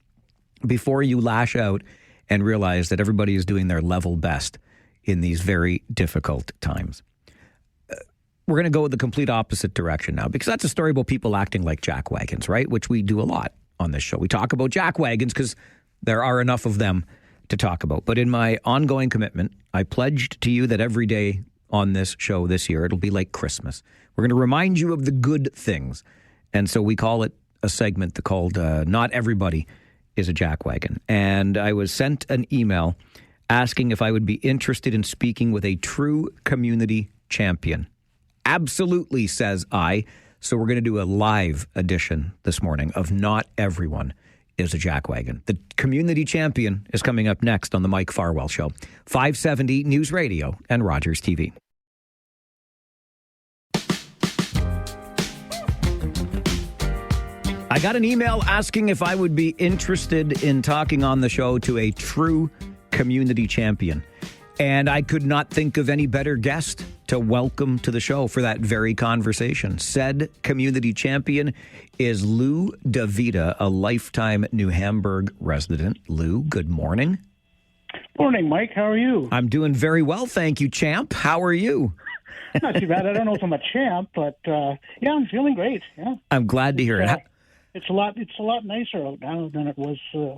before you lash out and realize that everybody is doing their level best in these very difficult times. We're going to go the complete opposite direction now, because that's a story about people acting like jackwagons, right? Which we do a lot on this show. We talk about jackwagons because there are enough of them to talk about. But in my ongoing commitment, I pledged to you that every day on this show this year, it'll be like Christmas. We're going to remind you of the good things. And so we call it a segment called Not Everybody is a Jackwagon. And I was sent an email asking if I would be interested in speaking with a true community champion. Absolutely, says I. So we're going to do a live edition this morning of Not Everyone is a Jackwagon. The community champion is coming up next on the Mike Farwell Show. 570 News Radio and Rogers TV. I got an email asking if I would be interested in talking on the show to a true community champion. And I could not think of any better guest to welcome to the show for that very conversation. Said community champion is Lou DeVita, a lifetime New Hamburg resident. Lou, good morning. Morning, Mike. How are you? I'm doing very well, thank you, champ. How are you? Not too bad. I don't know if I'm a champ, but yeah, I'm feeling great. Yeah, I'm glad to hear it. It's a lot nicer out now than it was a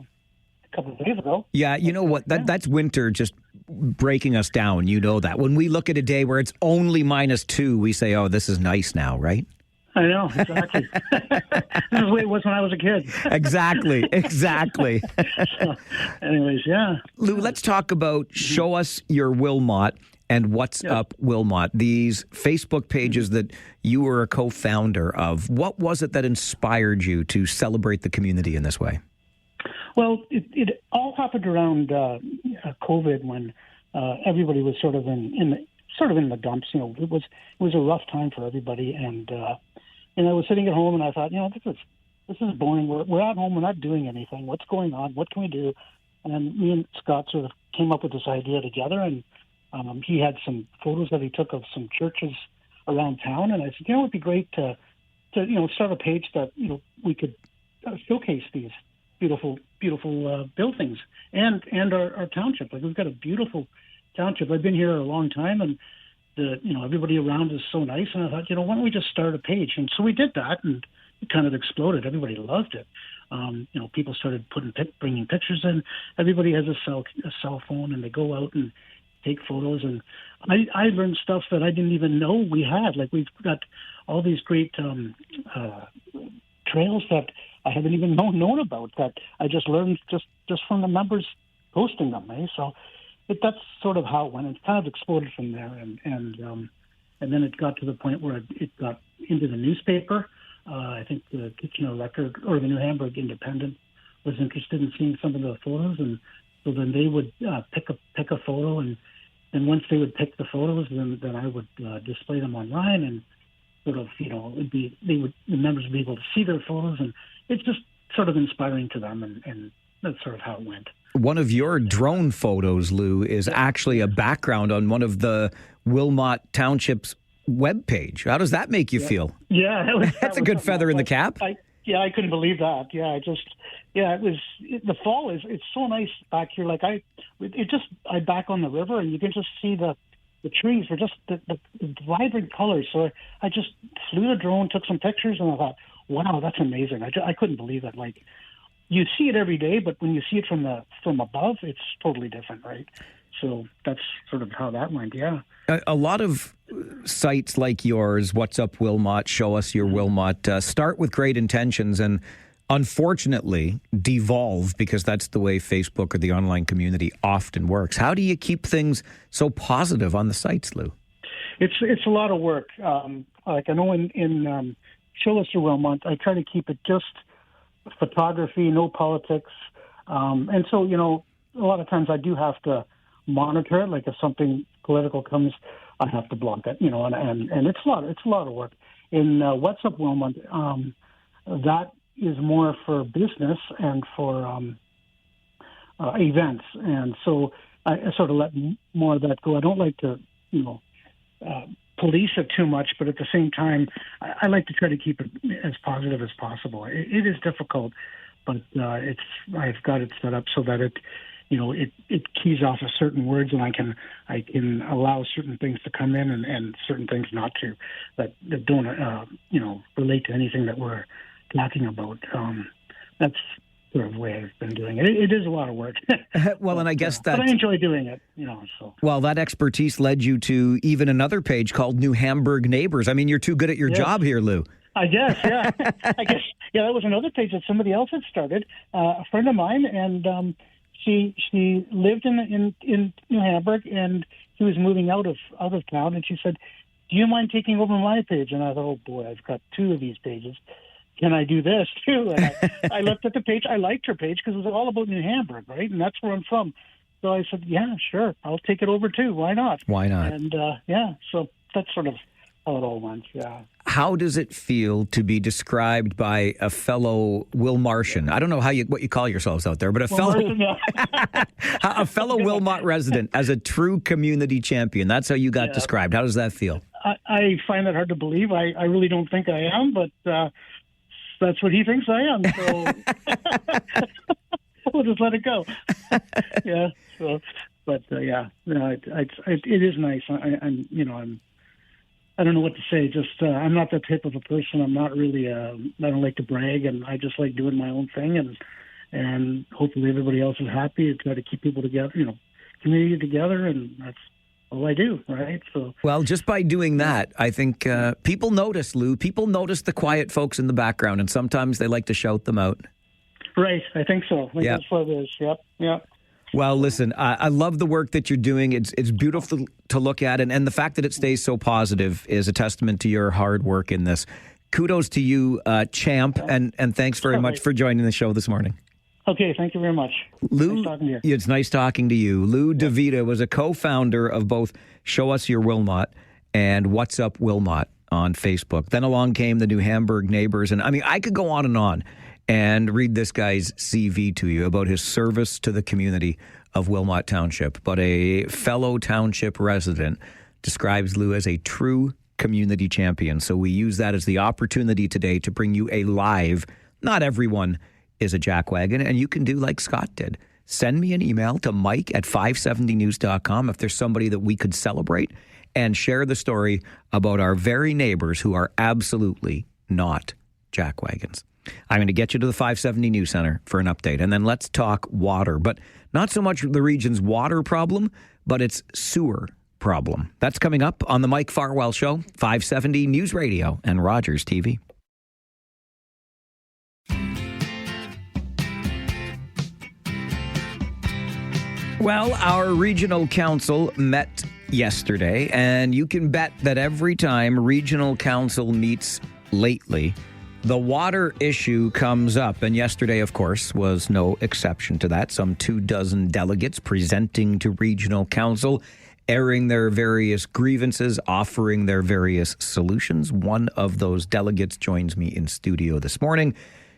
couple of days ago. Yeah, you know what? That's winter just breaking us down. You know that. When we look at a day where it's only -2, we say, oh, this is nice now, right? I know, exactly. This is the way it was when I was a kid. Exactly. So, anyways, yeah. Lou, let's talk about Show Us Your Wilmot and What's Up Wilmot, these Facebook pages that you were a co-founder of. What was it that inspired you to celebrate the community in this way? Well, it all happened around COVID, when everybody was sort of in the dumps. You know, it was a rough time for everybody, and I was sitting at home and I thought, this is boring. We're at home. We're not doing anything. What's going on? What can we do? And me and Scott sort of came up with this idea together, and he had some photos that he took of some churches around town, and I said, it'd be great to start a page that we could showcase these beautiful beautiful buildings and our township. Like, we've got a beautiful township. I've been here a long time, and everybody around is so nice. And I thought, why don't we just start a page? And so we did that, and it kind of exploded. Everybody loved it. People started bringing pictures in. Everybody has a cell phone, and they go out and take photos. And I learned stuff that I didn't even know we had. Like, we've got all these great trails that I haven't even known about, that I just learned just from the members posting them. So that's sort of how it went. It kind of exploded from there, and then it got to the point where it got into the newspaper. I think the Kitchener Record or the New Hamburg Independent was interested in seeing some of the photos, and so then they would pick a photo, and once they would pick the photos, then I would display them online, and sort of the members would be able to see their photos, and it's just sort of inspiring to them, and that's sort of how it went. One of your drone photos, Lou, is actually a background on one of the Wilmot Township's webpage. How does that make you feel? Yeah, that's a good feather in the cap. I couldn't believe that. The fall it's so nice back here. Like, I back on the river, and you can just see the trees are just the vibrant colors. So I just flew the drone, took some pictures, and I thought, wow, that's amazing. I couldn't believe it. Like, you see it every day, but when you see it from above, it's totally different, right? So that's sort of how that went, yeah. A lot of sites like yours, What's Up Wilmot, Show Us Your Wilmot, start with great intentions and unfortunately devolve, because that's the way Facebook or the online community often works. How do you keep things so positive on the sites, Lou? It's a lot of work. Like, I know in Show Us Your Wilmot, I try to keep it just photography, no politics. And so, a lot of times I do have to monitor it. Like, if something political comes, I have to block it, and it's a lot of work. In What's Up Wilmot, that is more for business and for events. And so I sort of let more of that go. I don't like to, police it too much, but at the same time, I like to try to keep it as positive as possible. It is difficult, but I've got it set up so that it keys off of certain words, and I can allow certain things to come in and certain things not to, that don't relate to anything that we're talking about. That's sort of the way I've been doing it. It is a lot of work. Well, and I guess that... But I enjoy doing it, so... Well, that expertise led you to even another page called New Hamburg Neighbors. I mean, you're too good at your job here, Lou. I guess, yeah. That was another page that somebody else had started, a friend of mine, and she lived in New Hamburg, and he was moving out of town, and she said, "Do you mind taking over my page?" And I thought, oh boy, I've got two of these pages. Can I do this too? And I looked at the page. I liked her page because it was all about New Hamburg, right? And that's where I'm from. So I said, yeah, sure, I'll take it over too. Why not? Why not? And so that's sort of how it all went. Yeah. How does it feel to be described by a fellow Wilmartian? I don't know what you call yourselves out there, but a fellow Wilmot resident as a true community champion. That's how you got described. How does that feel? I find that hard to believe. I really don't think I am, but that's what he thinks I am. So we'll just let it go. Yeah. So, but it is nice. I don't know what to say. Just I'm not that type of a person. I'm not really. I don't like to brag, and I just like doing my own thing, and hopefully everybody else is happy. And try to keep people together, community together, and that's all I do, right? So, well, just by doing that, I think people notice, Lou. People notice the quiet folks in the background, and sometimes they like to shout them out. Right, I think so. That's what it is. Yep. Well, listen, I love the work that you're doing. It's beautiful to look at, and the fact that it stays so positive is a testament to your hard work in this. Kudos to you, champ, and thanks very much for joining the show this morning. Okay, thank you very much. Lou, nice talking to you. It's nice talking to you. Lou DeVita was a co-founder of both Show Us Your Wilmot and What's Up Wilmot on Facebook. Then along came the New Hamburg Neighbors, and I mean, I could go on and read this guy's CV to you about his service to the community of Wilmot Township. But a fellow township resident describes Lou as a true community champion. So we use that as the opportunity today to bring you a live, not everyone is a jackwagon, and you can do like Scott did. Send me an email to mike@570news.com if there's somebody that we could celebrate and share the story about our very neighbors who are absolutely not jackwagons. I'm going to get you to the 570 News Center for an update, and then let's talk water, but not so much the region's water problem, but its sewer problem. That's coming up on the Mike Farwell Show, 570 News Radio and Rogers TV. Well, our regional council met yesterday, and you can bet that every time regional council meets lately, the water issue comes up. And yesterday, of course, was no exception to that. Some 24 delegates presenting to regional council, airing their various grievances, offering their various solutions. One of those delegates joins me in studio this morning.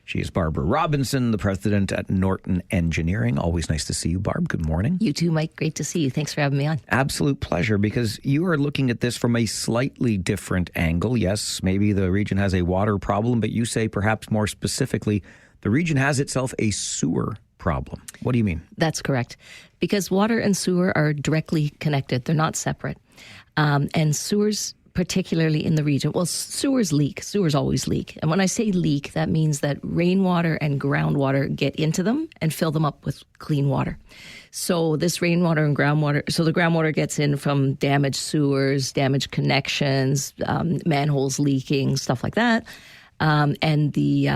She is Barbara Robinson, the president at Norton Engineering. Always nice to see you, Barb. Good morning. You too, Mike. Great to see you. Thanks for having me on. Absolute pleasure, because you are looking at this from a slightly different angle. Yes, maybe the region has a water problem, but you say perhaps more specifically, the region has itself a sewer problem. What do you mean? That's correct. Because water and sewer are directly connected. They're not separate. And sewers, particularly in the region, well, sewers leak. Sewers always leak. And when I say leak, that means that rainwater and groundwater get into them and fill them up with clean water. So this rainwater and groundwater, so the groundwater gets in from damaged sewers, damaged connections, manholes leaking, stuff like that. And the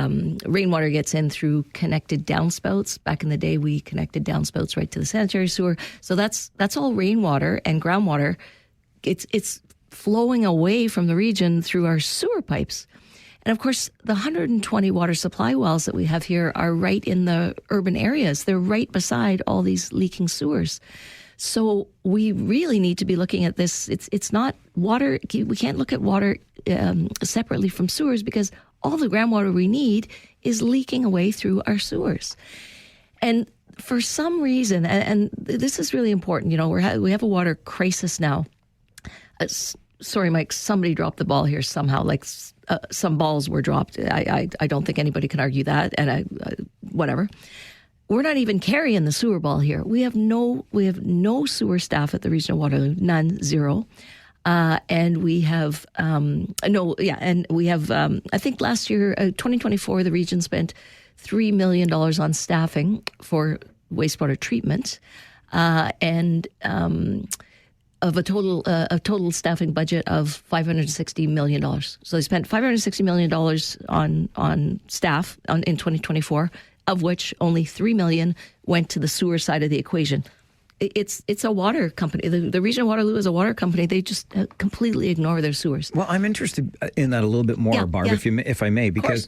rainwater gets in through connected downspouts. Back in the day, we connected downspouts right to the sanitary sewer. So that's all rainwater and groundwater. It's flowing away from the region through our sewer pipes. And of course, the 120 water supply wells that we have here are right in the urban areas. They're right beside all these leaking sewers. So we really need to be looking at this. It's not water. We can't look at water separately from sewers, because all the groundwater we need is leaking away through our sewers. And for some reason, and this is really important, we have a water crisis now. Sorry, Mike, somebody dropped the ball here somehow, like some balls were dropped. I don't think anybody can argue that, and whatever. We're not even carrying the sewer ball here. We have no sewer staff at the Region of Waterloo, none, zero. And we have, I think last year, 2024, the region spent $3 million on staffing for wastewater treatment, of a total staffing budget of $560 million. So they spent $560 million on staff in 2024, of which only $3 million went to the sewer side of the equation. It's a water company. The Region of Waterloo is a water company. They just completely ignore their sewers. Well, I'm interested in that a little bit more, Barb, if I may, because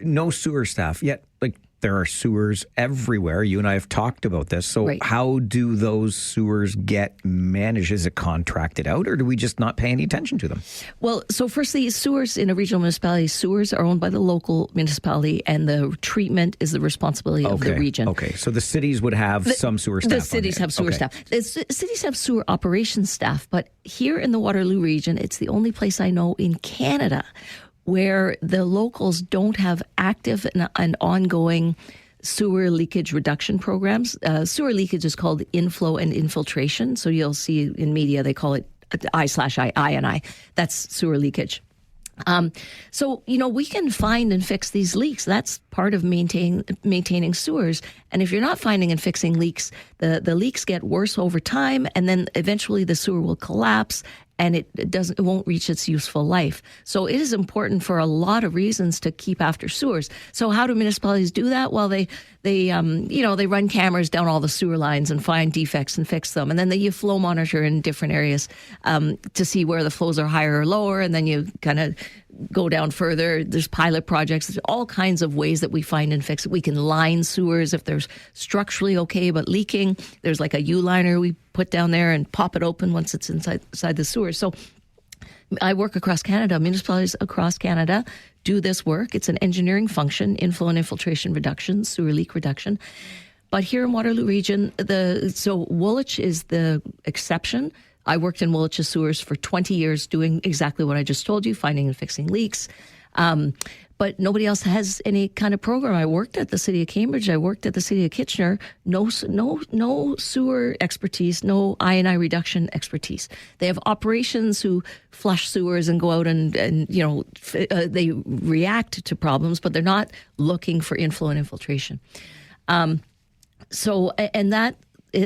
no sewer staff yet. Like, there are sewers everywhere. You and I have talked about this. So How do those sewers get managed? Is it contracted out, or do we just not pay any attention to them? Well, so firstly, sewers in a regional municipality, sewers are owned by the local municipality, and the treatment is the responsibility of the region. Okay, so the cities would have some sewer staff. The cities have sewer staff. The cities have sewer operations staff, but here in the Waterloo region, it's the only place I know in Canada where the locals don't have active and ongoing sewer leakage reduction programs. Sewer leakage is called inflow and infiltration. So you'll see in media, they call it I/I. That's sewer leakage. So, we can find and fix these leaks. That's part of maintaining sewers. And if you're not finding and fixing leaks, the leaks get worse over time, and then eventually the sewer will collapse, and it won't reach its useful life. So it is important for a lot of reasons to keep after sewers. So how do municipalities do that? Well, they run cameras down all the sewer lines and find defects and fix them. And then you flow monitor in different areas to see where the flows are higher or lower. And then you kind of go down further. There's pilot projects. There's all kinds of ways that we find and fix it. We can line sewers if there's structurally okay but leaking. There's like a U-liner we put down there and pop it open once it's inside the sewer. So I work across Canada. Municipalities across Canada do this work. It's an engineering function, inflow and infiltration reduction, sewer leak reduction. But here in Waterloo Region, so Woolwich is the exception. I worked in Woolwich's sewers for 20 years doing exactly what I just told you, finding and fixing leaks. but nobody else has any kind of program. I worked at the city of Cambridge. I worked at the city of Kitchener. No sewer expertise, no I&I reduction expertise. They have operations who flush sewers and go out and they react to problems, but they're not looking for inflow and infiltration.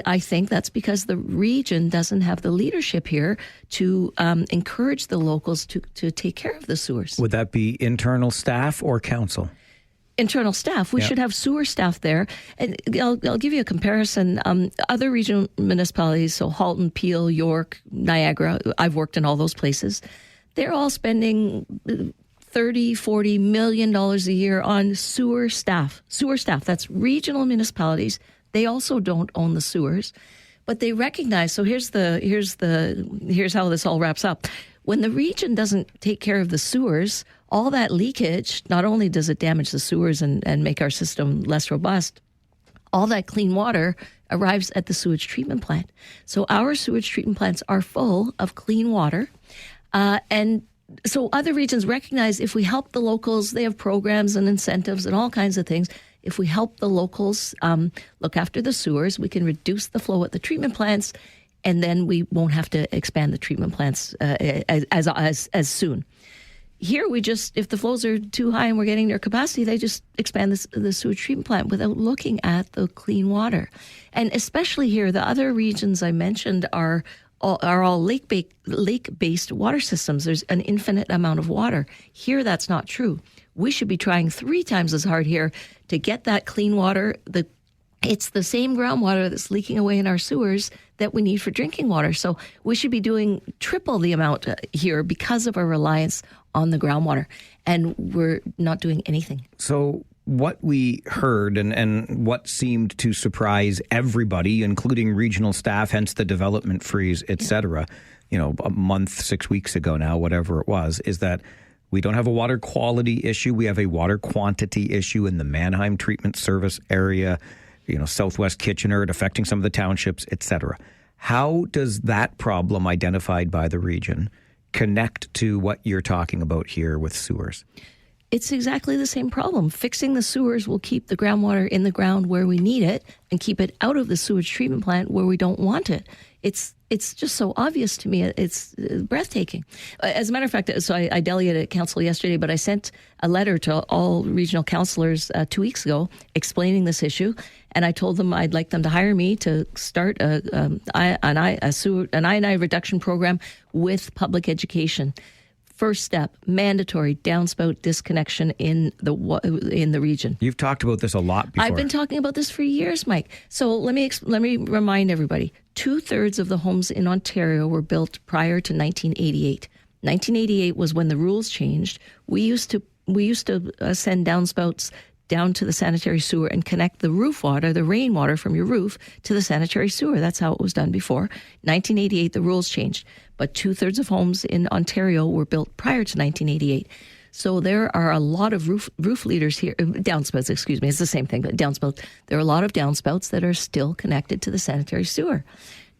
I think that's because the region doesn't have the leadership here to encourage the locals to take care of the sewers. Would that be internal staff or council? Internal staff. We should have sewer staff there. And I'll give you a comparison. Other regional municipalities, so Halton, Peel, York, Niagara, I've worked in all those places. They're all spending $30-40 million a year on sewer staff. Sewer staff, that's regional municipalities. They also don't own the sewers, but they recognize. So here's how this all wraps up. When the region doesn't take care of the sewers, all that leakage, not only does it damage the sewers and make our system less robust, all that clean water arrives at the sewage treatment plant. So our sewage treatment plants are full of clean water, and so other regions recognize if we help the locals, they have programs and incentives and all kinds of things. If we help the locals look after the sewers, we can reduce the flow at the treatment plants, and then we won't have to expand the treatment plants as soon. Here, if the flows are too high and we're getting near capacity, they just expand the sewage treatment plant without looking at the clean water. And especially here, the other regions I mentioned are all lake-based water systems. There's an infinite amount of water. Here, that's not true. We should be trying 3 times as hard here to get that clean water. It's the same groundwater that's leaking away in our sewers that we need for drinking water. So we should be doing triple the amount here because of our reliance on the groundwater. And we're not doing anything. So what we heard and what seemed to surprise everybody, including regional staff, hence the development freeze, et cetera, a month, 6 weeks ago now, whatever it was, is that we don't have a water quality issue. We have a water quantity issue in the Mannheim treatment service area, Southwest Kitchener, affecting some of the townships, et cetera. How does that problem identified by the region connect to what you're talking about here with sewers? It's exactly the same problem. Fixing the sewers will keep the groundwater in the ground where we need it and keep it out of the sewage treatment plant where we don't want it. It's just so obvious to me. It's breathtaking. As a matter of fact, so I delegated at council yesterday, but I sent a letter to all regional councillors 2 weeks ago explaining this issue, and I told them I'd like them to hire me to start an I&I reduction program with public education. First step, mandatory downspout disconnection in the region. You've talked about this a lot before. I've been talking about this for years, Mike. So let me remind everybody, 2/3 of the homes in Ontario were built prior to 1988. 1988 was when the rules changed. We used to send downspouts down to the sanitary sewer and connect the roof water, the rainwater from your roof, to the sanitary sewer. That's how it was done before. 1988, the rules changed. But 2/3 of homes in Ontario were built prior to 1988. So there are a lot of roof leaders here, downspouts, excuse me, it's the same thing, but downspouts. There are a lot of downspouts that are still connected to the sanitary sewer.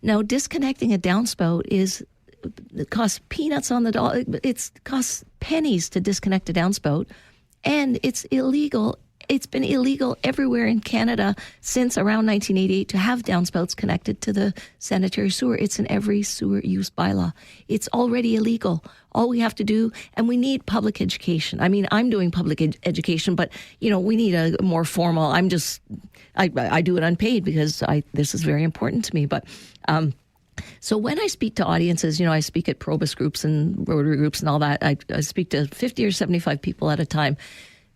Now, disconnecting a downspout it costs peanuts on the dollar. It costs pennies to disconnect a downspout, and it's illegal. It's been illegal everywhere in Canada since around 1988 to have downspouts connected to the sanitary sewer. It's in every sewer use bylaw. It's already illegal. All we have to do, and we need public education. I mean, I'm doing public education, but we need a more formal. I do it unpaid because this is very important to me. But so when I speak to audiences, I speak at Probus groups and Rotary groups and all that. I speak to 50 or 75 people at a time.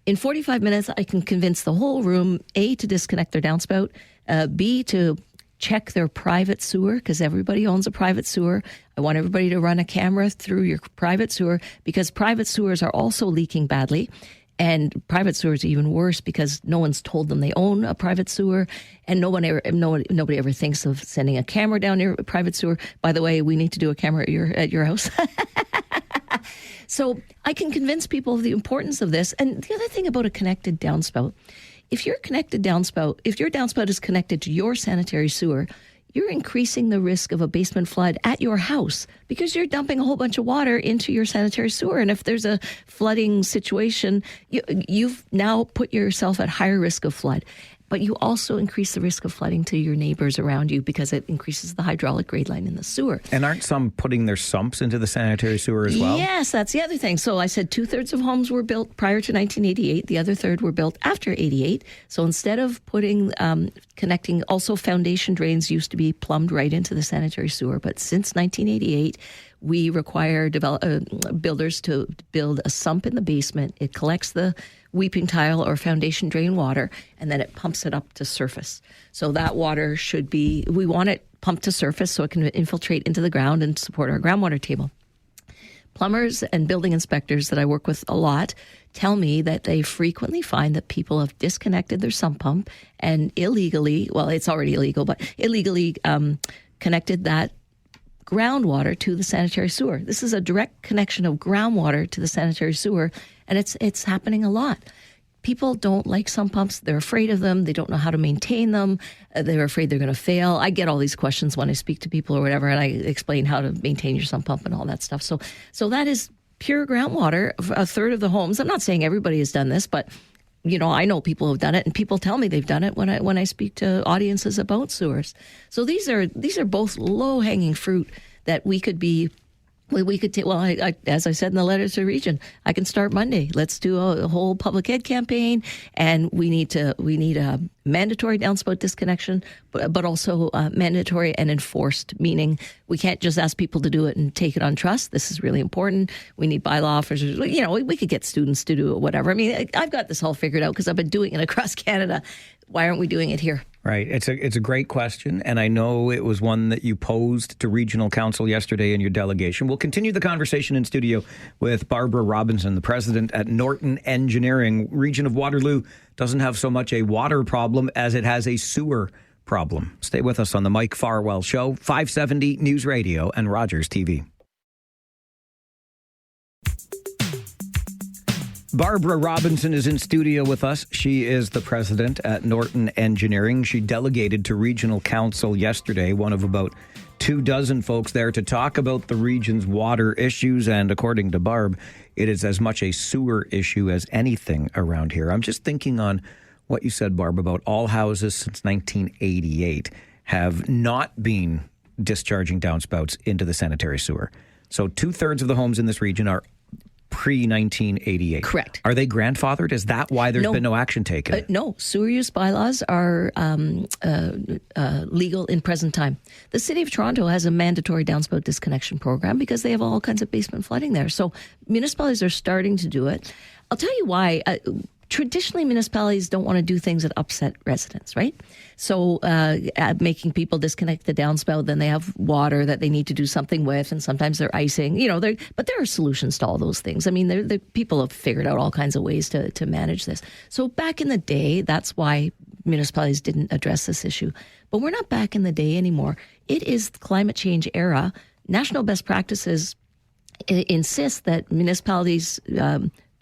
In 45 minutes, I can convince the whole room, A, to disconnect their downspout, B, to check their private sewer, because everybody owns a private sewer. I want everybody to run a camera through your private sewer, because private sewers are also leaking badly. And private sewers are even worse because no one's told them they own a private sewer, and nobody ever thinks of sending a camera down your private sewer. By the way, we need to do a camera at your house. So I can convince people of the importance of this. And the other thing about a connected downspout, if your downspout is connected to your sanitary sewer, you're increasing the risk of a basement flood at your house because you're dumping a whole bunch of water into your sanitary sewer. And if there's a flooding situation, you've now put yourself at higher risk of flood. But you also increase the risk of flooding to your neighbors around you because it increases the hydraulic grade line in the sewer. And aren't some putting their sumps into the sanitary sewer as well? Yes, that's the other thing. So I said 2/3 of homes were built prior to 1988. The other third were built after 88. So instead of putting, connecting, also foundation drains used to be plumbed right into the sanitary sewer. But since 1988, we require builders to build a sump in the basement. It collects the weeping tile or foundation drain water, and then it pumps it up to surface. So that water we want it pumped to surface so it can infiltrate into the ground and support our groundwater table. Plumbers and building inspectors that I work with a lot tell me that they frequently find that people have disconnected their sump pump and illegally, well, it's already illegal, but illegally connected that groundwater to the sanitary sewer. This is a direct connection of groundwater to the sanitary sewer, and it's happening a lot. People don't like sump pumps. They're afraid of them. They don't know how to maintain them. They're afraid they're going to fail. I get all these questions when I speak to people or whatever, and I explain how to maintain your sump pump and all that stuff. So that is pure groundwater. A third of the homes. I'm not saying everybody has done this, but I know people who have done it, and people tell me they've done it when I speak to audiences about sewers. So these are both low-hanging fruit that we could take. Well, as I said in the letter to Region, I can start Monday. Let's do a whole public ed campaign, and we need a mandatory downspout disconnection, but also mandatory and enforced. Meaning, we can't just ask people to do it and take it on trust. This is really important. We need bylaw officers. We could get students to do it, whatever. I mean, I've got this all figured out because I've been doing it across Canada. Why aren't we doing it here? Right. It's a great question, and I know it was one that you posed to Regional Council yesterday in your delegation. We'll continue the conversation in studio with Barbara Robinson, the president at Norton Engineering. Region of Waterloo doesn't have so much a water problem as it has a sewer problem. Stay with us on the Mike Farwell Show, 570 News Radio and Rogers TV. Barbara Robinson is in studio with us. She is the president at Norton Engineering. She delegated to Regional Council yesterday, one of about 24 folks there to talk about the region's water issues. And according to Barb, it is as much a sewer issue as anything around here. I'm just thinking on what you said, Barb, about all houses since 1988 have not been discharging downspouts into the sanitary sewer. So 2/3 of the homes in this region are pre-1988. Correct. Are they grandfathered? Is that why there's been no action taken? No. Sewer use bylaws are legal in present time. The City of Toronto has a mandatory downspout disconnection program because they have all kinds of basement flooding there. So municipalities are starting to do it. I'll tell you why. Traditionally, municipalities don't want to do things that upset residents, right? So making people disconnect the downspout, then they have water that they need to do something with, and sometimes they're icing. But there are solutions to all those things. I mean, people have figured out all kinds of ways to manage this. So back in the day, that's why municipalities didn't address this issue. But we're not back in the day anymore. It is the climate change era. National best practices insist that municipalities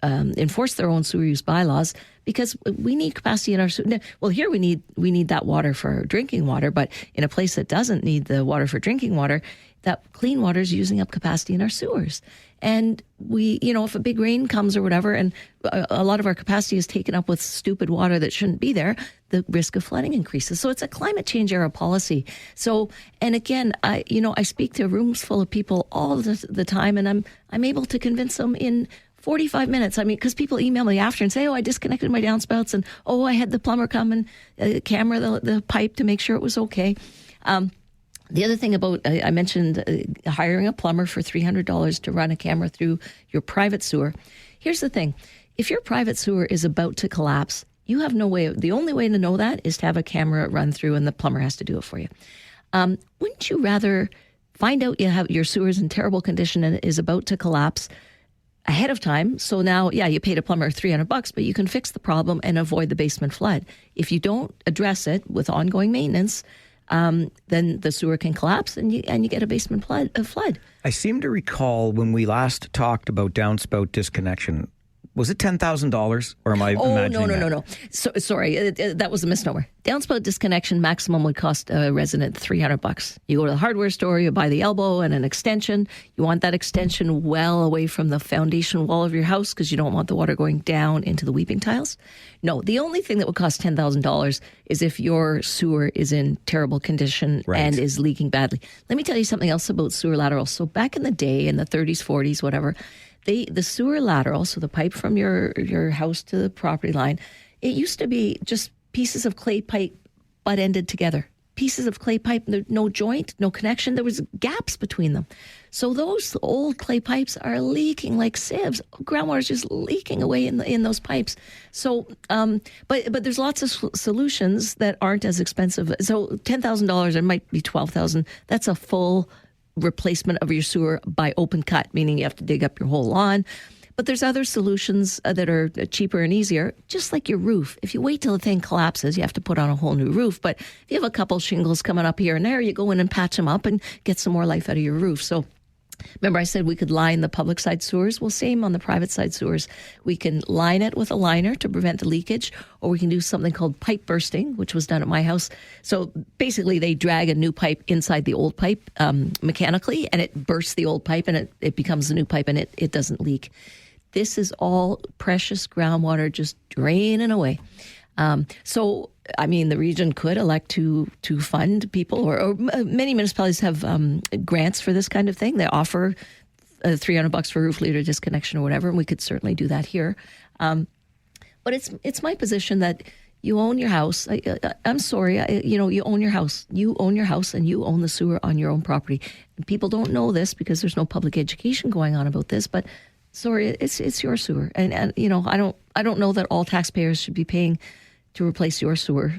enforce their own sewer use bylaws because we need capacity in our sewer. Well, here we need that water for drinking water, but in a place that doesn't need the water for drinking water, that clean water is using up capacity in our sewers. And if a big rain comes or whatever, and a lot of our capacity is taken up with stupid water that shouldn't be there, the risk of flooding increases. So it's a climate change era policy. So, and again, I speak to rooms full of people all the time, and I'm able to convince them in 45 minutes. I mean, because people email me after and say, I disconnected my downspouts, and I had the plumber come and camera the pipe to make sure it was okay. The other thing about, I mentioned hiring a plumber for $300 to run a camera through your private sewer. Here's the thing. If your private sewer is about to collapse, you have no way. The only way to know that is to have a camera run through, and the plumber has to do it for you. Wouldn't you rather find out your sewer is in terrible condition and is about to collapse ahead of time? So now, you paid a plumber $300, but you can fix the problem and avoid the basement flood. If you don't address it with ongoing maintenance, then the sewer can collapse and you get a basement flood. I seem to recall when we last talked about downspout disconnection, Was it $10,000 or am I imagining that? No. So, sorry, that was a misnomer. Downspout disconnection maximum would cost a resident $300. You go to the hardware store, you buy the elbow and an extension. You want that extension well away from the foundation wall of your house because you don't want the water going down into the weeping tiles. No, the only thing that would cost $10,000 is if your sewer is in terrible condition and is leaking badly. Let me tell you something else about sewer laterals. So back in the day, in the 30s, 40s, whatever, the sewer lateral, so the pipe from your house to the property line, it used to be just pieces of clay pipe butt ended together. Pieces of clay pipe, no joint, no connection. There was gaps between them. So those old clay pipes are leaking like sieves. Groundwater is just leaking away in those pipes. So, but there's lots of solutions that aren't as expensive. So $10,000, it might be $12,000. That's a full replacement of your sewer by open cut, meaning you have to dig up your whole lawn. But there's other solutions that are cheaper and easier, just like your roof. If you wait till the thing collapses, you have to put on a whole new roof. But if you have a couple shingles coming up here and there, you go in and patch them up and get some more life out of your roof. So remember I said we could line the public side sewers? Well, same on the private side sewers. We can line it with a liner to prevent the leakage, or we can do something called pipe bursting, which was done at my house. So basically they drag a new pipe inside the old pipe mechanically, and it bursts the old pipe and it becomes a new pipe and it doesn't leak. This is all precious groundwater just draining away. So, I mean, the region could elect to fund people, or many municipalities have grants for this kind of thing. They offer $300 for roof leader disconnection or whatever, and we could certainly do that here. But it's my position that you own your house. I'm sorry, you own your house. You own your house, and you own the sewer on your own property. And people don't know this because there's no public education going on about this, but sorry, it's your sewer, and I don't know that all taxpayers should be paying to replace your sewer.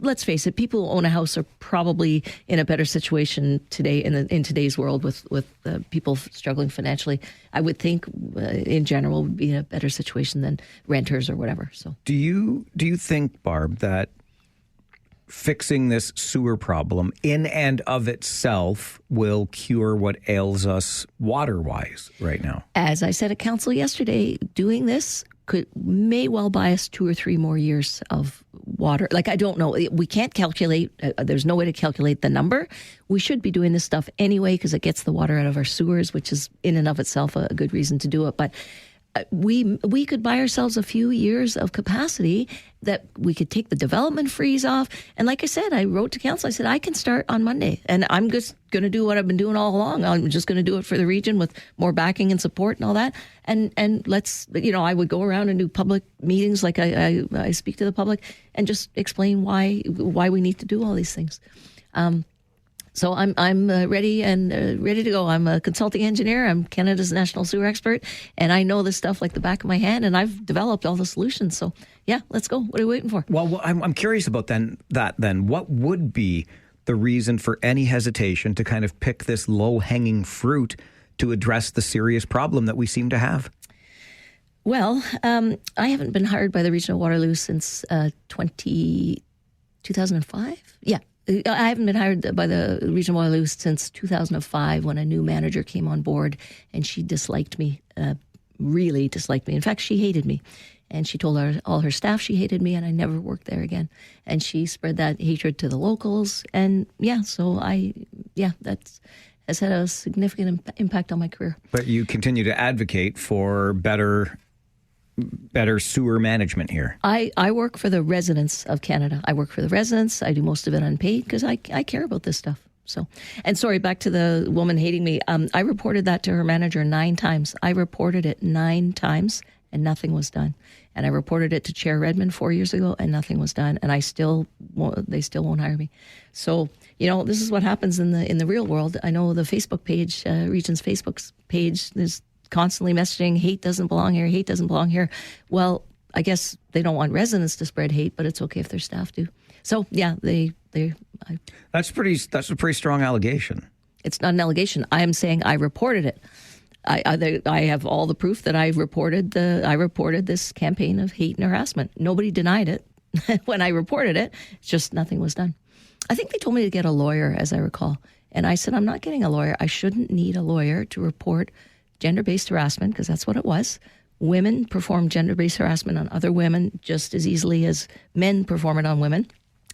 Let's face it, people who own a house are probably in a better situation today in today's world with people struggling financially. I would think, in general, would be in a better situation than renters or whatever. So, do you think, Barb, that fixing this sewer problem in and of itself will cure what ails us water-wise right now? As I said at council yesterday, doing this may well buy us 2 or 3 more years of water. Like, I don't know. We can't calculate. There's no way to calculate the number. We should be doing this stuff anyway because it gets the water out of our sewers, which is in and of itself a good reason to do it. But we could buy ourselves a few years of capacity that we could take the development freeze off. And like I said, I wrote to council. I said, I can start on Monday. And I'm just going to do what I've been doing all along. I'm just going to do it for the region with more backing and support and all that. And let's, I would go around and do public meetings like I speak to the public and just explain why we need to do all these things. So I'm ready to go. I'm a consulting engineer. I'm Canada's national sewer expert, and I know this stuff like the back of my hand. And I've developed all the solutions. So yeah, let's go. What are we waiting for? Well, I'm curious about that. What would be the reason for any hesitation to kind of pick this low-hanging fruit to address the serious problem that we seem to have? Well, I haven't been hired by the Region of Waterloo since 2005. Yeah. I haven't been hired by the Region of Waterloo since 2005 when a new manager came on board, and she disliked me, really disliked me. In fact, she hated me. And she told all her staff she hated me, and I never worked there again. And she spread that hatred to the locals. And that has had a significant impact on my career. But you continue to advocate for better sewer management here. I work for the residents of Canada. I work for the residents. I do most of it unpaid because I care about this stuff. So, and sorry, back to the woman hating me. I reported that to her manager 9 times. I reported it 9 times and nothing was done. And I reported it to Chair Redmond 4 years ago and nothing was done. And they still won't hire me. So, this is what happens in the real world. I know the Facebook page, Region's Facebook page, is constantly messaging, hate doesn't belong here, hate doesn't belong here. Well, I guess they don't want residents to spread hate, but it's okay if their staff do. So, yeah, That's a pretty strong allegation. It's not an allegation. I am saying I reported it. I have all the proof that I reported this campaign of hate and harassment. Nobody denied it when I reported it. It's just nothing was done. I think they told me to get a lawyer, as I recall. And I said, I'm not getting a lawyer. I shouldn't need a lawyer to report gender-based harassment, because that's what it was, women perform gender-based harassment on other women just as easily as men perform it on women,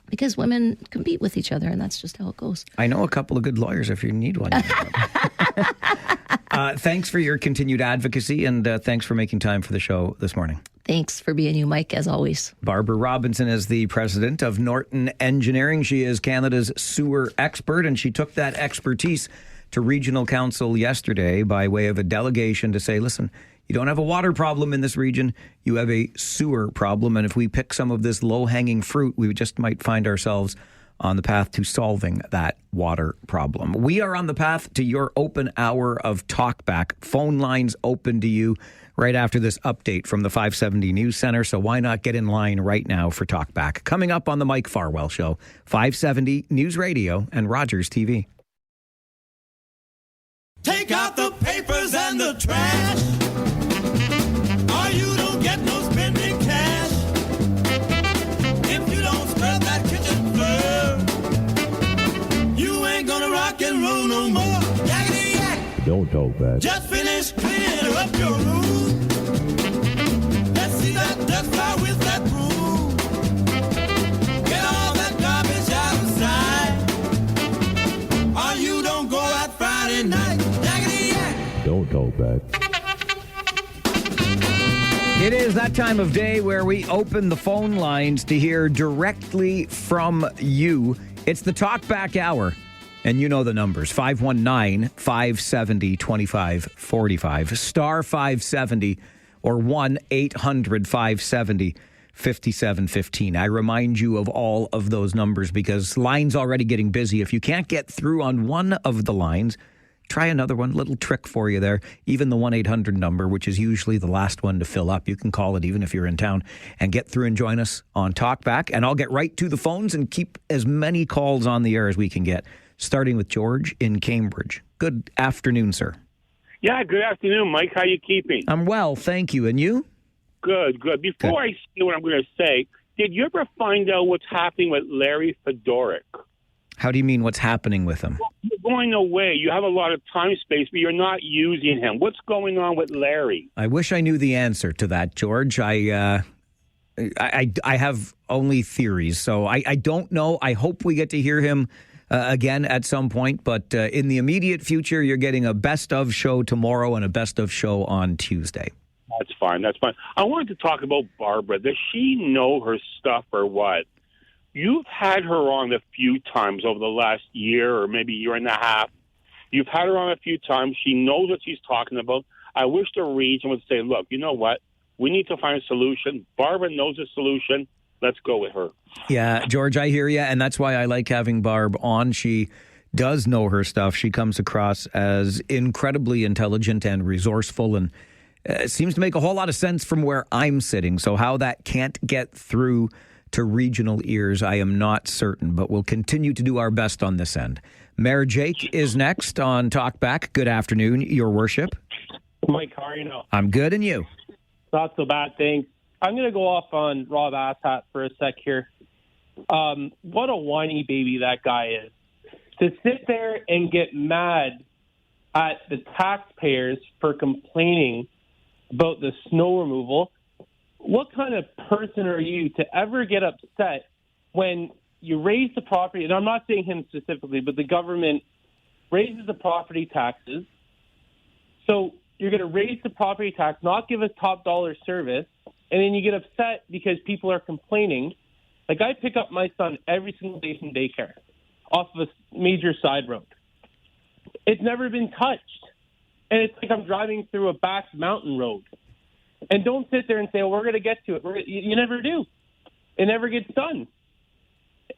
because women compete with each other, and that's just how it goes. I know a couple of good lawyers if you need one. Thanks for your continued advocacy, and thanks for making time for the show this morning. Thanks for being you, Mike, as always. Barbara Robinson is the president of Norton Engineering. She is Canada's sewer expert, and she took that expertise to Regional Council yesterday by way of a delegation to say, listen, you don't have a water problem in this region, you have a sewer problem, and if we pick some of this low-hanging fruit, we just might find ourselves on the path to solving that water problem. We are on the path to your open hour of Talkback. Phone lines open to you right after this update from the 570 News Center, so why not get in line right now for Talkback? Coming up on the Mike Farwell Show, 570 News Radio and Rogers TV. Take out the papers and the trash, or you don't get no spending cash. If you don't scrub that kitchen floor, you ain't gonna rock and roll no more. Yakety yak. Don't talk back. Just finish cleaning up your room. Let's see that dust fly with that broom. Get all that garbage out of sight, or you don't go out Friday night. Don't talk back. It is that time of day where we open the phone lines to hear directly from you. It's the Talkback Hour, and you know the numbers. 519-570-2545, star 570, or 1-800-570-5715. I remind you of all of those numbers because lines already getting busy. If you can't get through on one of the lines, try another one. Little trick for you there. Even the 1-800 number, which is usually the last one to fill up. You can call it even if you're in town and get through and join us on Talkback. And I'll get right to the phones and keep as many calls on the air as we can get, starting with George in Cambridge. Good afternoon, sir. Yeah, good afternoon, Mike. How you keeping? I'm well, thank you. And you? Good, good. Before I say what I'm going to say, did you ever find out what's happening with Larry Fedoruk? How do you mean what's happening with him? You're going away. You have a lot of time space, but you're not using him. What's going on with Larry? I wish I knew the answer to that, George. I have only theories, so I don't know. I hope we get to hear him again at some point, but in the immediate future, you're getting a best of show tomorrow and a best of show on Tuesday. That's fine. That's fine. I wanted to talk about Barbara. Does she know her stuff or what? You've had her on a few times over the last year or maybe year and a half. You've had her on a few times. She knows what she's talking about. I wish the region would say, look, you know what? We need to find a solution. Barbara knows a solution. Let's go with her. Yeah, George, I hear you. And that's why I like having Barb on. She does know her stuff. She comes across as incredibly intelligent and resourceful and seems to make a whole lot of sense from where I'm sitting. So how that can't get through to regional ears, I am not certain, but we'll continue to do our best on this end. Mayor Jake is next on Talkback. Good afternoon, Your Worship. Mike, how are you now? I'm good, and you? Not so bad, thanks. I'm going to go off on Rob Asshat for a sec here. What a whiny baby that guy is. To sit there and get mad at the taxpayers for complaining about the snow removal. What kind of person are you to ever get upset when you raise the property, and I'm not saying him specifically, but the government raises the property taxes. So you're going to raise the property tax, not give us top dollar service, and then you get upset because people are complaining. Like, I pick up my son every single day from daycare off of a major side road. It's never been touched. And it's like I'm driving through a back mountain road. And don't sit there and say, well, we're going to get to it. You never do. It never gets done.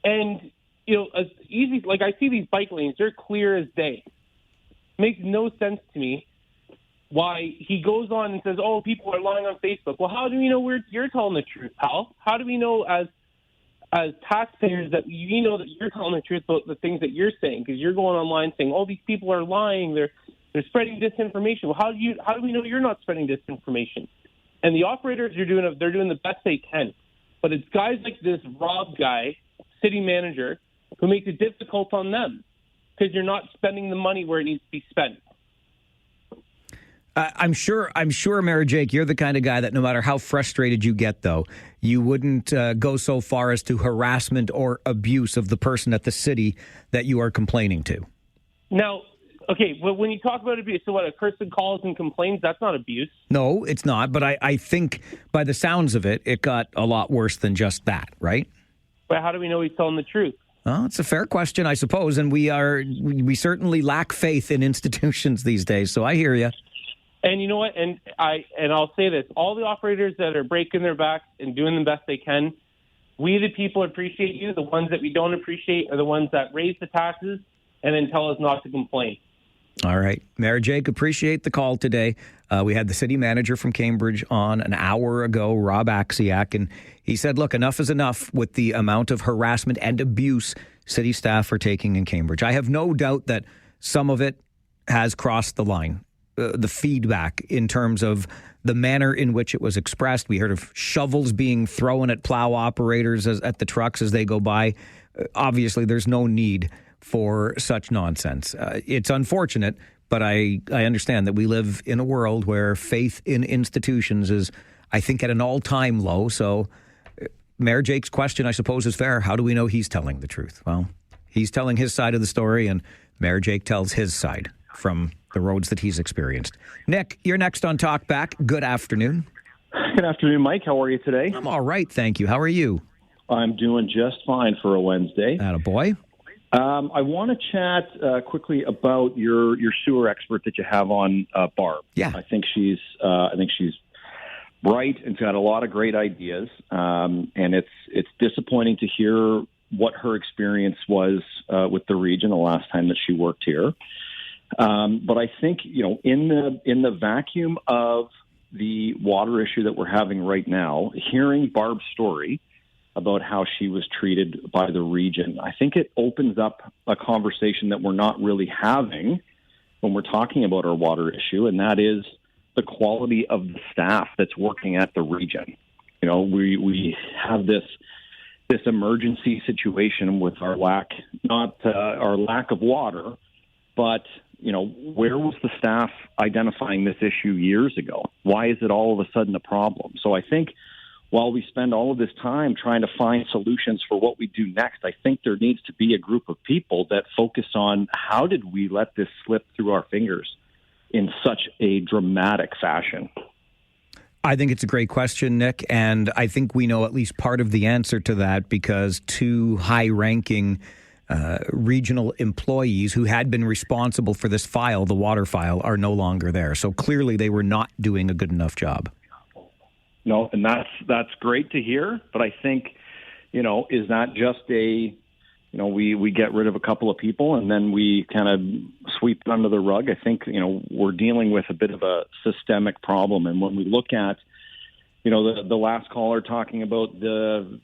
And, you know, as easy, like I see these bike lanes, they're clear as day. Makes no sense to me why he goes on and says, oh, people are lying on Facebook. Well, how do we know you're telling the truth, pal? How do we know as taxpayers that you know that you're telling the truth about the things that you're saying? Because you're going online saying, oh, these people are lying. They're spreading disinformation. Well, how do we know you're not spreading disinformation? And the operators they're doing the best they can. But it's guys like this Rob guy, city manager, who makes it difficult on them because you're not spending the money where it needs to be spent. I'm sure, Mayor Jake, you're the kind of guy that no matter how frustrated you get, though, you wouldn't go so far as to harassment or abuse of the person at the city that you are complaining to. Now, okay, well, when you talk about abuse, so what, a person calls and complains, that's not abuse. No, it's not. But I think by the sounds of it, it got a lot worse than just that, right? But how do we know he's telling the truth? Well, it's a fair question, I suppose. And we certainly lack faith in institutions these days. So I hear you. And you know what? And I'll say this: all the operators that are breaking their backs and doing the best they can, we the people appreciate you. The ones that we don't appreciate are the ones that raise the taxes and then tell us not to complain. All right. Mayor Jake, appreciate the call today. We had the city manager from Cambridge on an hour ago, Rob Axiak, and he said, look, enough is enough with the amount of harassment and abuse city staff are taking in Cambridge. I have no doubt that some of it has crossed the line. The feedback in terms of the manner in which it was expressed. We heard of shovels being thrown at plow operators at the trucks as they go by. Obviously, there's no need for such nonsense. It's unfortunate, but I understand that we live in a world where faith in institutions is, I think, at an all-time low. So Mayor Jake's question, I suppose, is fair. How do we know he's telling the truth? Well, he's telling his side of the story, and Mayor Jake tells his side from the roads that he's experienced. Nick, you're next on Talkback. Good afternoon. Good afternoon, Mike. How are you today? I'm all right, thank you. How are you? I'm doing just fine for a Wednesday. Attaboy. I want to chat quickly about your sewer expert that you have on, Barb. Yeah, I think she's bright and got a lot of great ideas. And it's disappointing to hear what her experience was with the region the last time that she worked here. But I think, in the vacuum of the water issue that we're having right now, hearing Barb's story about how she was treated by the region, I think it opens up a conversation that we're not really having when we're talking about our water issue, and that is the quality of the staff that's working at the region. We have this emergency situation with our lack of water, but where was the staff identifying this issue years ago? Why is it all of a sudden a problem? So I think while we spend all of this time trying to find solutions for what we do next, I think there needs to be a group of people that focus on how did we let this slip through our fingers in such a dramatic fashion. I think it's a great question, Nick, and I think we know at least part of the answer to that because two high-ranking regional employees who had been responsible for this file, the water file, are no longer there. So clearly they were not doing a good enough job. No, and that's great to hear. But I think, is that just we get rid of a couple of people and then we kind of sweep it under the rug? I think, we're dealing with a bit of a systemic problem. And when we look at, the last caller talking about the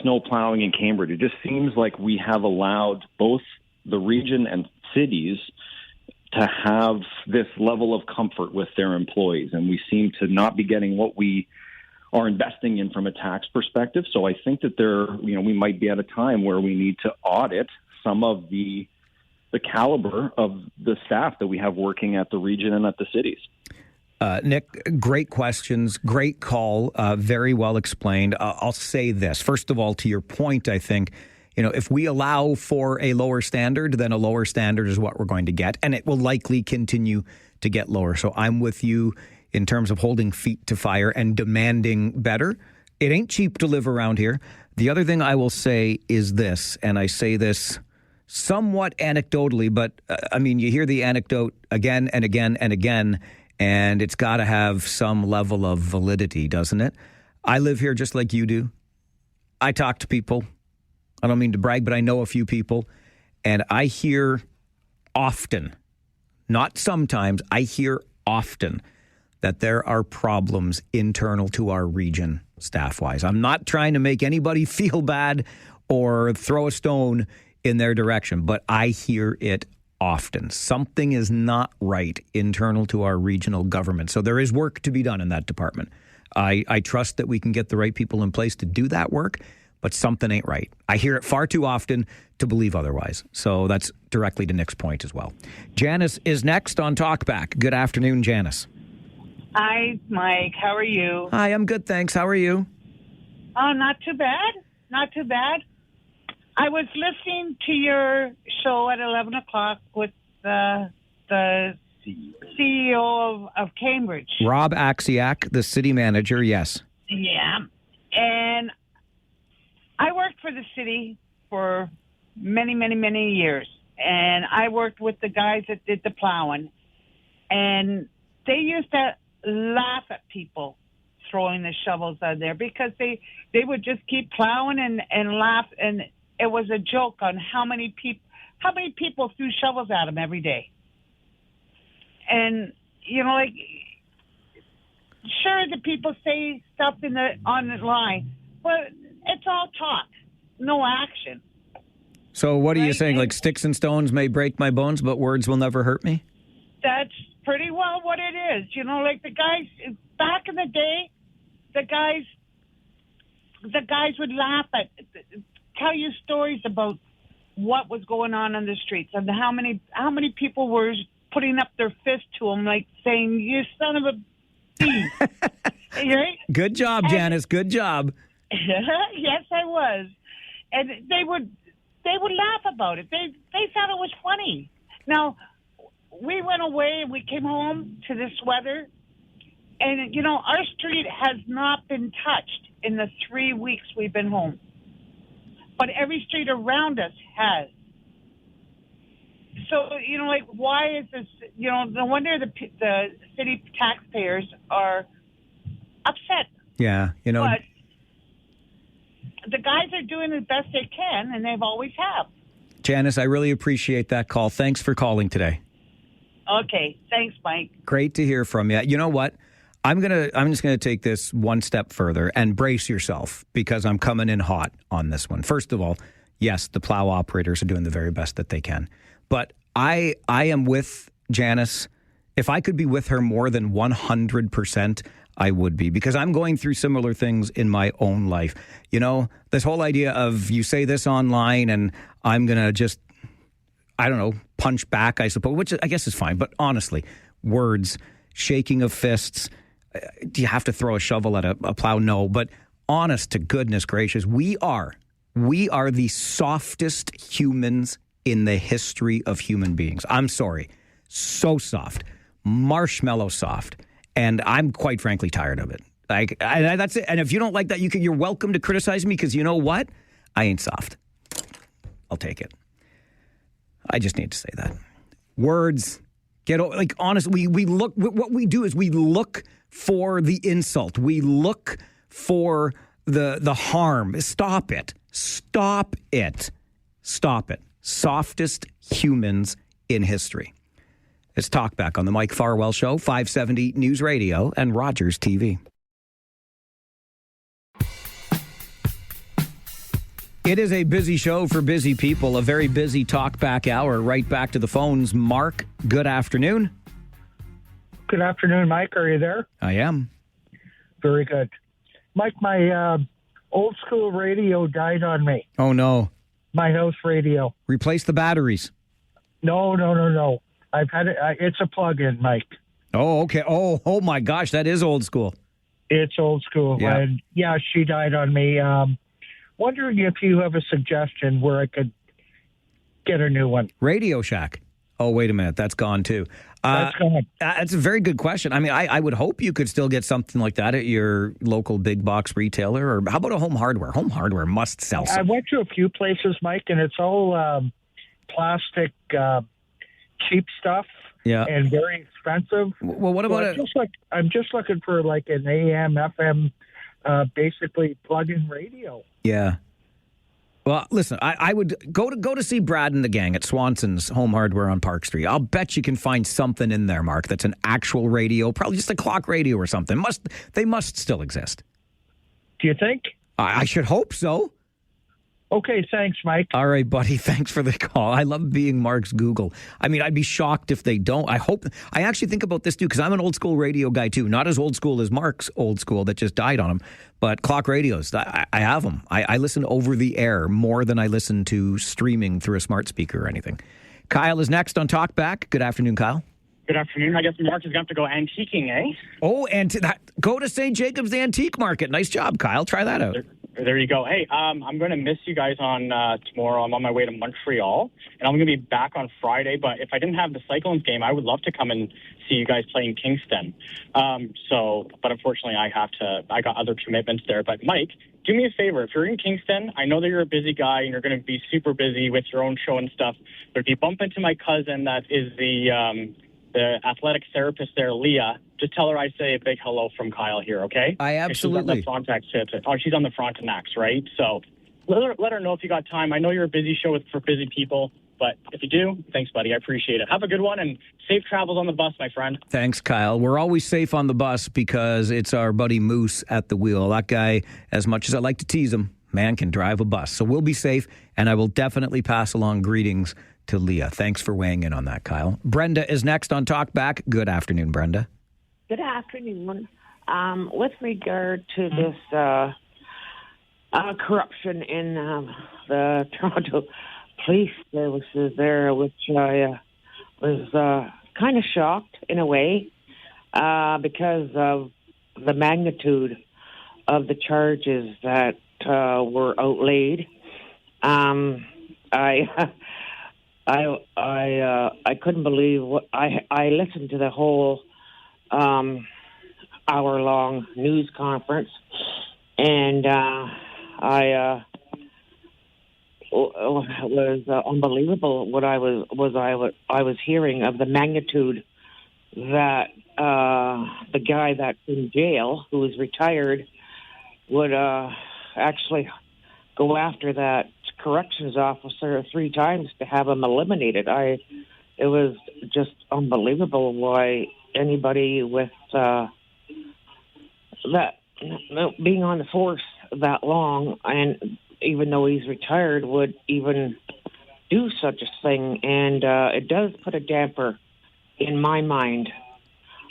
snow plowing in Cambridge, it just seems like we have allowed both the region and cities to have this level of comfort with their employees, and we seem to not be getting what we are investing in from a tax perspective. So I think that we might be at a time where we need to audit some of the caliber of the staff that we have working at the region and at the cities. Nick, great questions, great call, very well explained. I'll say this. First of all, to your point, I think, if we allow for a lower standard, then a lower standard is what we're going to get, and it will likely continue to get lower. So I'm with you in terms of holding feet to fire and demanding better. It ain't cheap to live around here. The other thing I will say is this, and I say this somewhat anecdotally, but you hear the anecdote again and again and again, and it's got to have some level of validity, doesn't it? I live here just like you do. I talk to people. I don't mean to brag, but I know a few people, and I hear often, not sometimes, I hear often that there are problems internal to our region staff-wise. I'm not trying to make anybody feel bad or throw a stone in their direction, but I hear it often. Something is not right internal to our regional government. So there is work to be done in that department. I trust that we can get the right people in place to do that work, but something ain't right. I hear it far too often to believe otherwise. So that's directly to Nick's point as well. Janice is next on Talkback. Good afternoon, Janice. Hi, Mike. How are you? Hi, I'm good, thanks. How are you? Oh, not too bad. Not too bad. I was listening to your show at 11 o'clock with the CEO of Cambridge. Rob Axiak, the city manager, yes. Yeah. And I worked for the city for many, many, many years. And I worked with the guys that did the plowing. And they used to laugh at people throwing the shovels out there because they would just keep plowing and laugh. And it was a joke on how many people threw shovels at them every day. And, like, sure, the people say stuff on the line, but it's all talk, no action. So what are you saying? Like, sticks and stones may break my bones, but words will never hurt me? That's pretty well what it is. Like the guys back in the day, the guys would laugh tell you stories about what was going on the streets and how many people were putting up their fist to them, like saying, "You son of a thief." Right? Good job, Janice. Good job. Yes, I was. And they would laugh about it. They thought it was funny. Now, we went away and we came home to this weather, and our street has not been touched in the 3 weeks we've been home. But every street around us has. So, why is this, no wonder the city taxpayers are upset. Yeah, But the guys are doing the best they can, and they've always have. Janice, I really appreciate that call. Thanks for calling today. Okay, thanks, Mike. Great to hear from you. You know what? I'm just gonna take this one step further and brace yourself because I'm coming in hot on this one. First of all, yes, the plow operators are doing the very best that they can. But I am with Janice. If I could be with her more than 100%, I would be, because I'm going through similar things in my own life. This whole idea of you say this online and I'm going to just, I don't know, punch back, I suppose, which I guess is fine. But honestly, words, shaking of fists, do you have to throw a shovel at a plow? No. But honest to goodness gracious, we are the softest humans in the history of human beings. I'm sorry. So soft. Marshmallow soft. And I'm quite frankly tired of it. That's it. And if you don't like that, you're welcome to criticize me, because you know what? I ain't soft. I'll take it. I just need to say that. Words, honestly, we look, what we do is we look for the insult. We look for the harm. Stop it. Stop it. Stop it. Softest humans in history. It's Talkback on the Mike Farwell Show, 570 News Radio and Rogers TV. It is a busy show for busy people, a very busy Talkback Hour. Right back to the phones. Mark, good afternoon. Good afternoon, Mike. Are you there? I am. Very good. Mike, my old school radio died on me. Oh, no. My house radio. Replace the batteries. No. I've had it. It's a plug-in, Mike. Oh, okay. Oh my gosh, that is old school. It's old school. Yeah. And yeah, she died on me. Wondering if you have a suggestion where I could get a new one. Radio Shack. Oh, wait a minute. That's gone too. That's gone. That's a very good question. I mean, I would hope you could still get something like that at your local big box retailer. Or how about a Home Hardware? Home Hardware must sell something. I went to a few places, Mike, and it's all plastic, cheap stuff. Yeah. And very expensive. Well, what about I'm just looking for like an AM, FM, basically plug-in radio. Yeah. Well, listen, I would go to see Brad and the gang at Swanson's Home Hardware on Park Street. I'll bet you can find something in there, Mark, that's an actual radio, probably just a clock radio or something. They must still exist. Do you think? I should hope so. Okay, thanks, Mike. All right, buddy. Thanks for the call. I love being Mark's Google. I mean, I'd be shocked if they don't. I actually think about this too, because I'm an old school radio guy too. Not as old school as Mark's old school that just died on him, but clock radios. I have them. I listen over the air more than I listen to streaming through a smart speaker or anything. Kyle is next on Talkback. Good afternoon, Kyle. Good afternoon. I guess Mark is going to have to go antiquing, eh? Oh, and go to St. Jacob's Antique Market. Nice job, Kyle. Try that out. There you go. Hey, I'm going to miss you guys on tomorrow. I'm on my way to Montreal, and I'm going to be back on Friday. But if I didn't have the Cyclones game, I would love to come and see you guys play in Kingston. But unfortunately, I got other commitments there. But Mike, do me a favor. If you're in Kingston, I know that you're a busy guy and you're going to be super busy with your own show and stuff. But if you bump into my cousin, that is the athletic therapist there, Leah, just tell her I say a big hello from Kyle here, okay? I absolutely. She's on the Frontenacs, right? So let her know if you got time. I know you're a busy show for busy people, but if you do, thanks, buddy. I appreciate it. Have a good one and safe travels on the bus, my friend. Thanks, Kyle. We're always safe on the bus because it's our buddy Moose at the wheel. That guy, as much as I like to tease him, man can drive a bus. So we'll be safe, and I will definitely pass along greetings to Leah. Thanks for weighing in on that, Kyle. Brenda is next on Talkback. Good afternoon, Brenda. Good afternoon. With regard to this corruption in the Toronto police services there, which I was kind of shocked in a way because of the magnitude of the charges that were outlaid. I couldn't believe what I listened to the whole hour-long news conference, and it was unbelievable what I was hearing of the magnitude that the guy that's in jail, who is retired, would actually go after that corrections officer 3 times to have him eliminated. It was just unbelievable why anybody with that being on the force that long, and even though he's retired, would even do such a thing. And it does put a damper in my mind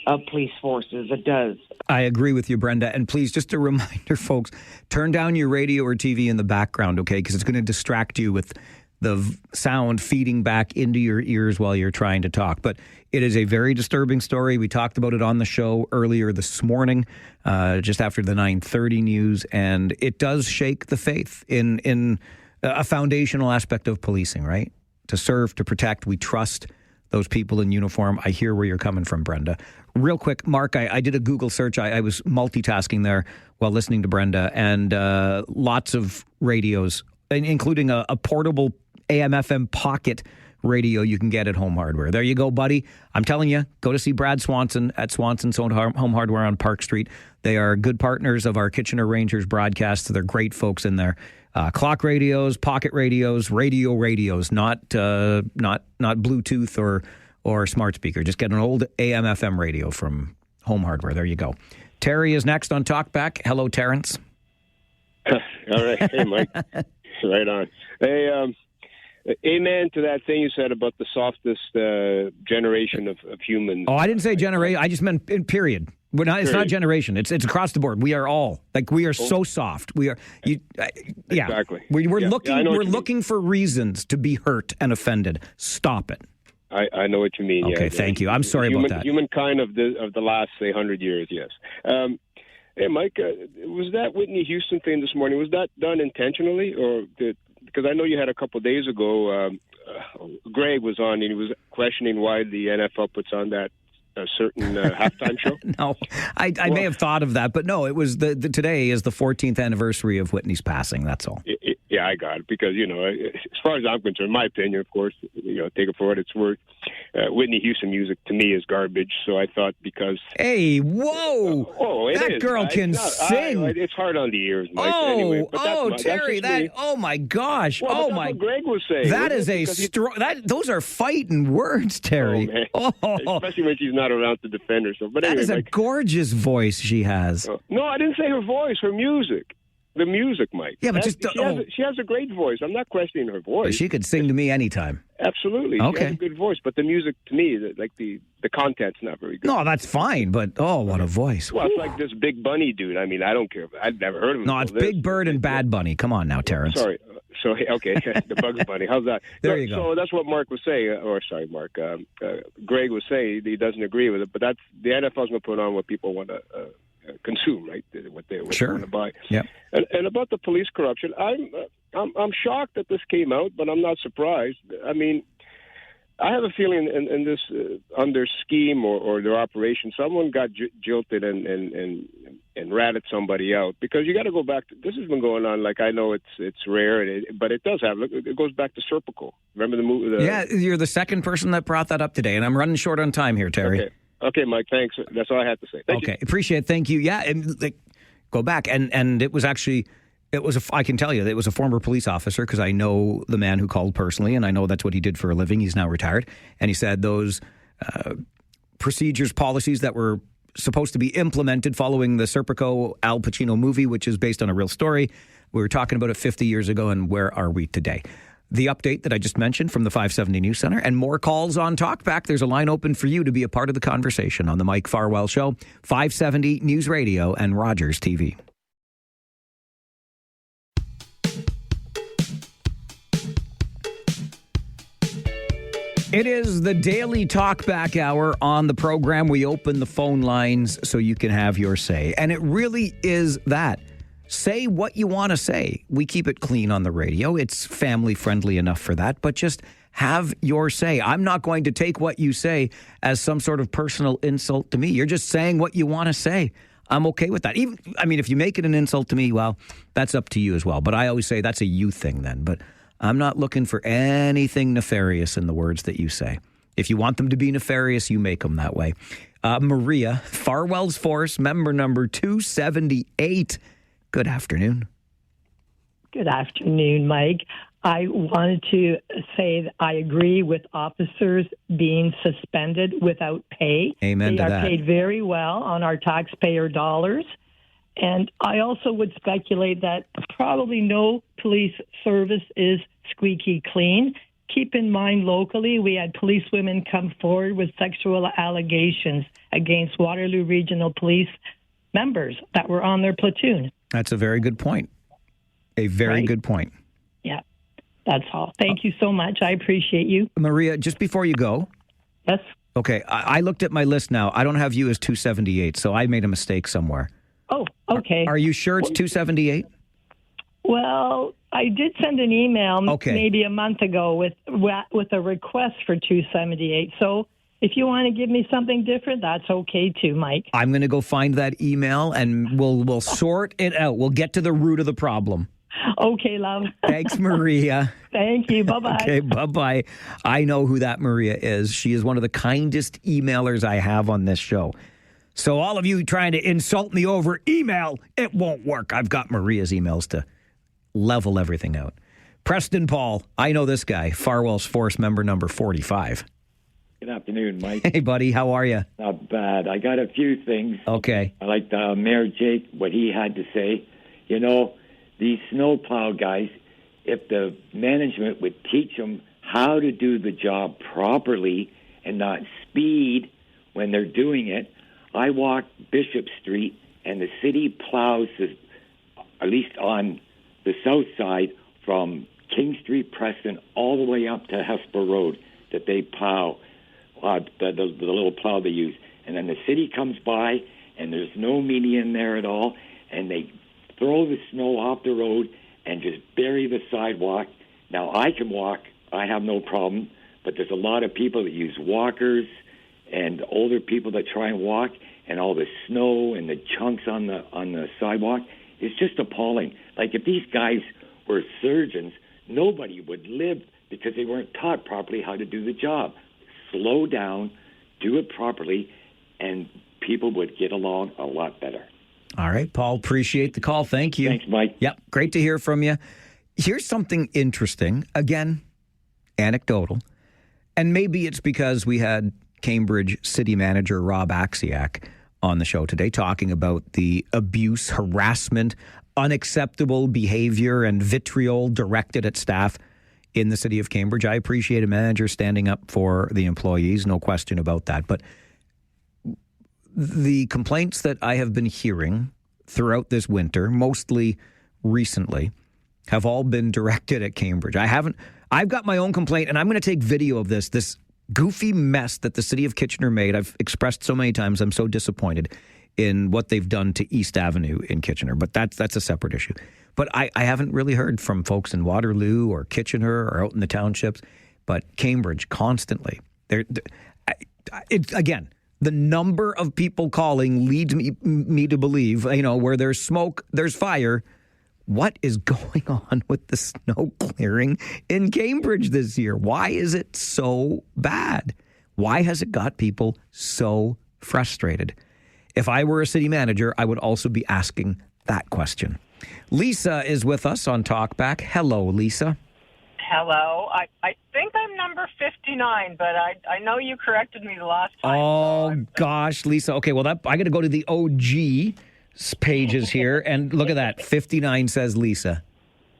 of police forces. It does. I agree with you, Brenda. And please, just a reminder, folks, turn down your radio or TV in the background, okay? Because it's going to distract you with the sound feeding back into your ears while you're trying to talk. But it is a very disturbing story. We talked about it on the show earlier this morning, just after the 9:30 news. And it does shake the faith in a foundational aspect of policing, right? To serve, to protect. We trust those people in uniform. I hear where you're coming from, Brenda. Real quick, Mark, I did a Google search. I was multitasking there while listening to Brenda, and lots of radios, including a portable AM/FM pocket radio you can get at Home Hardware. There you go, buddy. I'm telling you, go to see Brad Swanson at Swanson's Home Hardware on Park Street. They are good partners of our Kitchener Rangers broadcast. They're great folks in there. Clock radios, pocket radios, radios, not Bluetooth or smart speaker. Just get an old AM/FM radio from Home Hardware. There you go. Terry is next on Talkback. Hello, Terrence. All right. Hey, Mike. Right on. Hey, amen to that thing you said about the softest generation of humans. Oh, I didn't say generation. I just meant in period. It's not generation. It's across the board. We are all we are so soft. We are. Yeah. Exactly. We're looking for reasons to be hurt and offended. Stop it. I know what you mean. Okay, thank you. I'm sorry about that. Humankind of the last, say, 100 years, yes. Hey, Mike, was that Whitney Houston thing this morning, was that done intentionally? Because I know you had a couple of days ago, Greg was on, and he was questioning why the NFL puts on that certain halftime show? No, I may have thought of that, but no, it was today is the 14th anniversary of Whitney's passing, that's all. Yeah, I got it, because, as far as I'm concerned, my opinion, of course, take it for what it's worth, Whitney Houston music to me is garbage, so I thought because... Hey, whoa! That girl can sing! It's hard on the ears, Mike, oh, anyway. But Terry, oh my gosh! Well, that's what Greg was saying. That is a strong... Those are fighting words, Terry. Especially when she's not around to defend herself. But anyway, that is a gorgeous voice she has. No, I didn't say her voice, her music. The music, Mike. Yeah, but she has a great voice. I'm not questioning her voice. She could sing to me anytime. Absolutely. Okay. She has a good voice, but the music to me, like the content's not very good. No, that's fine, but what a voice. Well, it's like this Big Bunny dude. I mean, I don't care. I've never heard of him. No, it's Big Bird and Bad Bunny. Come on now, Terrence. Sorry. So, okay, the Bugs Bunny. How's that? There you go. So that's what Mark was saying, Mark. Greg was saying he doesn't agree with it, but that's the NFL's going to put on what people want to consume, right? What they want to buy. Yeah. And about the police corruption, I'm shocked that this came out, but I'm not surprised. I mean, I have a feeling in this under scheme or their operation, someone got jilted and ratted somebody out, because you got to go back to, this has been going on. Like, I know it's rare, but it does have. It goes back to Serpico. Remember the movie? Yeah, you're the second person that brought that up today, and I'm running short on time here, Terry. Okay, Mike. Thanks. That's all I had to say. Thank you. Appreciate it. Thank you. Yeah, and go back, and it was actually. I can tell you, it was a former police officer, because I know the man who called personally, and I know that's what he did for a living. He's now retired. And he said those procedures, policies that were supposed to be implemented following the Serpico Al Pacino movie, which is based on a real story. We were talking about it 50 years ago, and where are we today? The update that I just mentioned from the 570 News Center, and more calls on Talkback. There's a line open for you to be a part of the conversation on the Mike Farwell Show, 570 News Radio and Rogers TV. It is the daily Talkback Hour on the program. We open the phone lines so you can have your say. And it really is that. Say what you want to say. We keep it clean on the radio. It's family friendly enough for that. But just have your say. I'm not going to take what you say as some sort of personal insult to me. You're just saying what you want to say. I'm okay with that. If you make it an insult to me, well, that's up to you as well. But I always say that's a you thing then. But I'm not looking for anything nefarious in the words that you say. If you want them to be nefarious, you make them that way. Maria, Farwell's Force, member number 278. Good afternoon. Good afternoon, Mike. I wanted to say that I agree with officers being suspended without pay. Amen to that. They are paid very well on our taxpayer dollars. And I also would speculate that probably no police service is squeaky clean. Keep in mind, locally, we had policewomen come forward with sexual allegations against Waterloo Regional Police members that were on their platoon. That's a very good point. A very good point. Yeah, that's all. Thank you so much. I appreciate you. Maria, just before you go. Yes. Okay, I looked at my list now. I don't have you as 278, so I made a mistake somewhere. Oh, okay. Are you sure it's 278? Well, I did send an email maybe a month ago with a request for 278. So if you want to give me something different, that's okay too, Mike. I'm going to go find that email and we'll sort it out. We'll get to the root of the problem. Okay, love. Thanks, Maria. Thank you. Bye-bye. Okay, bye-bye. I know who that Maria is. She is one of the kindest emailers I have on this show. So all of you trying to insult me over email, it won't work. I've got Maria's emails to level everything out. Preston Paul, I know this guy, Farwell's Force member number 45. Good afternoon, Mike. Hey, buddy, how are you? Not bad. I got a few things. Okay. I like Mayor Jake, what he had to say. You know, these snowplow guys, if the management would teach them how to do the job properly and not speed when they're doing it. I walk Bishop Street, and the city plows, at least on the south side, from King Street, Preston, all the way up to Hesper Road, that they plow, the little plow they use. And then the city comes by, and there's no median there at all, and they throw the snow off the road and just bury the sidewalk. Now, I can walk. I have no problem, but there's a lot of people that use walkers and older people that try and walk, and all the snow and the chunks on the sidewalk. It's just appalling. Like, if these guys were surgeons, nobody would live because they weren't taught properly how to do the job. Slow down, do it properly, and people would get along a lot better. All right, Paul, appreciate the call. Thank you. Thanks, Mike. Yep, great to hear from you. Here's something interesting. Again, anecdotal. And maybe it's because we had Cambridge City Manager Rob Axiak on the show today talking about the abuse, harassment unacceptable behavior and vitriol directed at staff in the city of Cambridge. I appreciate a manager standing up for the employees, no question about that. But the complaints that I have been hearing throughout this winter, mostly recently, have all been directed at Cambridge. I've got my own complaint, and I'm going to take video of this goofy mess that the city of Kitchener made. I've expressed so many times I'm so disappointed in what they've done to East Avenue in Kitchener, but that's a separate issue. But I haven't really heard from folks in Waterloo or Kitchener or out in the townships, but Cambridge constantly. Again, the number of people calling leads me to believe, where there's smoke, there's fire. What is going on with the snow clearing in Cambridge this year? Why is it so bad? Why has it got people so frustrated? If I were a city manager, I would also be asking that question. Lisa is with us on Talkback. Hello, Lisa. Hello. I think I'm number 59, but I know you corrected me the last time. Oh, gosh, Lisa. Okay, well, I got to go to the OG pages here, and look at that. 59 says Lisa.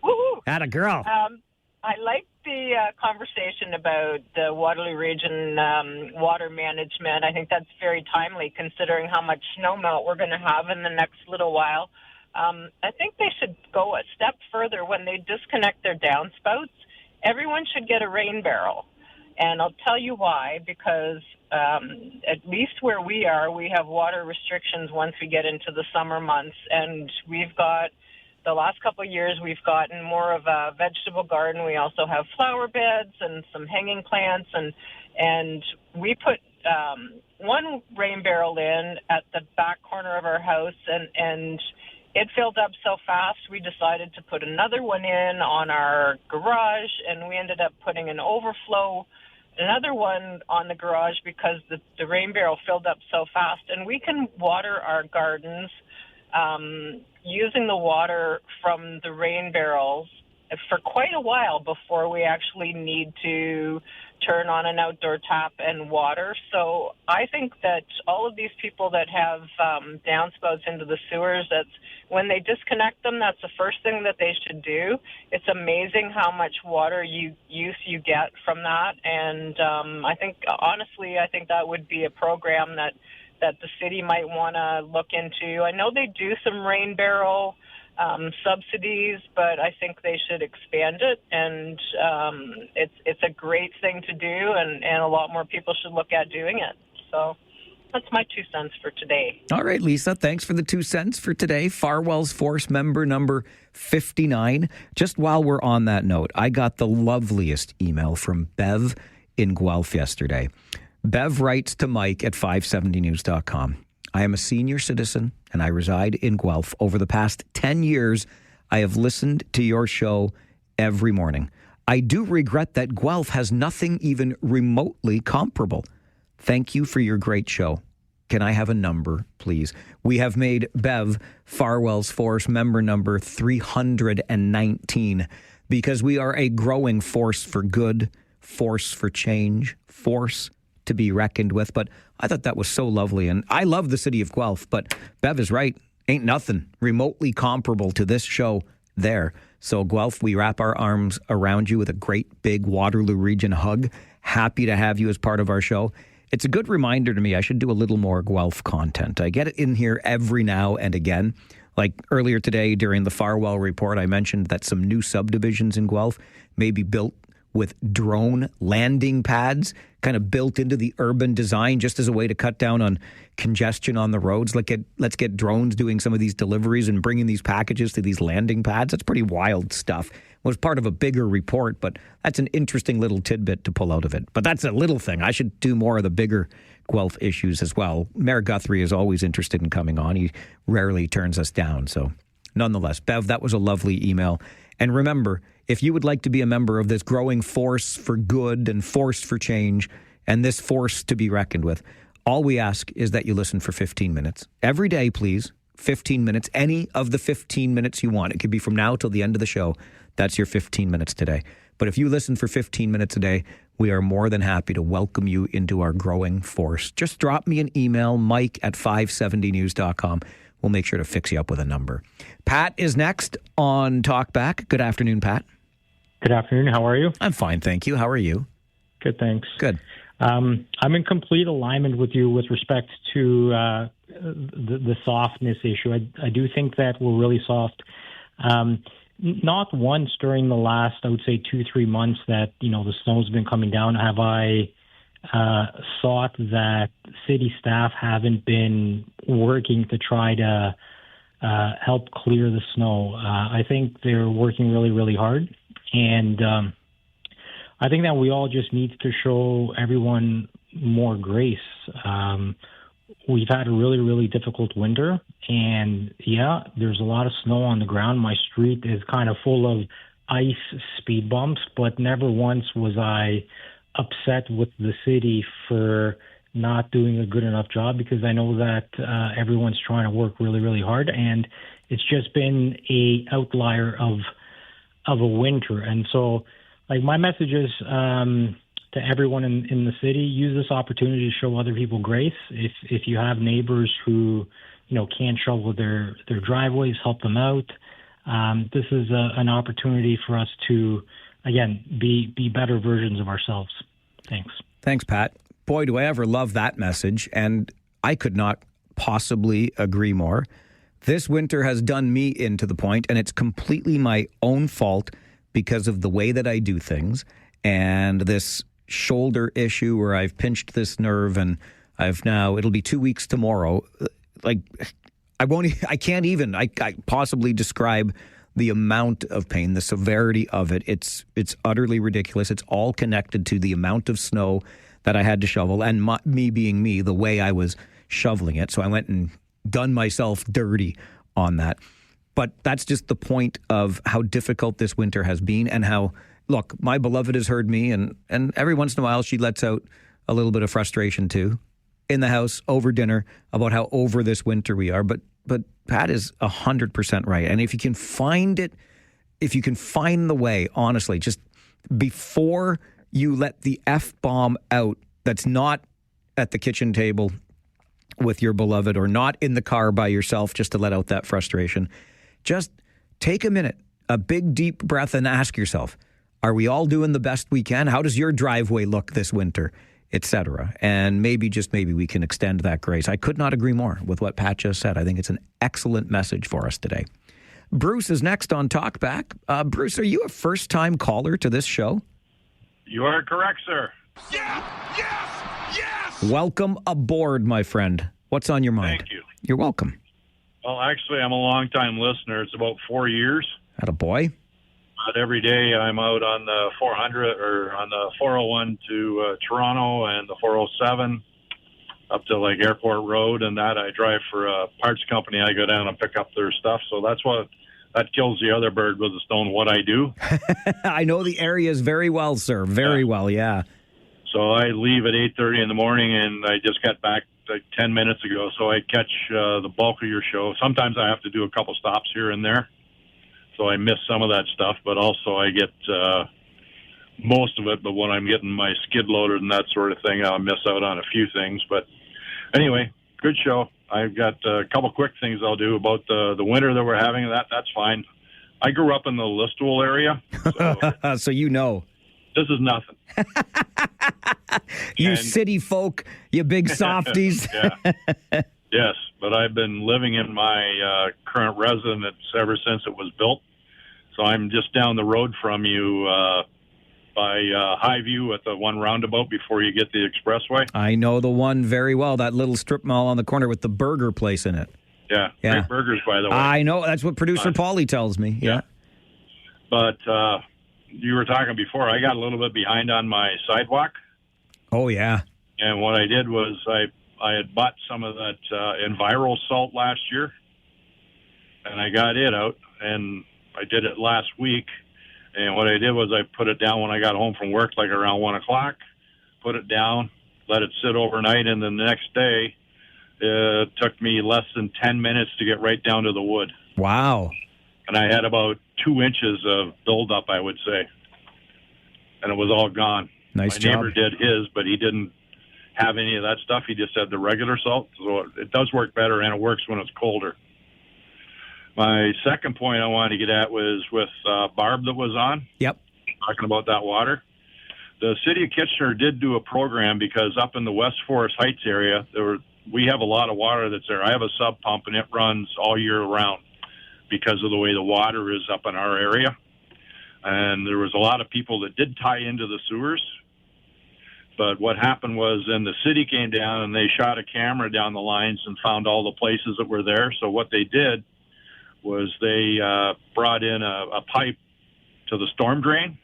Woohoo! Atta girl. I like the conversation about the Waterloo Region water management. I think that's very timely considering how much snowmelt we're going to have in the next little while. I think they should go a step further when they disconnect their downspouts. Everyone should get a rain barrel. And I'll tell you why, because at least where we are, we have water restrictions once we get into the summer months. And we've got, the last couple of years, we've gotten more of a vegetable garden. We also have flower beds and some hanging plants. And we put one rain barrel in at the back corner of our house, and it filled up so fast, we decided to put another one in on our garage, and we ended up putting another one on the garage because the rain barrel filled up so fast. And we can water our gardens using the water from the rain barrels for quite a while before we actually need to turn on an outdoor tap and water. So I think that all of these people that have downspouts into the sewers, that's when they disconnect them, that's the first thing that they should do. It's amazing how much water use you get from that. And I think that would be a program that the city might want to look into. I know they do some rain barrel subsidies, but I think they should expand it, and it's a great thing to do, and a lot more people should look at doing it. So that's my 2 cents for today. All right, Lisa, thanks for the 2 cents for today. Farwell's Force member number 59. Just while we're on that note, I got the loveliest email from Bev in Guelph yesterday. Bev writes to Mike at 570news.com. I am a senior citizen and I reside in Guelph. Over the past 10 years, I have listened to your show every morning. I do regret that Guelph has nothing even remotely comparable. Thank you for your great show. Can I have a number, please? We have made Bev Farwell's Force member number 319 because we are a growing force for good, force for change, force to be reckoned with. But I thought that was so lovely. And I love the city of Guelph, but Bev is right. Ain't nothing remotely comparable to this show there. So Guelph, we wrap our arms around you with a great big Waterloo Region hug. Happy to have you as part of our show. It's a good reminder to me I should do a little more Guelph content. I get it in here every now and again. Like earlier today during the Farwell report, I mentioned that some new subdivisions in Guelph may be built with drone landing pads kind of built into the urban design just as a way to cut down on congestion on the roads. Let's get drones doing some of these deliveries and bringing these packages to these landing pads. That's pretty wild stuff. It was part of a bigger report, but that's an interesting little tidbit to pull out of it. But that's a little thing. I should do more of the bigger Guelph issues as well. Mayor Guthrie is always interested in coming on. He rarely turns us down. So nonetheless, Bev, that was a lovely email. And remember, if you would like to be a member of this growing force for good and force for change and this force to be reckoned with, all we ask is that you listen for 15 minutes. Every day, please, 15 minutes. Any of the 15 minutes you want. It could be from now till the end of the show. That's your 15 minutes today. But if you listen for 15 minutes a day, we are more than happy to welcome you into our growing force. Just drop me an email, Mike at 570news.com. we'll make sure to fix you up with a number. Pat is next on Talkback. Good afternoon, Pat. Good afternoon. How are you? I'm fine, thank you. How are you? Good, thanks. Good. I'm in complete alignment with you with respect to the softness issue. I do think that we're really soft. Not once during the last, I would say, 2-3 months that, the snow's been coming down have I thought that city staff haven't been working to try to help clear the snow. I think they're working really, really hard. And I think that we all just need to show everyone more grace. We've had a really, really difficult winter. And, yeah, there's a lot of snow on the ground. My street is kind of full of ice speed bumps, but never once was I upset with the city for not doing a good enough job, because I know that everyone's trying to work really, really hard. And it's just been a outlier of a winter. And so, my message is to everyone in the city, use this opportunity to show other people grace. If you have neighbors who, can't shovel their driveways, help them out. This is an opportunity for us to, again, be better versions of ourselves. Thanks. Thanks, Pat. Boy, do I ever love that message. And I could not possibly agree more. This winter has done me into the point, and it's completely my own fault because of the way that I do things, and this shoulder issue where I've pinched this nerve, and it'll be 2 weeks tomorrow. I can't possibly describe the amount of pain, the severity of it. It's utterly ridiculous. It's all connected to the amount of snow that I had to shovel, and me being me, the way I was shoveling it. So I went and done myself dirty on that. But that's just the point of how difficult this winter has been, and how, look, my beloved has heard me, and every once in a while she lets out a little bit of frustration too in the house over dinner about how over this winter we are. But Pat is 100% right. And if you can find the way, honestly, just before you let the F-bomb out, that's not at the kitchen table with your beloved or not in the car by yourself, just to let out that frustration. Just take a minute, a big deep breath, and ask yourself, are we all doing the best we can? How does your driveway look this winter, etc.? And maybe, just maybe, we can extend that grace. I could not agree more with what Pat just said. I think it's an excellent message for us today. Bruce is next on Talkback. Bruce, are you a first-time caller to this show? You are correct, sir. Welcome aboard, my friend. What's on your mind? Thank you. You're welcome. Well, actually, I'm a long-time listener. It's about 4 years. Attaboy. But every day I'm out on the 400 or on the 401 to Toronto, and the 407 up to Airport Road, and that I drive for a parts company. I go down and pick up their stuff. So that kills the other bird with a stone, what I do. I know the areas very well, sir. Very well, yeah. So I leave at 8:30 in the morning, and I just got back 10 minutes ago. So I catch the bulk of your show. Sometimes I have to do a couple stops here and there, so I miss some of that stuff. But also I get most of it. But when I'm getting my skid loaded and that sort of thing, I'll miss out on a few things. But anyway, good show. I've got a couple quick things I'll do about the winter that we're having. That's fine. I grew up in the Listowel area. So you know. This is nothing. You city folk, you big softies. Yeah. Yes, but I've been living in my current residence ever since it was built. So I'm just down the road from you by Highview at the one roundabout before you get the expressway. I know the one very well, that little strip mall on the corner with the burger place in it. Yeah. Great burgers, by the way. I know. That's what producer Paulie tells me. Yeah. But you were talking before, I got a little bit behind on my sidewalk. Oh, yeah. And what I did was I had bought some of that Enviro salt last year, and I got it out, and I did it last week. And what I did was I put it down when I got home from work, around 1 o'clock, put it down, let it sit overnight, and then the next day it took me less than 10 minutes to get right down to the wood. Wow. And I had about 2 inches of buildup, I would say. And it was all gone. Nice job. My neighbor did his, but he didn't have any of that stuff. He just had the regular salt. So it does work better, and it works when it's colder. My second point I wanted to get at was with Barb that was on. Yep. Talking about that water. The city of Kitchener did do a program because up in the West Forest Heights area, we have a lot of water that's there. I have a sub pump and it runs all year round because of the way the water is up in our area. And there was a lot of people that did tie into the sewers. But what happened was then the city came down and they shot a camera down the lines and found all the places that were there. So what they did was they brought in a pipe to the storm drain,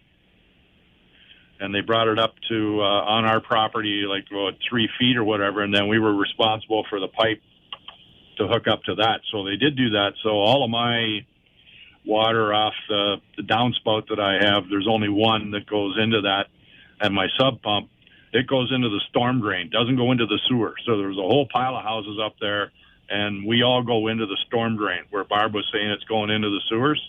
and they brought it up to on our property like about 3 feet or whatever, and then we were responsible for the pipe to hook up to that. So they did do that. So all of my water off the downspout that I have, there's only one that goes into that, and my sub pump, it goes into the storm drain, doesn't go into the sewer. So there's a whole pile of houses up there, and we all go into the storm drain, where Barb was saying it's going into the sewers.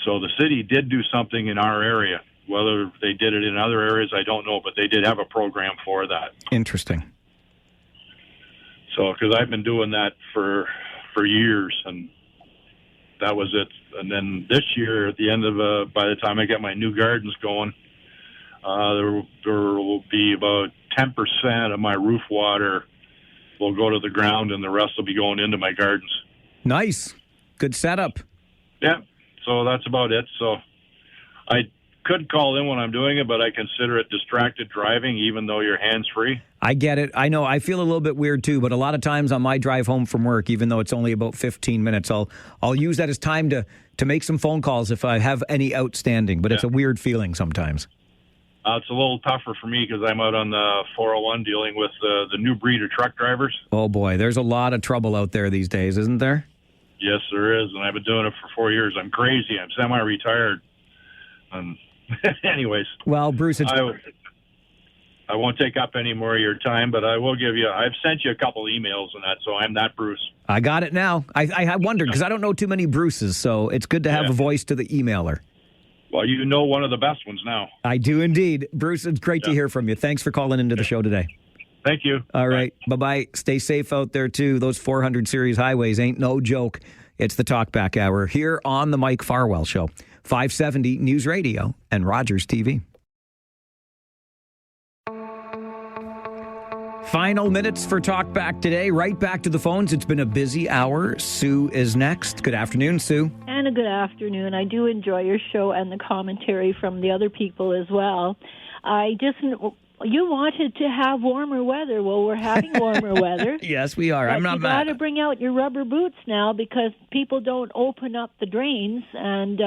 So the city did do something in our area. Whether they did it in other areas, I don't know, but they did have a program for that. Interesting. So, because I've been doing that for years, and that was it. And then this year, at the end of, by the time I get my new gardens going, there will be about 10% of my roof water will go to the ground, and the rest will be going into my gardens. Nice. Good setup. Yeah. So that's about it. So I could call in when I'm doing it, but I consider it distracted driving, even though you're hands-free. I get it. I know. I feel a little bit weird, too, but a lot of times on my drive home from work, even though it's only about 15 minutes, I'll use that as time to make some phone calls if I have any outstanding, but It's a weird feeling sometimes. It's a little tougher for me because I'm out on the 401 dealing with the new breed of truck drivers. Oh, boy. There's a lot of trouble out there these days, isn't there? Yes, there is, and I've been doing it for 4 years. I'm crazy. I'm semi-retired. Anyways. Well, Bruce, I won't take up any more of your time, but I will give you, I've sent you a couple emails and that, so I'm that Bruce. I got it now. I wondered, because I don't know too many Bruces, so it's good to have a voice to the emailer. Well, you know one of the best ones now. I do indeed. Bruce, it's great to hear from you. Thanks for calling into the show today. Thank you. All right. Bye-bye. Stay safe out there, too. Those 400 series highways ain't no joke. It's the Talkback Hour here on the Mike Farwell Show. 570 News Radio and Rogers TV. Final minutes for Talkback today. Right back to the phones. It's been a busy hour. Sue is next. Good afternoon, Sue. And a good afternoon. I do enjoy your show and the commentary from the other people as well. You wanted to have warmer weather. Well, we're having warmer weather. Yes, we are. I'm not mad. You got to bring out your rubber boots now because people don't open up the drains, and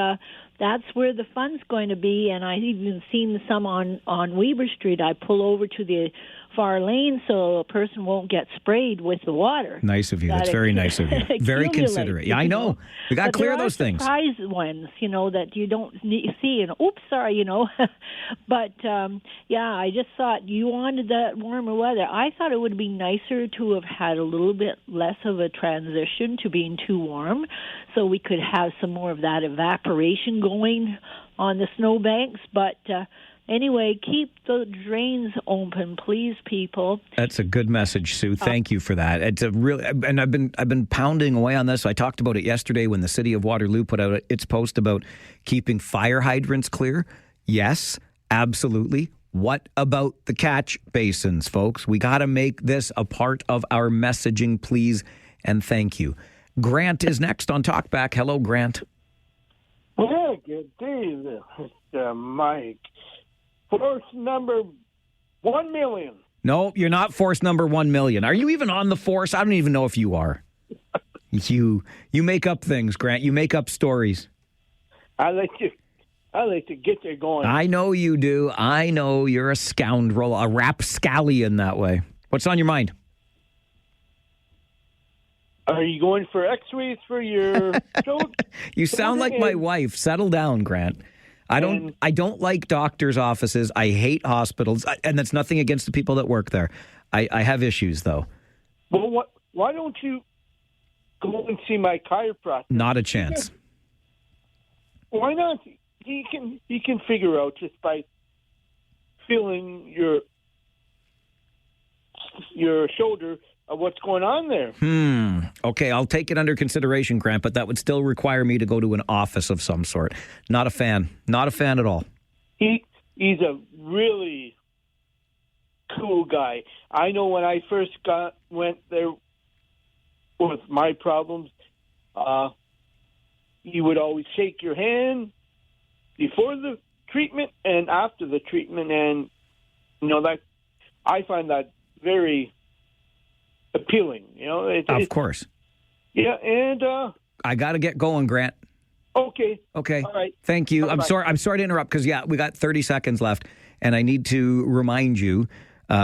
that's where the fun's going to be. And I've even seen some on Weber Street. I pull over to the far lane so a person won't get sprayed with the water. Nice of you. That's very nice of you. Very considerate. Yeah, I know. We got to clear those things. Surprise ones, that you don't see. And oops, sorry, But I just thought you wanted that warmer weather. I thought it would be nicer to have had a little bit less of a transition to being too warm, so we could have some more of that evaporation going on the snowbanks. But anyway, keep the drains open, please, people. That's a good message, Sue. Thank you for that. It's a really, and I've been pounding away on this. I talked about it yesterday when the city of Waterloo put out its post about keeping fire hydrants clear. Yes, absolutely. What about the catch basins, folks? We got to make this a part of our messaging, please, and thank you. Grant is next on Talkback. Hello, Grant. Well, good day, Mike. Force number 1 million. No, you're not force number 1 million. Are you even on the force? I don't even know if you are. You make up things, Grant. You make up stories. I like to get you going. I know you do. I know you're a scoundrel, a rapscallion that way. What's on your mind? Are you going for X-rays for your show? You sound like my wife. Settle down, Grant. I don't like doctors' offices. I hate hospitals, and that's nothing against the people that work there. I have issues, though. Well, why don't you go and see my chiropractor? Not a chance. Why not? He can figure out just by feeling your shoulder what's going on there. Okay, I'll take it under consideration, Grant, but that would still require me to go to an office of some sort. Not a fan. Not a fan at all. He's a really cool guy. I know when I first went there with my problems, he would always shake your hand before the treatment and after the treatment, and that I find that very appealing. Of course. Yeah, and I got to get going, Grant. Okay. All right. Thank you. Bye-bye. I'm sorry to interrupt because we got 30 seconds left, and I need to remind you,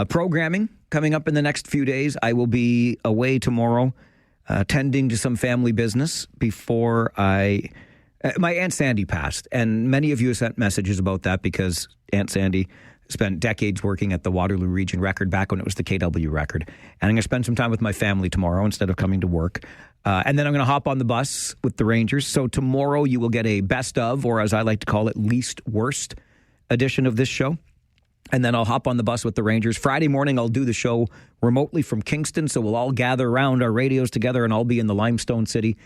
programming coming up in the next few days. I will be away tomorrow, tending to some family business before my Aunt Sandy passed, and many of you have sent messages about that because Aunt Sandy spent decades working at the Waterloo Region Record back when it was the KW Record. And I'm going to spend some time with my family tomorrow instead of coming to work. And then I'm going to hop on the bus with the Rangers. So tomorrow you will get a best of, or as I like to call it, least worst edition of this show. And then I'll hop on the bus with the Rangers. Friday morning, I'll do the show remotely from Kingston. So we'll all gather around our radios together and I'll be in the Limestone City.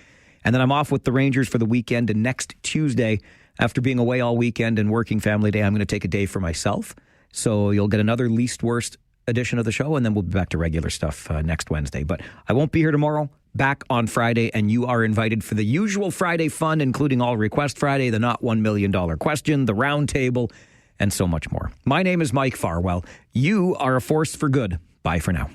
And then I'm off with the Rangers for the weekend. And next Tuesday, after being away all weekend and working family day, I'm going to take a day for myself. So you'll get another least worst edition of the show, and then we'll be back to regular stuff next Wednesday. But I won't be here tomorrow, back on Friday, and you are invited for the usual Friday fun, including All Request Friday, the Not $1 Million Question, the Round Table, and so much more. My name is Mike Farwell. You are a force for good. Bye for now.